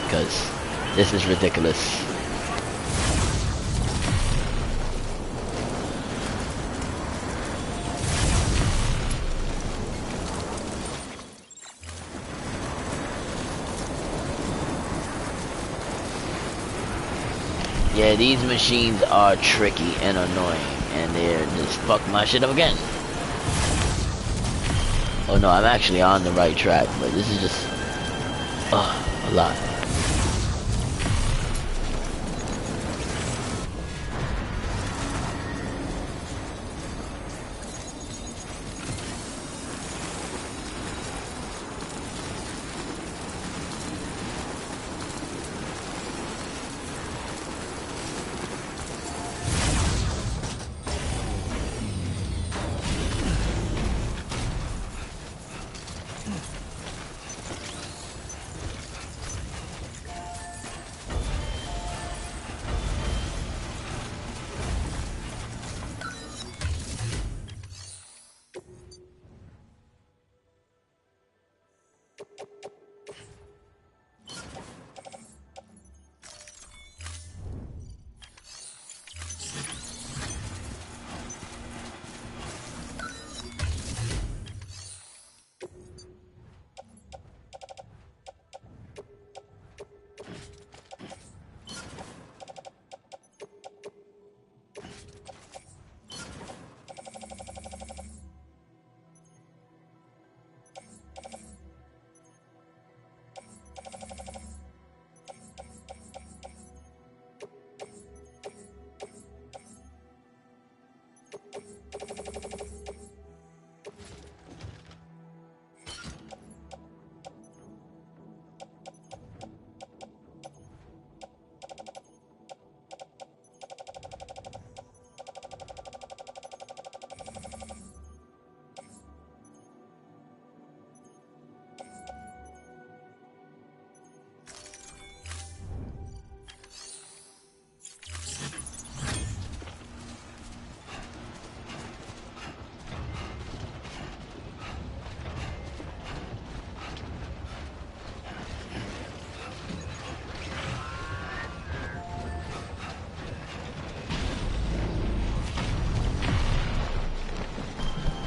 Because this is ridiculous. Yeah, these machines are tricky and annoying, and they're just fuck my shit up again. Oh no, I'm actually on the right track, but this is just a lot.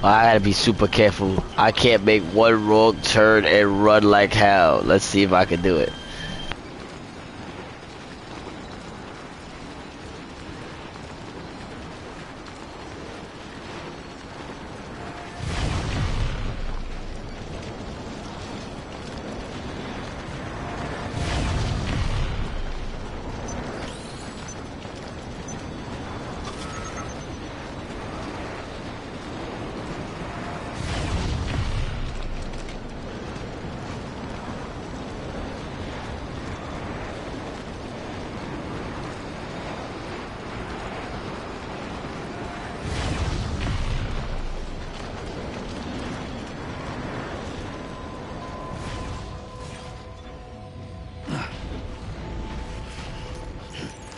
I gotta be super careful. I can't make one wrong turn and run like hell. Let's see if I can do it.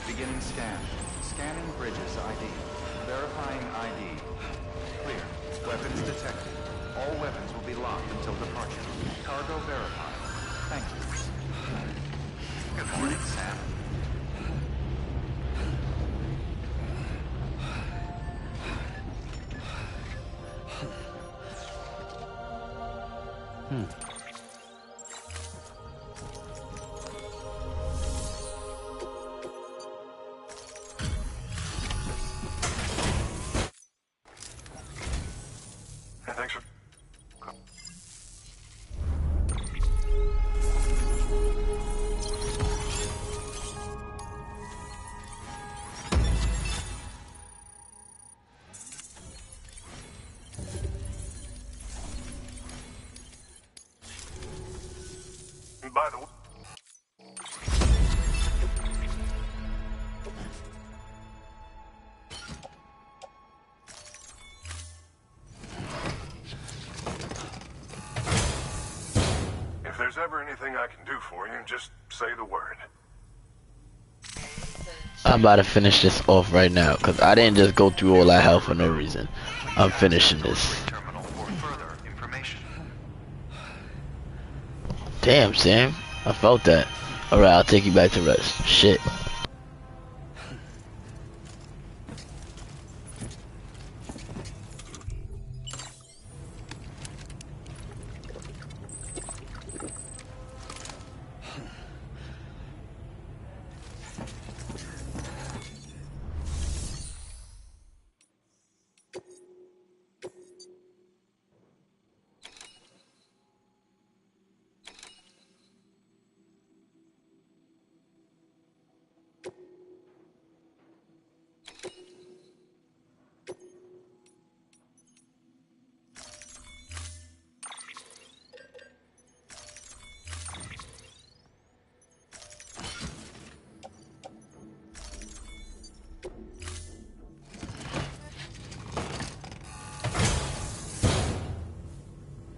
Beginning scan. Scanning bridges ID. Verifying ID. Clear. Weapons detected. All weapons will be locked until departure. Cargo verified. Thank you. Good morning, Sam. Hey, thanks for... By the way... If there's ever anything I can do for you, just say the word. I'm about to finish this off right now, because I didn't just go through all that hell for no reason. I'm finishing this. Terminal for further information. Damn, Sam. I felt that. Alright, I'll take you back to rest. Shit.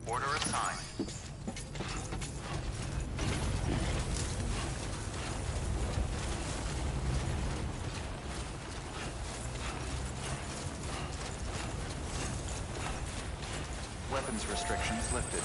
Order assigned. Weapons restrictions lifted.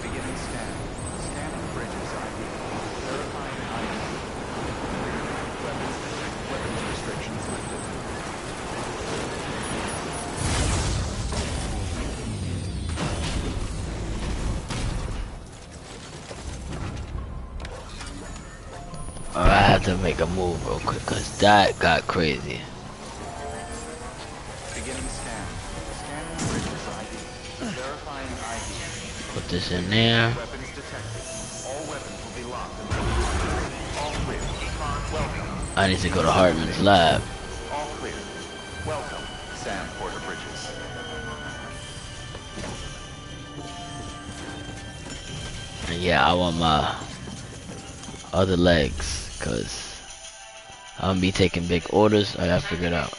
Beginning scan. Scanning bridges ID. Verifying ID. Weapons detected. Weapons restrictions lifted. Alright, I have to make a move real quick, cause that got crazy. Beginning scan. Scanning bridges ID. Verifying ID. Put this in there. Weapons detected. All weapons will be locked until all clear. Welcome. I need to go to Hartman's lab. All clear. Welcome, Sam Porter Bridges. And yeah, I want my other legs, cause I'm gonna be taking big orders. I gotta figure it out.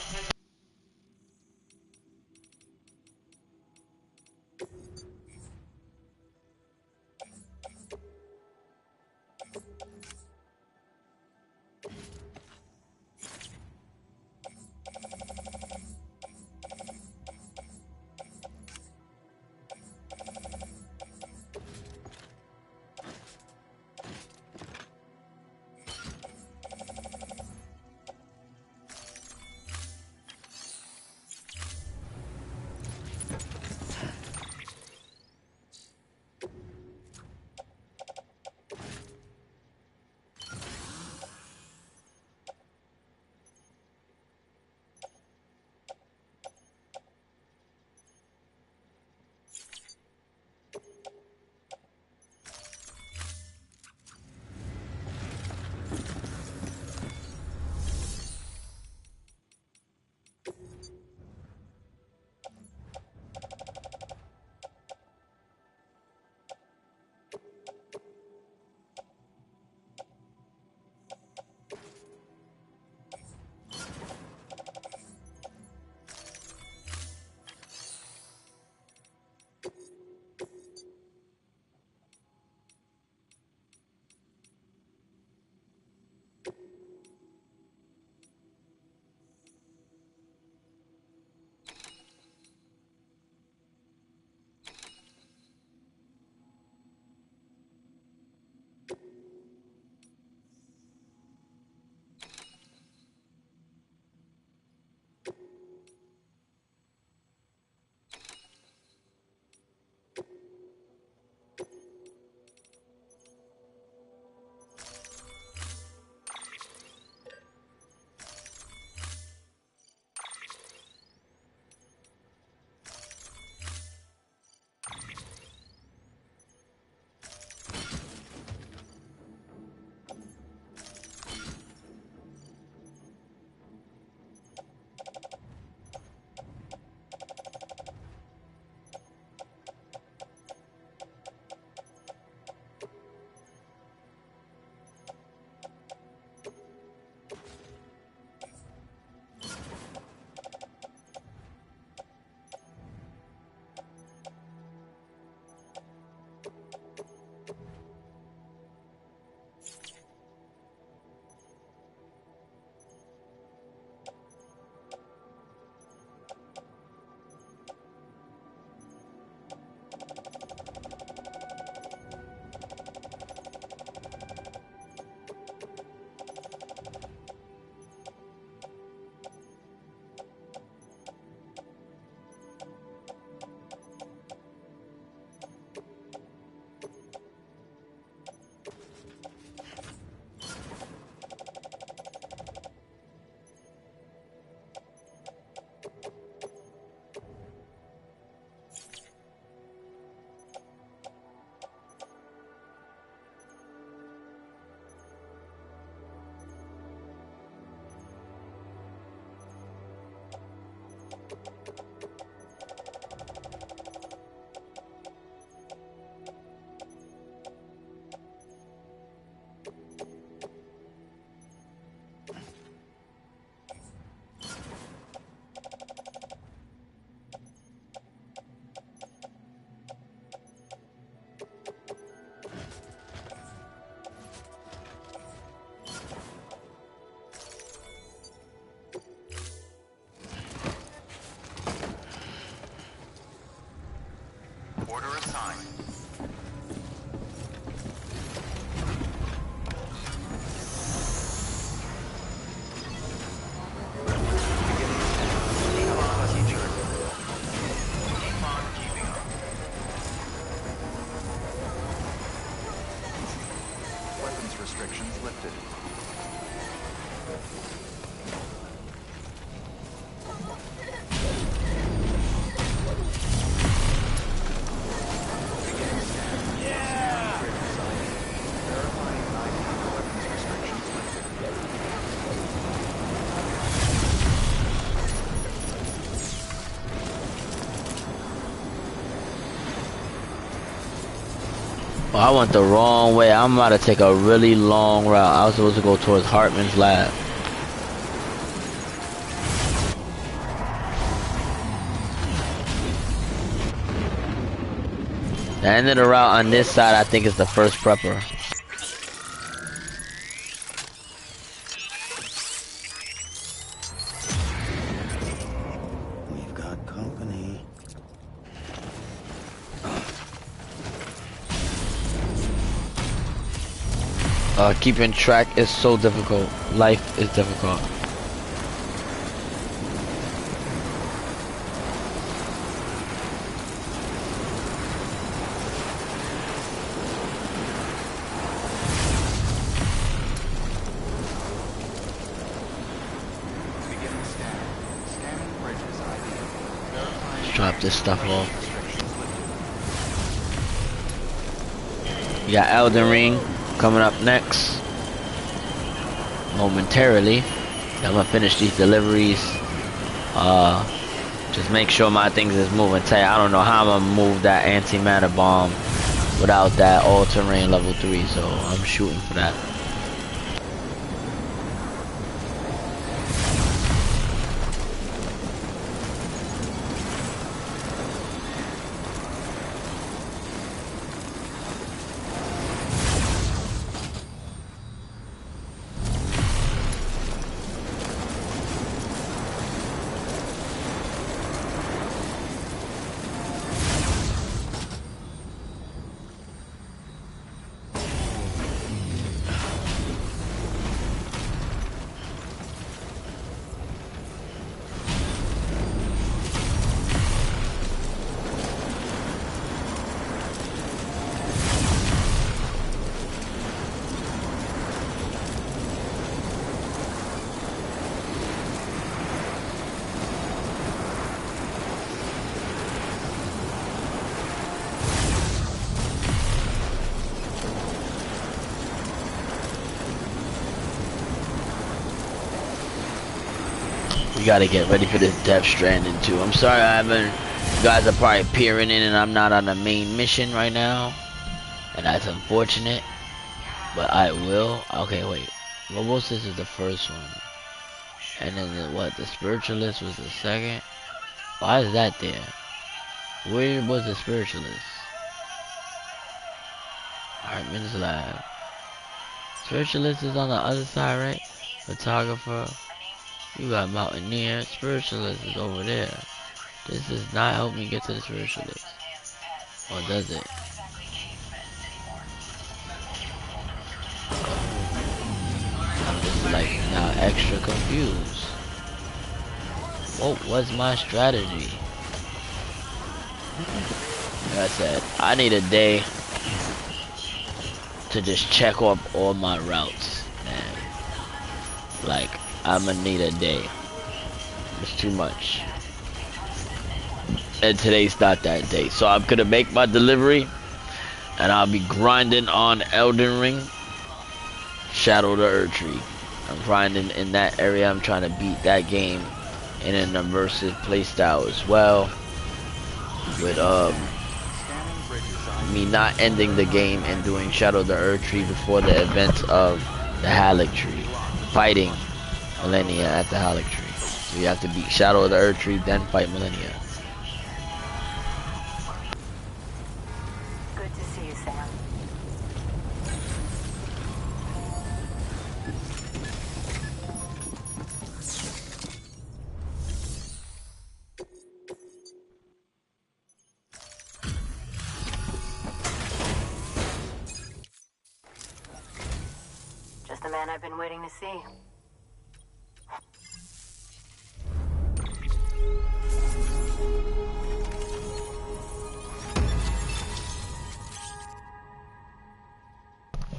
Oh, I went the wrong way. I'm about to take a really long route. I was supposed to go towards Hartman's lab. The end of the route on this side, I think, is the first prepper. We've got company. Keeping track is so difficult. Life is difficult. Beginning scan. Scanning bridges ID. Verifying Let's drop this stuff off. restrictions lifted. We got Elden Ring coming up next. Momentarily. I'm gonna finish these deliveries. Just make sure my things is moving tight. I don't know how I'm gonna move that antimatter bomb without that all-terrain level 3, so I'm shooting for that. We gotta get ready for this Death Stranding too. I'm sorry you guys are probably peering in and I'm not on the main mission right now. And that's unfortunate. But I will. Okay, wait. Robosis is the first one. And then the Spiritualist was the second? Why is that there? Where was the Spiritualist? Hartman's lab. Spiritualist is on the other side, right? Photographer. You got Mountaineer. Spiritualist is over there. This does not help me get to the Spiritualist. Or does it? I'm just like now extra confused. What was my strategy? Like I said, I need a day to just check off all my routes, man. Like, I'ma need a day. It's too much. And today's not that day. So I'm gonna make my delivery and I'll be grinding on Elden Ring, Shadow the Erdtree. I'm grinding in that area. I'm trying to beat that game in an immersive playstyle as well. With me not ending the game and doing Shadow the Erdtree before the events of the Halleck Tree. Fighting Millennia at the Halleck Tree. So you have to beat Shadow of the Erdtree, then fight Millennia. Good to see you, Sam. Just the man I've been waiting to see.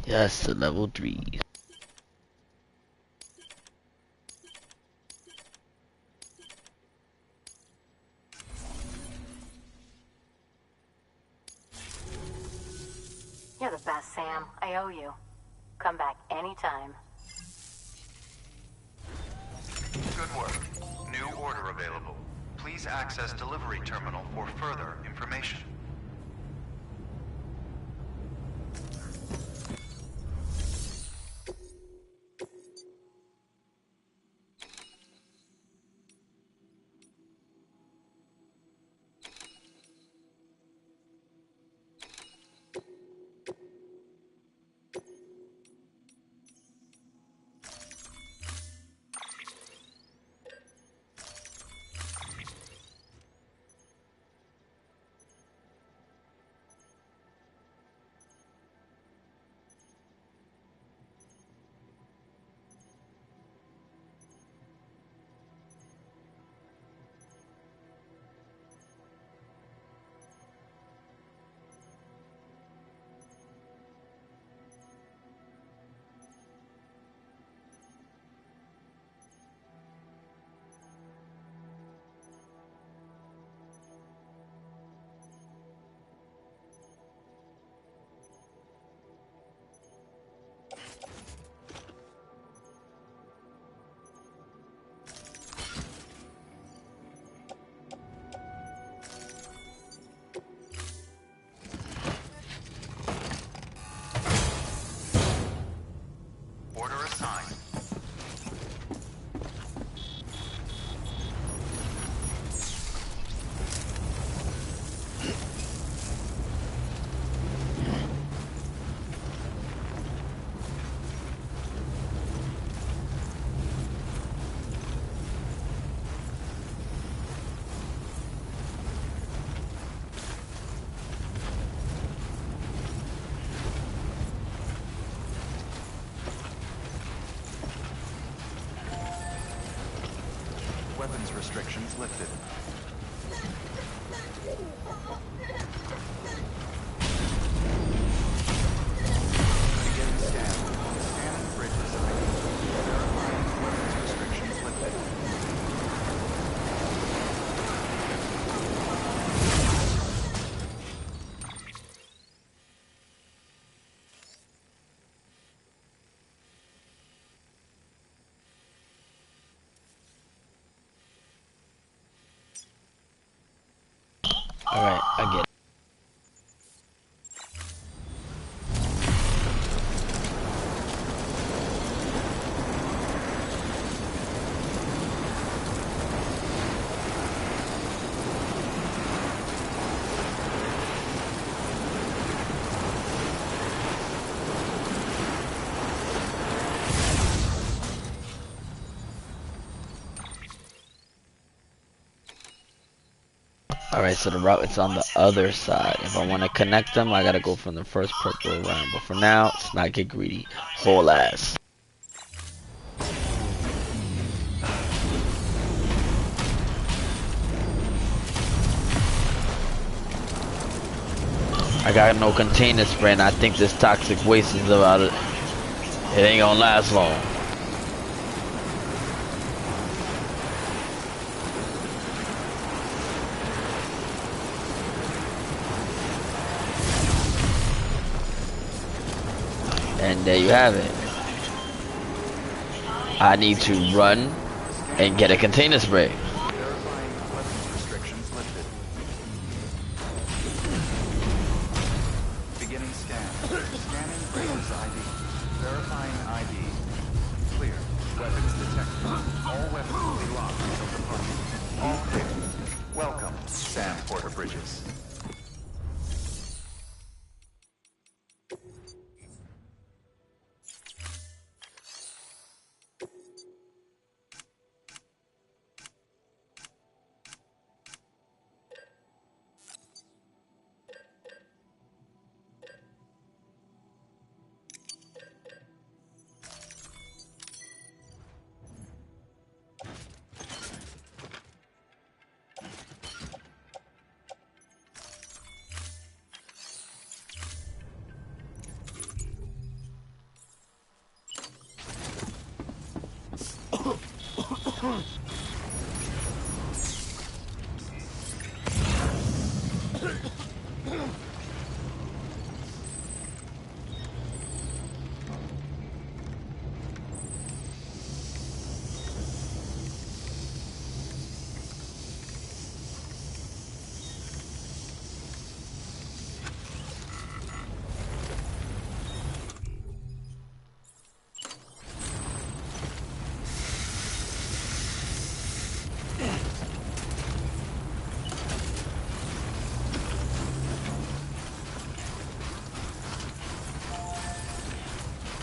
Yes, the level 3. You're the best, Sam. I owe you. Come back anytime. Good work. New order available. Please access delivery terminal for further information. restrictions lifted. Beginning scan. Scanning bridges ID. Verifying weapons restrictions lifted. Alright, I get it. Alright, so the route is on the other side. If I want to connect them, I gotta go from the first purple around. But for now, let's not get greedy. Whole ass. I got no container spray, and I think this toxic waste is about it. It ain't gonna last long. And there you have it. I need to run and get a container spray. Verifying weapons restrictions lifted. Beginning scan. Scanning bridges ID. Verifying ID. Clear. Weapons detected. All weapons will be locked until departure. All clear. Welcome, Sam Porter Bridges.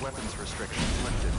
Weapons restrictions lifted.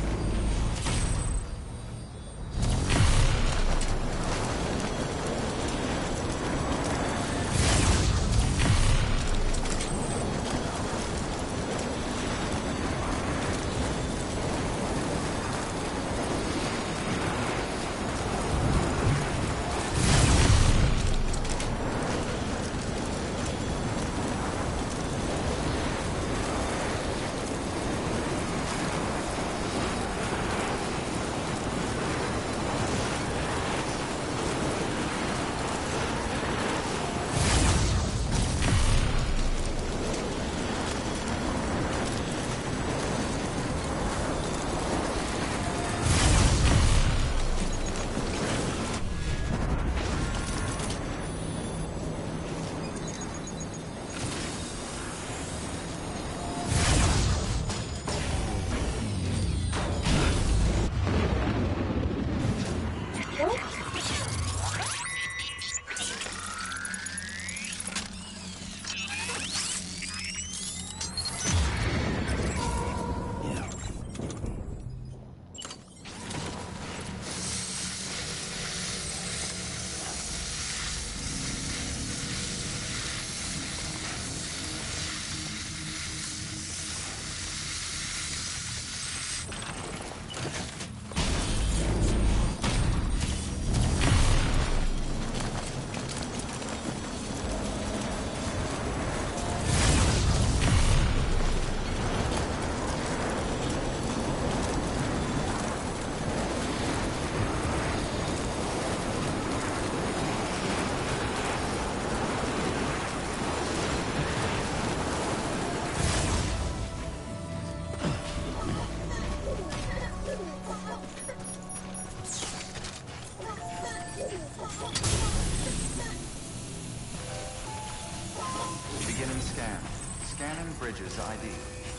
scan. Scanning bridges ID.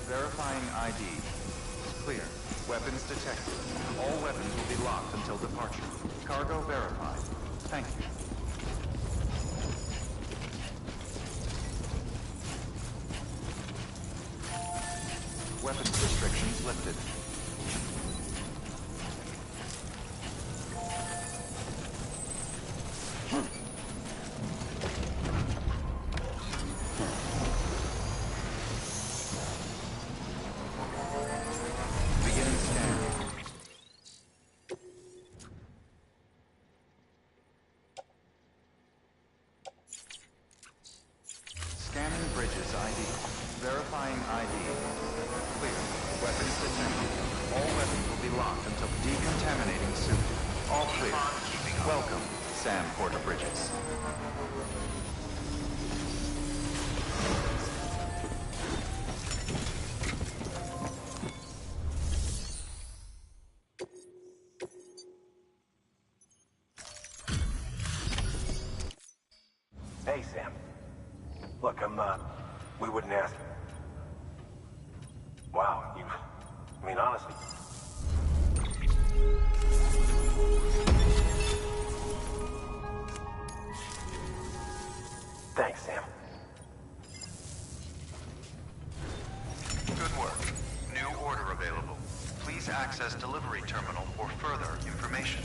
Verifying ID. Clear. Weapons detected. All weapons will be locked until departure. Cargo verified. Thank you. Weapons restrictions lifted. Beginning scan. Scanning bridges ID. Verifying ID. Clear. Weapons detected. All weapons will be locked until decontaminating suit. All clear. Welcome, Sam Porter Bridges. Hey, Sam. Look, we wouldn't ask. Wow, I mean, honestly. Thanks, Sam. Good work. New order available. Please access delivery terminal for further information.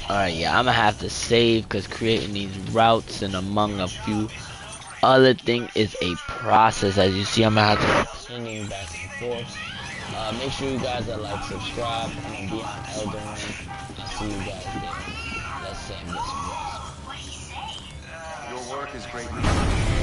Alright, yeah, I'm gonna have to save because creating these routes and among a few other things is a process. As you see, I'm gonna have to continue back and forth. Make sure you guys are like, subscribe. I'm gonna be on Elden Ring. I'll see you guys there. Let's Sam get some rest. Your work is greatly appreciated.